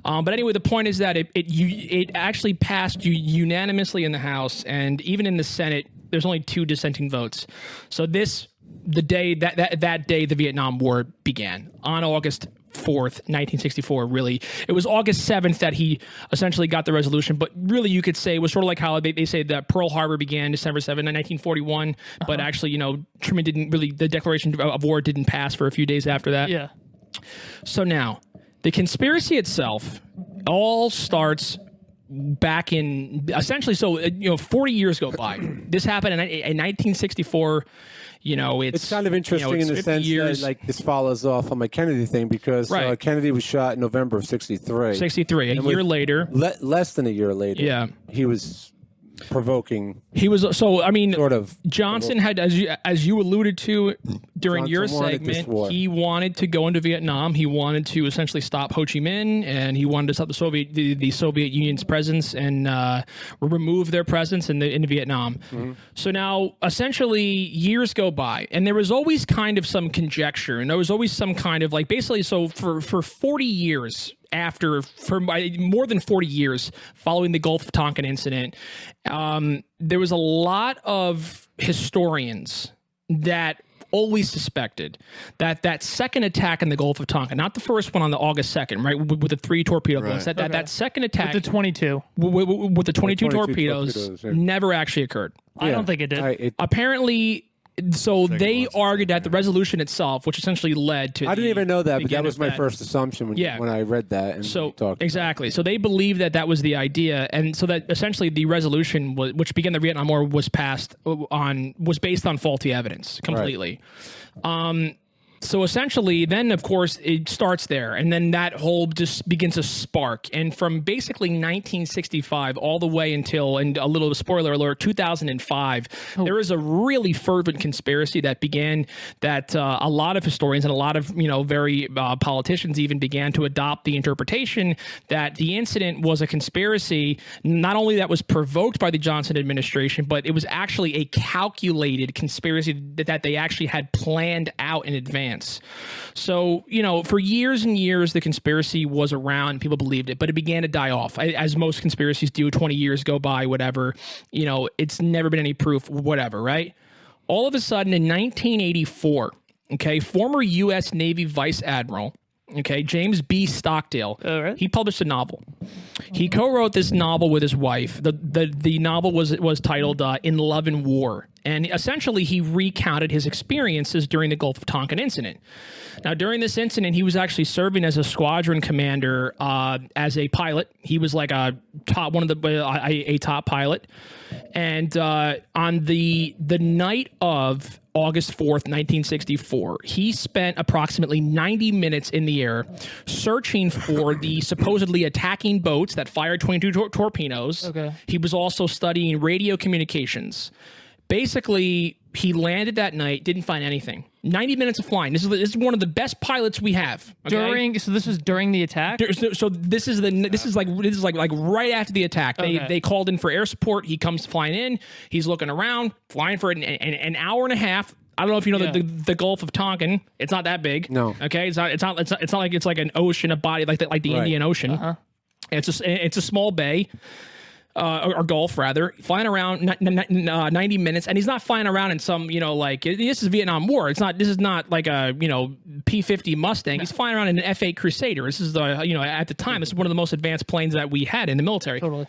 [SPEAKER 1] But anyway, the point is that it actually passed unanimously in the House, and even in the Senate, there's only 2 dissenting votes. So the day that day the Vietnam War began on August 4th, 1964. Really, it was August 7th that he essentially got the resolution. But really, you could say it was sort of like how they say that Pearl Harbor began December 7th, 1941. But actually, Truman didn't really. The declaration of war didn't pass for a few days after that.
[SPEAKER 4] Yeah.
[SPEAKER 1] So now, the conspiracy itself all starts back in essentially 40 years go by. This happened in 1964. It's
[SPEAKER 3] kind of interesting in the sense that this follows off on my Kennedy thing because Kennedy was shot in November of 63.
[SPEAKER 1] 63, a year later.
[SPEAKER 3] Less than a year later. He was provoking.
[SPEAKER 1] He was
[SPEAKER 3] sort of.
[SPEAKER 1] Johnson had, as you alluded to during your segment, he wanted to go into Vietnam. He wanted to essentially stop Ho Chi Minh, and he wanted to stop the Soviet Union's presence and remove their presence in Vietnam. So now, essentially, years go by, and there was always kind of some conjecture, and there was always some kind of basically. So for 40 years. For more than 40 years following the Gulf of Tonkin incident, there was a lot of historians that always suspected that second attack in the Gulf of Tonkin, not the first one on the August 2nd, right, with the 3 torpedo blasts, that second attack
[SPEAKER 4] with the 22
[SPEAKER 1] with the 22 torpedoes never actually occurred.
[SPEAKER 4] I don't think it did.
[SPEAKER 1] Apparently. So they argued that the resolution itself, which essentially led to.
[SPEAKER 3] I didn't even know that, but that was my first assumption when I read that. And
[SPEAKER 1] exactly. So they believed that was the idea, and so that essentially the resolution, which began the Vietnam War, was based on faulty evidence completely. Right. So essentially, then, of course, it starts there, and then that whole just begins to spark. And from basically 1965 all the way until, and a little spoiler alert, 2005, there is a really fervent conspiracy that began that a lot of historians and a lot of, very politicians even began to adopt the interpretation that the incident was a conspiracy, not only that was provoked by the Johnson administration, but it was actually a calculated conspiracy that they actually had planned out in advance. So, for years and years, the conspiracy was around. People believed it, but it began to die off. As most conspiracies do, 20 years go by, whatever. It's never been any proof, whatever, right? All of a sudden, in 1984, former U.S. Navy Vice Admiral, James B. Stockdale, he published a novel. He co-wrote this novel with his wife. The novel was titled In Love and War. And essentially, he recounted his experiences during the Gulf of Tonkin incident. Now, during this incident, he was actually serving as a squadron commander as a pilot. He was like a top pilot. And on the night of August 4th, 1964, he spent approximately 90 minutes in the air searching for the supposedly attacking boats that fired 22 torpedoes. Okay. He was also studying radio communications. Basically, he landed that night, didn't find anything. 90 minutes of flying. This is one of the best pilots we have. Okay?
[SPEAKER 4] So this was during the attack?
[SPEAKER 1] So this is like right after the attack. They called in for air support. He comes flying in. He's looking around, flying for an hour and a half. I don't know if you know
[SPEAKER 4] Yeah.
[SPEAKER 1] the Gulf of Tonkin. It's not that big.
[SPEAKER 3] No.
[SPEAKER 1] Okay. It's not like it's like an ocean, a body like the
[SPEAKER 3] Right.
[SPEAKER 1] Indian Ocean. It's a small bay. Or Gulf rather, flying around 90 minutes, and he's not flying around in some, like this is Vietnam War. This is not like a P-50 Mustang. He's flying around in an F-8 Crusader. This is the at the time, this is one of the most advanced planes that we had in the military.
[SPEAKER 4] Totally.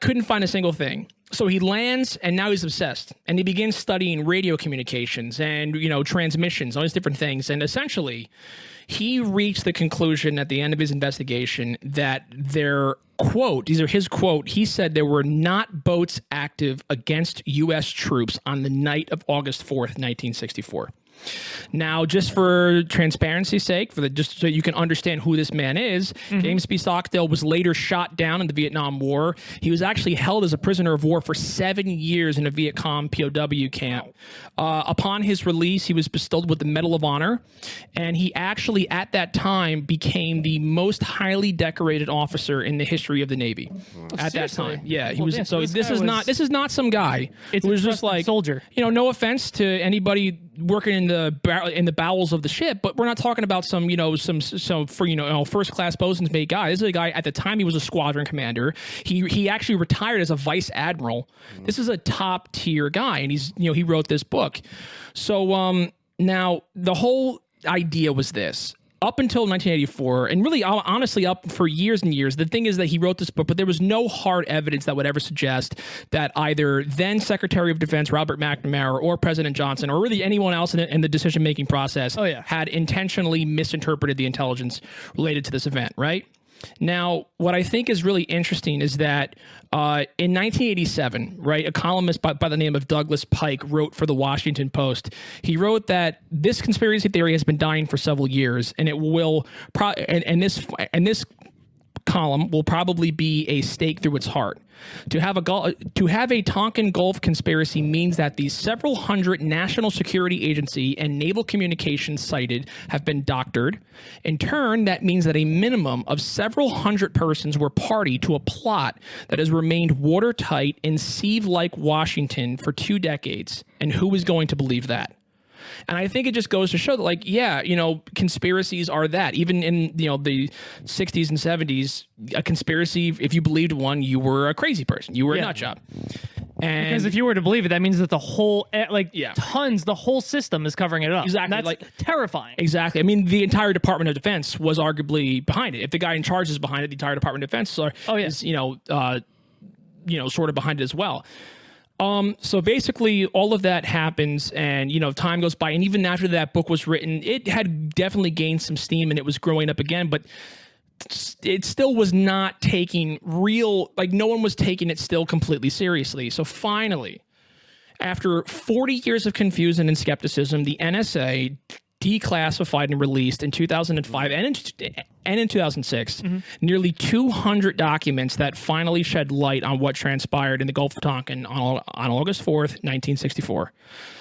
[SPEAKER 1] Couldn't find a single thing. So he lands, and now he's obsessed, and he begins studying radio communications and transmissions, all these different things, and essentially, he reached the conclusion at the end of his investigation that these are his quote, he said there were not boats active against U.S. troops on the night of August 4th, 1964. Now, just for transparency's sake, just so you can understand who this man is, James B. Stockdale was later shot down in the Vietnam War. He was actually held as a prisoner of war for 7 years in a Viet Cong POW camp. Upon his release, he was bestowed with the Medal of Honor, and he actually, at that time, became the most highly decorated officer in the history of the Navy. At
[SPEAKER 4] seriously?
[SPEAKER 1] that time, yeah, he
[SPEAKER 4] Well,
[SPEAKER 1] was.
[SPEAKER 4] yeah,
[SPEAKER 1] So
[SPEAKER 4] this
[SPEAKER 1] this
[SPEAKER 4] guy
[SPEAKER 1] is
[SPEAKER 4] was-
[SPEAKER 1] this is not some guy.
[SPEAKER 4] It's
[SPEAKER 1] It was
[SPEAKER 4] a
[SPEAKER 1] just
[SPEAKER 4] trusted
[SPEAKER 1] like
[SPEAKER 4] soldier.
[SPEAKER 1] no offense to anybody working in the bowels of the ship, but we're not talking about some first class bosun's mate guy. This is a guy at the time he was a squadron commander. He actually retired as a vice admiral. This is a top tier guy, and he wrote this book. So now the whole idea was this. Up until 1984, and really honestly up for years and years, the thing is that he wrote this book, but there was no hard evidence that would ever suggest that either then Secretary of Defense Robert McNamara or President Johnson or really anyone else in the decision-making process had intentionally misinterpreted the intelligence related to this event, right? Now, what I think is really interesting is that in 1987, right, a columnist by the name of Douglas Pike wrote for the Washington Post. He wrote that this conspiracy theory has been dying for several years, and it will and this column will probably be a stake through its heart. To have a Tonkin Gulf conspiracy means that these several hundred national security agency and naval communications cited have been doctored. In turn, that means that a minimum of several hundred persons were party to a plot that has remained watertight in sieve-like Washington for 2 decades. And who is going to believe that? And I think it just goes to show that, conspiracies are that. Even in, the 60s and 70s, a conspiracy, if you believed one, you were a crazy person. You were a nut job. And
[SPEAKER 4] Because if you were to believe it, that means that the whole, the whole system is covering it up.
[SPEAKER 1] Exactly.
[SPEAKER 4] And that's terrifying.
[SPEAKER 1] Exactly. I mean, the entire Department of Defense was arguably behind it. If the guy in charge is behind it, the entire Department of Defense is, sort of behind it as well. So basically all of that happens and, time goes by. And even after that book was written, it had definitely gained some steam and it was growing up again, but it still was not taking no one was taking it still completely seriously. So finally, after 40 years of confusion and skepticism, the NSA declassified and released in 2005 and in 2006 nearly 200 documents that finally shed light on what transpired in the Gulf of Tonkin on August 4th, 1964.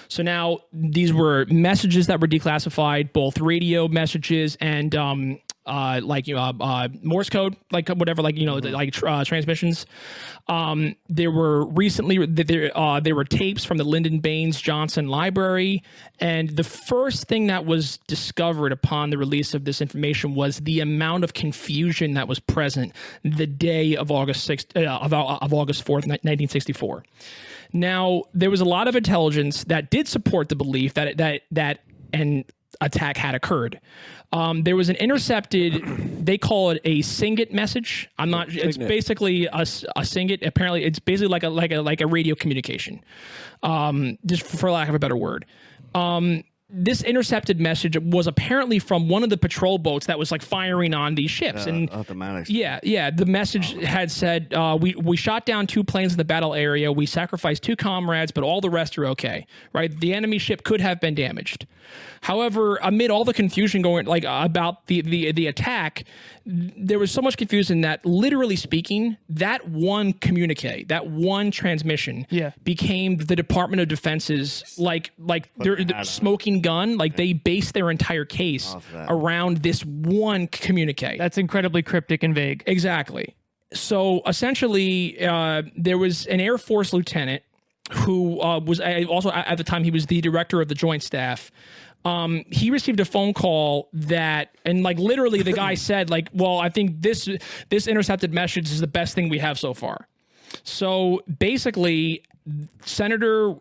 [SPEAKER 1] So now these were messages that were declassified, both radio messages and Morse code, transmissions. There were recently there were tapes from the Lyndon Baines Johnson Library, and the first thing that was discovered upon the release of this information was the amount of confusion that was present the day of August 4th, 1964. Now, there was a lot of intelligence that did support the belief that an attack had occurred. There was an intercepted, they call it a SINGIT message. It's basically a SINGIT. Apparently, it's basically like a radio communication, just for lack of a better word. This intercepted message was apparently from one of the patrol boats that was firing on these ships. And
[SPEAKER 2] automatics.
[SPEAKER 1] Yeah. The message had said, we shot down 2 planes in the battle area. We sacrificed 2 comrades, but all the rest are okay, right? The enemy ship could have been damaged. However, amid all the confusion going about the attack, there was so much confusion that, literally speaking, that one communique, that one transmission, became the Department of Defense's their smoking gun. They based their entire case around this one communique.
[SPEAKER 4] That's incredibly cryptic and vague.
[SPEAKER 1] Exactly. So essentially, there was an Air Force lieutenant who was also at the time he was the director of the Joint Staff. He received a phone call and like literally the guy said like, well, I think this intercepted message is the best thing we have so far. So basically, Secretary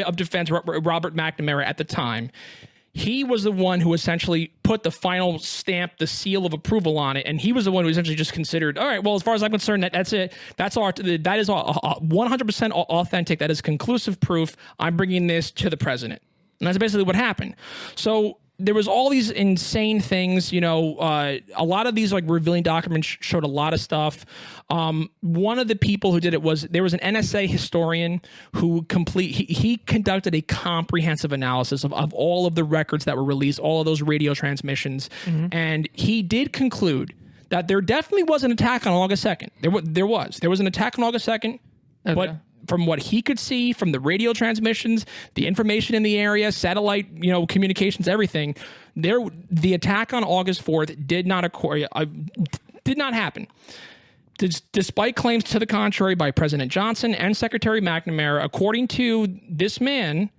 [SPEAKER 1] of Defense Robert McNamara at the time, he was the one who essentially put the final stamp, the seal of approval on it, and he was the one who essentially just considered, all right, well, as far as I'm concerned, that's it. That is 100% authentic. That is conclusive proof. I'm bringing this to the president. And that's basically what happened. So there was all these insane things, a lot of these like revealing documents showed a lot of stuff. One of the people who did it there was an NSA historian who he conducted a comprehensive analysis of all of the records that were released, all of those radio transmissions. Mm-hmm. And he did conclude that there definitely was an attack on August 2nd. There was an attack on August 2nd, okay. But from what he could see from the radio transmissions, the information in the area, satellite, communications, everything, the attack on August 4th did not happen. Despite claims to the contrary by President Johnson and Secretary McNamara, according to this man,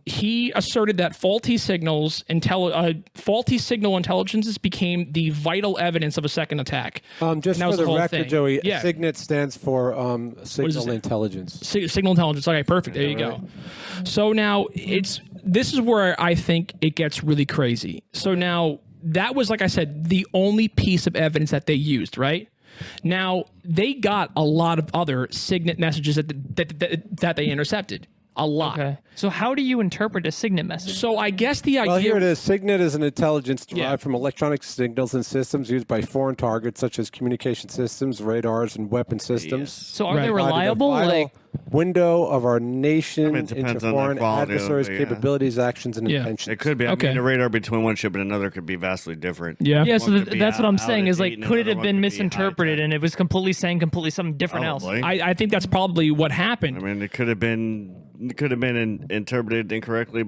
[SPEAKER 1] he asserted that faulty signal intelligences became the vital evidence of a second attack.
[SPEAKER 3] Just for the record, Joey, SIGINT stands for signal intelligence.
[SPEAKER 1] Signal intelligence. Okay, perfect. There you go. So now this is where I think it gets really crazy. So now that was, like I said, the only piece of evidence that they used, right? Now they got a lot of other SIGINT messages that they intercepted. A lot. Okay.
[SPEAKER 4] So how do you interpret a SIGINT message?
[SPEAKER 1] So I guess the idea...
[SPEAKER 3] Well, here it is. SIGINT is an intelligence derived from electronic signals and systems used by foreign targets such as communication systems, radars, and weapon systems.
[SPEAKER 4] Yes. So are they reliable?
[SPEAKER 3] Window of our nation into foreign adversaries' capabilities, actions, and intentions.
[SPEAKER 2] It could be. I mean, a radar between one ship and another could be vastly different.
[SPEAKER 4] Yeah. Yeah. So that's what I'm saying is like, could it have been misinterpreted and it was completely saying something different else?
[SPEAKER 1] I think that's probably what happened.
[SPEAKER 2] I mean, it could have been interpreted incorrectly.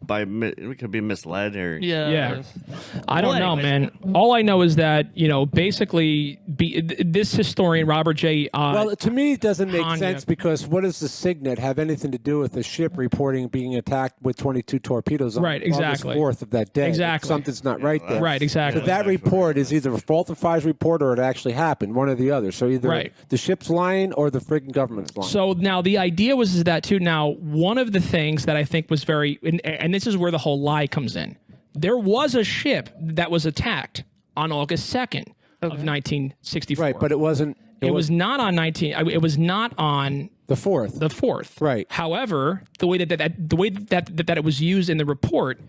[SPEAKER 2] It could be misled or
[SPEAKER 1] I don't know, man. All I know is that basically this historian Robert J.
[SPEAKER 3] Well, to me, it doesn't make sense because what does the SIGINT have anything to do with the ship reporting being attacked with 22 torpedoes on August 4th of that day?
[SPEAKER 1] Exactly.
[SPEAKER 3] Something's not right there.
[SPEAKER 1] Right. Exactly.
[SPEAKER 3] So that report is either a falsified report or it actually happened, one or the other. So either the ship's lying or the friggin' government's lying.
[SPEAKER 1] So now the idea was that too. Now one of the things that I think was very and this is where the whole lie comes in. There was a ship that was attacked on August 2nd of 1964.
[SPEAKER 3] Right, but it wasn't.
[SPEAKER 1] It was not on It was not on
[SPEAKER 3] the 4th.
[SPEAKER 1] The 4th.
[SPEAKER 3] Right.
[SPEAKER 1] However, the way that it was used in the report,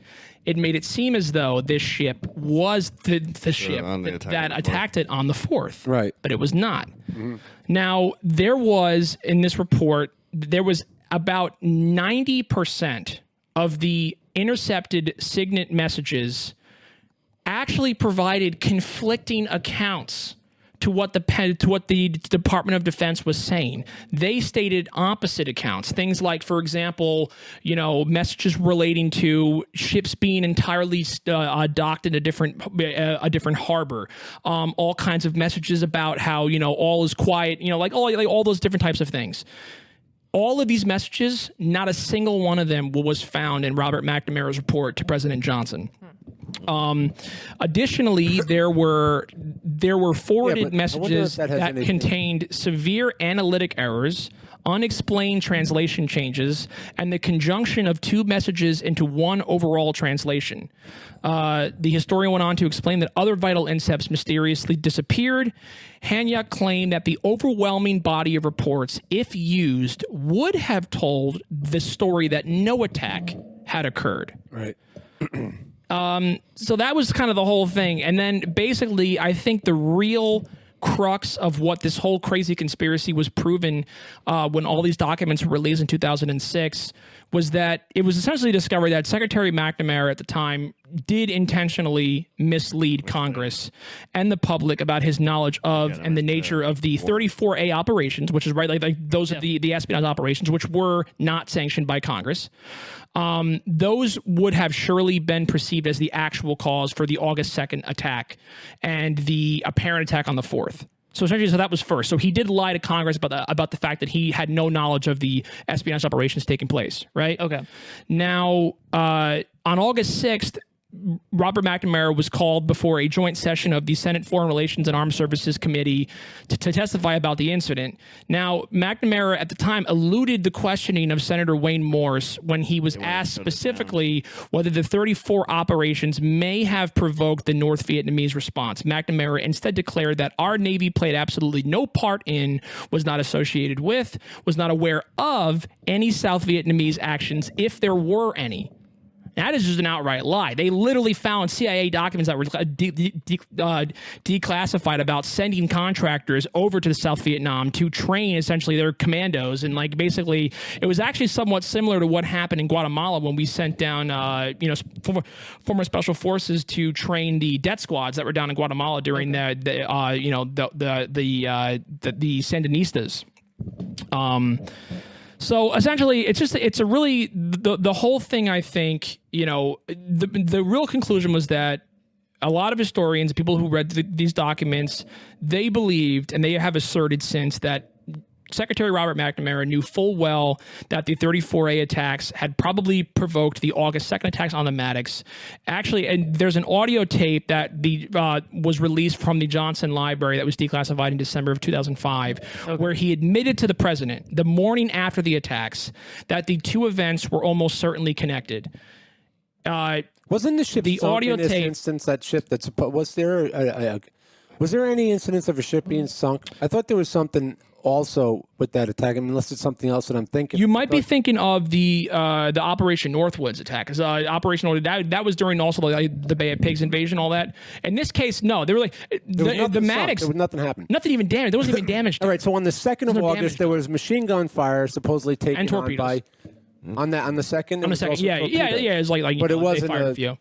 [SPEAKER 1] it made it seem as though this ship was the ship that attacked it on the 4th.
[SPEAKER 3] Right.
[SPEAKER 1] But it was not. Mm-hmm. Now there was in this report about 90% of the intercepted SIGINT messages actually provided conflicting accounts to what the Department of Defense was saying. They stated opposite accounts. Things like, for example, messages relating to ships being entirely docked in a different harbor. All kinds of messages about how all is quiet. Like all those different types of things. All of these messages, not a single one of them was found in Robert McNamara's report to President Johnson. Additionally, there were forwarded messages that contained severe analytic errors, unexplained translation changes, and the conjunction of two messages into one overall translation. The historian went on to explain that other vital intercepts mysteriously disappeared. Hanyuk claimed that the overwhelming body of reports, if used, would have told the story that no attack had occurred.
[SPEAKER 3] Right.
[SPEAKER 1] So that was kind of the whole thing. And then basically, I think the real crux of what this whole crazy conspiracy was proven when all these documents were released in 2006 was that it was essentially discovered that Secretary McNamara at the time did intentionally mislead Congress and the public about his knowledge of and the nature of the 34A operations, which is like those are the espionage operations, which were not sanctioned by Congress. Those would have surely been perceived as the actual cause for the August 2nd attack and the apparent attack on the 4th. So essentially, so that was first. So he did lie to Congress about the fact that he had no knowledge of the espionage operations taking place, right?
[SPEAKER 4] Okay.
[SPEAKER 1] Now, on August 6th, Robert McNamara was called before a joint session of the Senate Foreign Relations and Armed Services Committee to testify about the incident. Now, McNamara at the time eluded the questioning of Senator Wayne Morse when he was asked specifically whether the 34 operations may have provoked the North Vietnamese response. McNamara instead declared that our Navy played absolutely no part in, was not associated with, was not aware of any South Vietnamese actions if there were any. That is just an outright lie. They literally found CIA documents that were declassified about sending contractors over to South Vietnam to train essentially their commandos. And like basically, it was actually somewhat similar to what happened in Guatemala when we sent down, former special forces to train the death squads that were down in Guatemala during the Sandinistas. So essentially, it's a really the whole thing. I think the real conclusion was that a lot of historians, people who read these documents, they believed and they have asserted since that Secretary Robert McNamara knew full well that the 34A attacks had probably provoked the August 2nd attacks on the Maddox. Actually, and there's an audio tape that was released from the Johnson Library that was declassified in December of 2005, where he admitted to the president the morning after the attacks that the two events were almost certainly connected.
[SPEAKER 3] Wasn't the ship
[SPEAKER 1] the
[SPEAKER 3] sunk
[SPEAKER 1] audio
[SPEAKER 3] in this
[SPEAKER 1] tape?
[SPEAKER 3] instance? That ship that's was there any incidents of a ship being sunk? I thought there was something also with that attack. I mean, unless it's something else that I'm thinking.
[SPEAKER 1] You might be thinking of the Operation Northwoods attack. Because Operation Northwoods, that was during also the Bay of Pigs invasion, all that. In this case, no. They were like the Maddox.
[SPEAKER 3] There was nothing happened.
[SPEAKER 1] Nothing even damaged. There wasn't even damage.
[SPEAKER 3] All right. So on the 2nd of
[SPEAKER 1] no damage
[SPEAKER 3] August, there was machine gun fire supposedly taken
[SPEAKER 1] And
[SPEAKER 3] on
[SPEAKER 1] torpedoes.
[SPEAKER 3] by. On the second.
[SPEAKER 1] On the second, yeah. It was like
[SPEAKER 3] but it
[SPEAKER 1] they
[SPEAKER 3] wasn't
[SPEAKER 1] fired a few.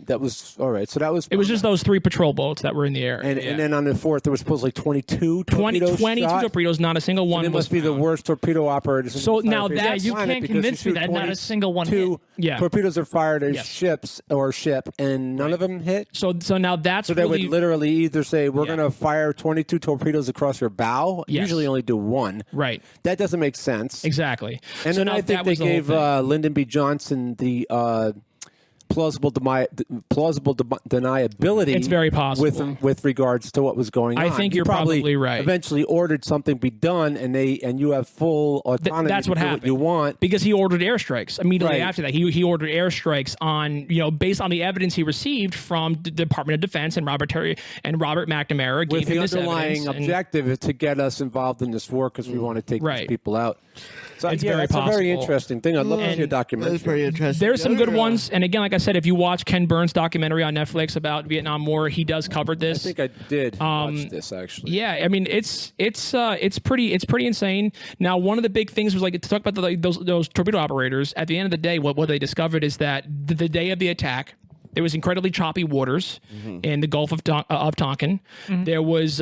[SPEAKER 3] that was all right. So that was.
[SPEAKER 1] It was just those 3 patrol boats that were in the air.
[SPEAKER 3] And then on the 4th, there was supposedly 22 torpedoes
[SPEAKER 1] 22
[SPEAKER 3] shot.
[SPEAKER 1] torpedoes, not a single one.
[SPEAKER 3] They must be the worst torpedo operators.
[SPEAKER 1] So
[SPEAKER 3] in the
[SPEAKER 1] now
[SPEAKER 3] entire
[SPEAKER 1] that
[SPEAKER 3] face
[SPEAKER 1] you
[SPEAKER 3] of the planet
[SPEAKER 4] can't
[SPEAKER 3] because
[SPEAKER 4] convince me
[SPEAKER 3] shoot
[SPEAKER 4] that not a single one
[SPEAKER 3] 22
[SPEAKER 4] hit.
[SPEAKER 1] Yeah.
[SPEAKER 3] torpedoes are fired at
[SPEAKER 1] Yes.
[SPEAKER 3] ships or ship, and none of them hit.
[SPEAKER 1] So now that's
[SPEAKER 3] So they
[SPEAKER 1] really,
[SPEAKER 3] would literally either say, we're going to fire 22 torpedoes across your bow,
[SPEAKER 1] Yes.
[SPEAKER 3] usually only do one.
[SPEAKER 1] right.
[SPEAKER 3] That doesn't make sense.
[SPEAKER 1] Exactly.
[SPEAKER 3] And
[SPEAKER 1] so
[SPEAKER 3] then
[SPEAKER 1] now
[SPEAKER 3] I think
[SPEAKER 1] that
[SPEAKER 3] they
[SPEAKER 1] was the whole
[SPEAKER 3] gave
[SPEAKER 1] thing.
[SPEAKER 3] Lyndon B. Johnson the plausible deniability.
[SPEAKER 1] It's very possible.
[SPEAKER 3] with regards to what was going on.
[SPEAKER 1] I think
[SPEAKER 3] He
[SPEAKER 1] you're probably right.
[SPEAKER 3] Eventually ordered something be done, and you have full autonomy.
[SPEAKER 1] That's what
[SPEAKER 3] to do
[SPEAKER 1] happened.
[SPEAKER 3] What you want.
[SPEAKER 1] Because he ordered airstrikes immediately
[SPEAKER 3] Right.
[SPEAKER 1] after that. He ordered airstrikes on, based on the evidence he received from the Department of Defense, and Robert McNamara gave
[SPEAKER 3] With the
[SPEAKER 1] him this
[SPEAKER 3] underlying
[SPEAKER 1] evidence. and-
[SPEAKER 3] objective is to get us involved in this work because we want to take
[SPEAKER 1] Right.
[SPEAKER 3] these people out. So
[SPEAKER 1] It's
[SPEAKER 3] yeah,
[SPEAKER 1] very
[SPEAKER 3] that's a very
[SPEAKER 1] possible.
[SPEAKER 3] interesting thing. I'd love to see a documentary.
[SPEAKER 2] That's pretty interesting.
[SPEAKER 1] There's some
[SPEAKER 2] The
[SPEAKER 1] good
[SPEAKER 2] other,
[SPEAKER 1] ones, and again, like I said, if you watch Ken Burns' documentary on Netflix about Vietnam War, he does cover
[SPEAKER 3] I
[SPEAKER 1] this.
[SPEAKER 3] think I did watch this actually.
[SPEAKER 1] Yeah, I mean it's pretty insane. Now, one of the big things was like to talk about those torpedo operators. At the end of the day, what they discovered is that the day of the attack, there was incredibly choppy waters in the Gulf of Tonkin. There was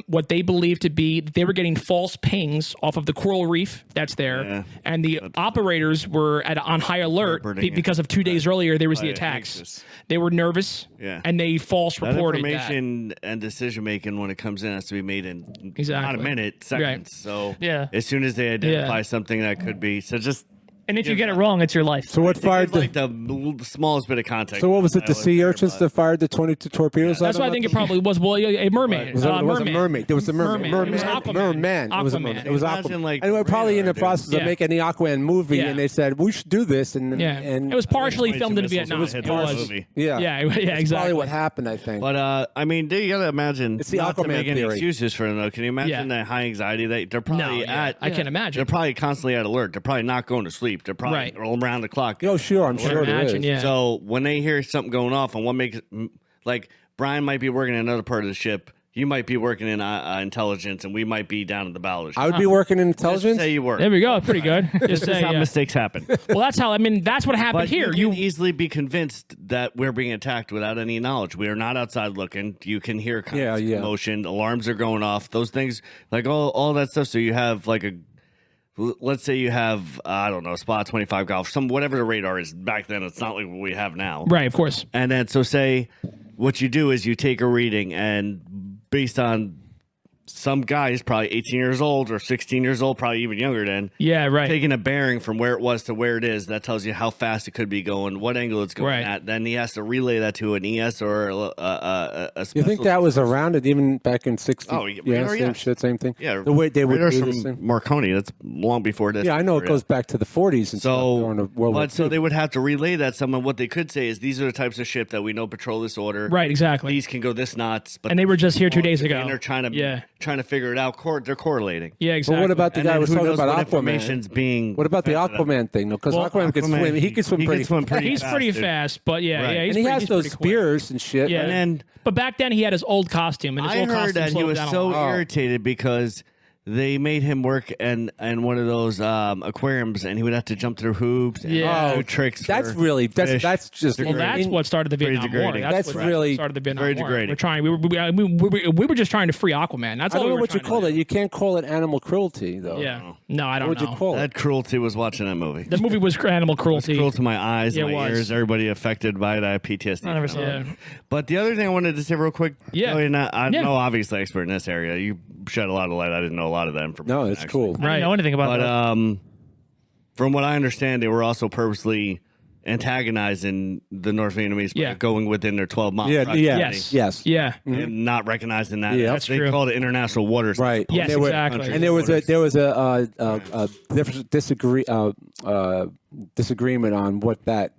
[SPEAKER 1] what they believed to be, they were getting false pings off of the coral reef that's there.
[SPEAKER 2] Yeah.
[SPEAKER 1] And the operators were on high alert
[SPEAKER 2] Interpreting it.
[SPEAKER 1] because of 2 days earlier, there was the
[SPEAKER 2] Right,
[SPEAKER 1] attacks.
[SPEAKER 2] anxious.
[SPEAKER 1] They were nervous
[SPEAKER 2] Yeah.
[SPEAKER 1] and they false
[SPEAKER 2] that
[SPEAKER 1] reported that.
[SPEAKER 2] information and decision making when it comes in has to be made in not a
[SPEAKER 1] Exactly.
[SPEAKER 2] minute, seconds. So
[SPEAKER 4] Yeah.
[SPEAKER 2] as soon as they identify
[SPEAKER 1] Yeah.
[SPEAKER 2] something that could be, so just
[SPEAKER 4] And if you get it wrong, it's your life.
[SPEAKER 3] So what fired
[SPEAKER 2] give,
[SPEAKER 3] the?
[SPEAKER 2] like the smallest bit of context.
[SPEAKER 3] So what was it? The
[SPEAKER 2] I
[SPEAKER 3] sea
[SPEAKER 2] there,
[SPEAKER 3] urchins
[SPEAKER 2] but-
[SPEAKER 3] that fired the 22 torpedoes?
[SPEAKER 1] That's what I think it probably was. Well, a mermaid.
[SPEAKER 3] It was a mermaid. There was a mermaid.
[SPEAKER 1] Merman. It was Aquaman.
[SPEAKER 3] Merman. It was a
[SPEAKER 1] Aquaman.
[SPEAKER 3] merman. It was
[SPEAKER 2] Imagine,
[SPEAKER 3] Aquaman.
[SPEAKER 2] like,
[SPEAKER 3] And we're probably in the
[SPEAKER 2] radar, dude.
[SPEAKER 3] process of
[SPEAKER 1] Yeah.
[SPEAKER 3] making the Aquaman movie,
[SPEAKER 1] Yeah.
[SPEAKER 3] and they said we should do this. And
[SPEAKER 1] Yeah.
[SPEAKER 3] and
[SPEAKER 1] It was partially
[SPEAKER 2] 22
[SPEAKER 1] filmed in
[SPEAKER 2] missiles
[SPEAKER 1] Vietnam.
[SPEAKER 2] would hit
[SPEAKER 1] It
[SPEAKER 2] the
[SPEAKER 1] was.
[SPEAKER 2] movie.
[SPEAKER 3] yeah,
[SPEAKER 1] Yeah,
[SPEAKER 3] That's
[SPEAKER 1] exactly.
[SPEAKER 3] probably what happened. I think.
[SPEAKER 2] But I mean, you gotta imagine.
[SPEAKER 3] It's the
[SPEAKER 2] not to
[SPEAKER 3] Aquaman
[SPEAKER 2] make any
[SPEAKER 3] theory.
[SPEAKER 2] excuses for them though. Can you imagine
[SPEAKER 1] Yeah.
[SPEAKER 2] that high anxiety that they're probably
[SPEAKER 1] No, yeah,
[SPEAKER 2] at?
[SPEAKER 1] I can't imagine.
[SPEAKER 2] They're probably constantly at alert. They're probably not going to sleep. They're probably
[SPEAKER 1] Right.
[SPEAKER 2] all around the clock.
[SPEAKER 3] Oh, sure, I'm sure there
[SPEAKER 1] imagine,
[SPEAKER 3] is.
[SPEAKER 1] yeah.
[SPEAKER 2] So when they hear something going off, and what makes like Brian might be working in another part of the ship, you might be working in intelligence, and we might be down at the bow of the ship.
[SPEAKER 3] I would be working in
[SPEAKER 2] Just
[SPEAKER 3] intelligence.
[SPEAKER 2] say you work.
[SPEAKER 1] There we go. Pretty good. Just
[SPEAKER 2] This is
[SPEAKER 1] say,
[SPEAKER 2] how mistakes happen.
[SPEAKER 1] well, that's how. I mean, that's what happened
[SPEAKER 2] But
[SPEAKER 1] here.
[SPEAKER 2] you can easily be convinced that we're being attacked without any knowledge. We are not outside looking. You can hear
[SPEAKER 3] Yeah.
[SPEAKER 2] commotion. Alarms are going off. Those things, like all that stuff. So you have like let's say you have I don't know, spot 25 golf, whatever the radar is back then. It's not like what we have now.
[SPEAKER 1] right. Of course.
[SPEAKER 2] And then so say what you do is you take a reading, and based on some guy is probably 18 years old or 16 years old, probably even younger than.
[SPEAKER 1] Yeah, right.
[SPEAKER 2] Taking a bearing from where it was to where it is, that tells you how fast it could be going, what angle it's going
[SPEAKER 1] Right.
[SPEAKER 2] at. Then he has to relay that to an ES or a
[SPEAKER 3] You think that was around it even back in 60?
[SPEAKER 2] Oh, yeah,
[SPEAKER 3] same
[SPEAKER 2] yeah.
[SPEAKER 3] shit, same thing.
[SPEAKER 2] Yeah,
[SPEAKER 3] the way they would
[SPEAKER 2] radars
[SPEAKER 3] do
[SPEAKER 2] from
[SPEAKER 3] this thing.
[SPEAKER 2] Marconi. That's long before this.
[SPEAKER 3] Yeah, I know it goes back to the 40s and stuff during the World War
[SPEAKER 2] but so
[SPEAKER 3] II.
[SPEAKER 2] they would have to relay that. Someone, what they could say is, these are the types of ship that we know patrol this order.
[SPEAKER 1] Right, exactly.
[SPEAKER 2] These can go this knots. But
[SPEAKER 1] And they were just here 2 days ago.
[SPEAKER 2] And they're trying to figure it out. They're correlating.
[SPEAKER 1] Yeah,
[SPEAKER 3] But
[SPEAKER 1] exactly.
[SPEAKER 3] what about the
[SPEAKER 2] And
[SPEAKER 3] guy
[SPEAKER 2] then
[SPEAKER 3] who was
[SPEAKER 2] who
[SPEAKER 3] talking
[SPEAKER 2] knows
[SPEAKER 3] about
[SPEAKER 2] what
[SPEAKER 3] Aquaman?
[SPEAKER 2] information's being
[SPEAKER 3] What about the
[SPEAKER 2] fed to them?
[SPEAKER 3] Aquaman thing? No, because
[SPEAKER 1] Well,
[SPEAKER 3] Aquaman can
[SPEAKER 2] Aquaman,
[SPEAKER 3] swim. He can swim
[SPEAKER 2] he
[SPEAKER 3] pretty
[SPEAKER 2] can swim
[SPEAKER 3] fast.
[SPEAKER 2] pretty
[SPEAKER 1] He's pretty
[SPEAKER 2] dude.
[SPEAKER 1] fast, but yeah,
[SPEAKER 2] Right.
[SPEAKER 1] yeah,
[SPEAKER 3] And he has those
[SPEAKER 1] pretty quick.
[SPEAKER 3] spears and shit.
[SPEAKER 1] Yeah.
[SPEAKER 3] right?
[SPEAKER 2] And
[SPEAKER 1] But back then he had his old costume, and his
[SPEAKER 2] I
[SPEAKER 1] old
[SPEAKER 2] heard
[SPEAKER 1] costume
[SPEAKER 2] that he
[SPEAKER 1] slowed
[SPEAKER 2] was
[SPEAKER 1] down a
[SPEAKER 2] so
[SPEAKER 1] lot.
[SPEAKER 2] irritated because they made him work in one of those aquariums, and he would have to jump through hoops and
[SPEAKER 1] Yeah.
[SPEAKER 2] do tricks.
[SPEAKER 3] That's
[SPEAKER 2] for
[SPEAKER 3] really
[SPEAKER 2] fish.
[SPEAKER 3] that's just
[SPEAKER 1] Well, that's what started the
[SPEAKER 2] Very
[SPEAKER 1] Vietnam War.
[SPEAKER 2] degrading.
[SPEAKER 3] That's
[SPEAKER 1] what
[SPEAKER 3] really
[SPEAKER 1] started the Vietnam
[SPEAKER 2] very
[SPEAKER 1] War.
[SPEAKER 2] degrading.
[SPEAKER 1] We're trying. We were just trying to free Aquaman. That's
[SPEAKER 3] I
[SPEAKER 1] all
[SPEAKER 3] don't know
[SPEAKER 1] we were
[SPEAKER 3] what you
[SPEAKER 1] trying
[SPEAKER 3] call
[SPEAKER 1] to
[SPEAKER 3] it. You can't call it animal cruelty, though.
[SPEAKER 1] do. Yeah. No, I don't
[SPEAKER 3] What would
[SPEAKER 1] know.
[SPEAKER 3] you call it?
[SPEAKER 2] That cruelty was watching that movie.
[SPEAKER 1] The movie was animal cruelty.
[SPEAKER 2] Cruel to my eyes,
[SPEAKER 1] Yeah, it
[SPEAKER 2] my
[SPEAKER 1] was.
[SPEAKER 2] ears, everybody affected by it. I have PTSD.
[SPEAKER 4] I never
[SPEAKER 2] from
[SPEAKER 4] saw
[SPEAKER 2] that.
[SPEAKER 4] it.
[SPEAKER 1] Yeah.
[SPEAKER 2] But the other thing I wanted to say real quick,
[SPEAKER 1] Yeah.
[SPEAKER 2] Joey, I'm
[SPEAKER 1] Yeah.
[SPEAKER 2] no obviously expert in this area. You shed a lot of light. I didn't know a lot of that information.
[SPEAKER 3] No, it's
[SPEAKER 2] actually.
[SPEAKER 3] cool.
[SPEAKER 4] I didn't know anything about
[SPEAKER 2] But
[SPEAKER 4] that.
[SPEAKER 2] from what I understand, they were also purposely antagonizing the North Vietnamese by
[SPEAKER 1] Yeah.
[SPEAKER 2] going within their 12-mile
[SPEAKER 3] Yeah,
[SPEAKER 2] proximity
[SPEAKER 1] Yes.
[SPEAKER 3] Yes.
[SPEAKER 1] Yeah.
[SPEAKER 2] and not recognizing that.
[SPEAKER 3] Yeah.
[SPEAKER 1] That's
[SPEAKER 2] they
[SPEAKER 1] true.
[SPEAKER 2] called it international waters.
[SPEAKER 3] Right.
[SPEAKER 1] Yes,
[SPEAKER 3] There were-
[SPEAKER 1] exactly.
[SPEAKER 3] And there was a disagreement on what that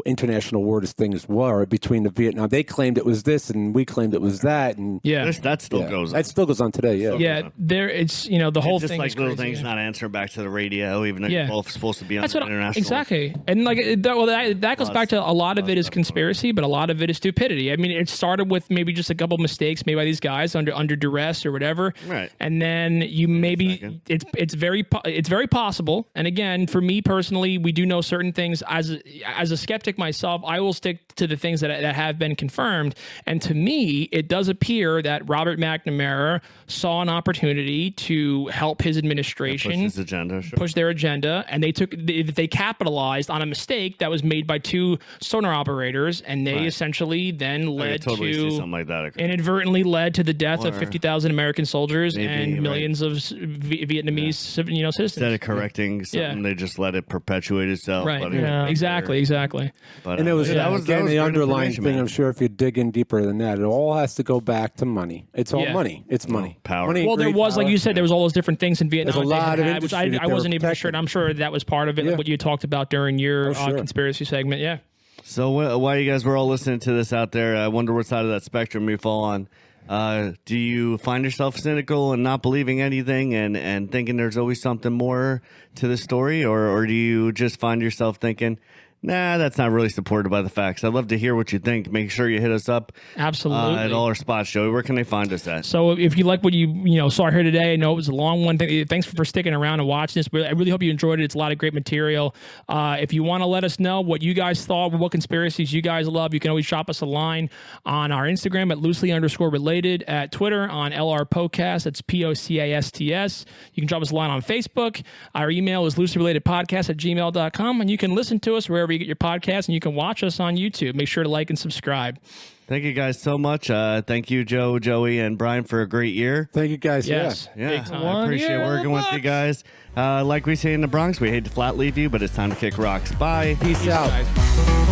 [SPEAKER 3] international waters things were between the Vietnam. They claimed it was this, and we claimed it was that, and
[SPEAKER 1] Yeah.
[SPEAKER 2] That still
[SPEAKER 3] yeah.
[SPEAKER 2] goes on.
[SPEAKER 3] That still goes on today. Yeah.
[SPEAKER 1] Yeah. There. It's the whole
[SPEAKER 2] Just
[SPEAKER 1] thing.
[SPEAKER 2] like
[SPEAKER 1] is
[SPEAKER 2] little
[SPEAKER 1] crazy.
[SPEAKER 2] things not answering back to the radio, even though
[SPEAKER 1] Yeah.
[SPEAKER 2] you're both supposed to be on
[SPEAKER 1] That's
[SPEAKER 2] the
[SPEAKER 1] what
[SPEAKER 2] international.
[SPEAKER 1] exactly, and like that goes back to a lot of it is conspiracy, but a lot of it is stupidity. I mean, it started with maybe just a couple mistakes made by these guys under duress or whatever,
[SPEAKER 2] Right.
[SPEAKER 1] And then you maybe it's very possible. And again, for me personally, we do know certain things. As a skeptic myself, I will stick to the things that have been confirmed. And to me, it does appear that Robert McNamara saw an opportunity to help his administration
[SPEAKER 2] Push his agenda. Sure.
[SPEAKER 1] push their agenda, and they capitalized on a mistake that was made by two sonar operators, and they essentially then
[SPEAKER 2] I
[SPEAKER 1] led
[SPEAKER 2] could totally see
[SPEAKER 1] to
[SPEAKER 2] something like that.
[SPEAKER 1] inadvertently led to the death of
[SPEAKER 2] Or
[SPEAKER 1] 50,000 American soldiers
[SPEAKER 2] maybe,
[SPEAKER 1] and
[SPEAKER 2] right.
[SPEAKER 1] millions of Vietnamese citizens.
[SPEAKER 2] Instead of correcting something, they just let it perpetuate itself.
[SPEAKER 1] Right.
[SPEAKER 2] But
[SPEAKER 4] Yeah.
[SPEAKER 1] Exactly.
[SPEAKER 2] But,
[SPEAKER 3] And it was,
[SPEAKER 2] that was
[SPEAKER 3] again, the
[SPEAKER 2] great
[SPEAKER 3] underlying
[SPEAKER 2] information,
[SPEAKER 3] thing.
[SPEAKER 2] man.
[SPEAKER 3] I'm sure if you dig in deeper than that, it all has to go back to money. It's all
[SPEAKER 1] Yeah.
[SPEAKER 3] money. It's money.
[SPEAKER 2] power.
[SPEAKER 3] Money,
[SPEAKER 1] Well, there
[SPEAKER 3] greed,
[SPEAKER 1] was, like
[SPEAKER 3] power.
[SPEAKER 1] you said, there was all those different things in Vietnam.
[SPEAKER 3] There's a
[SPEAKER 1] they
[SPEAKER 3] lot of
[SPEAKER 1] had, which
[SPEAKER 3] industry that
[SPEAKER 1] I
[SPEAKER 3] they were
[SPEAKER 1] wasn't even sure. And
[SPEAKER 3] protecting.
[SPEAKER 1] I'm sure that was part of it,
[SPEAKER 3] Yeah.
[SPEAKER 1] what you talked about during your
[SPEAKER 3] sure.
[SPEAKER 1] conspiracy segment. Yeah.
[SPEAKER 2] So while you guys were all listening to this out there, I wonder what side of that spectrum you fall on. Do you find yourself cynical and not believing anything and thinking there's always something more to the story? Or do you just find yourself thinking, nah, that's not really supported by the facts? I'd love to hear what you think. Make sure you hit us up
[SPEAKER 1] Absolutely.
[SPEAKER 2] at all our spots, Joey. Where can they find us at?
[SPEAKER 1] So if you like what you saw here today, I know it was a long one. Thanks for sticking around and watching this. I really hope you enjoyed it. It's a lot of great material. If you want to let us know what you guys thought, what conspiracies you guys love, you can always shop us a line on our Instagram at loosely_related, at Twitter on LRPodcast. That's POCASTS. You can drop us a line on Facebook. Our email is looselyrelatedpodcast@gmail.com, and you can listen to us wherever you get your podcast, and you can watch us on YouTube. Make sure to like and subscribe.
[SPEAKER 2] Thank you guys so much. Thank you, Joe, Joey, and Brian for a great year.
[SPEAKER 3] Thank you, guys.
[SPEAKER 1] Yes.
[SPEAKER 2] Yeah,
[SPEAKER 1] Big time.
[SPEAKER 2] I appreciate
[SPEAKER 4] 1 year
[SPEAKER 2] working with you guys. Like we say in the Bronx, we hate to flat leave you, but it's time to kick rocks. Bye.
[SPEAKER 3] Peace out.
[SPEAKER 1] Guys.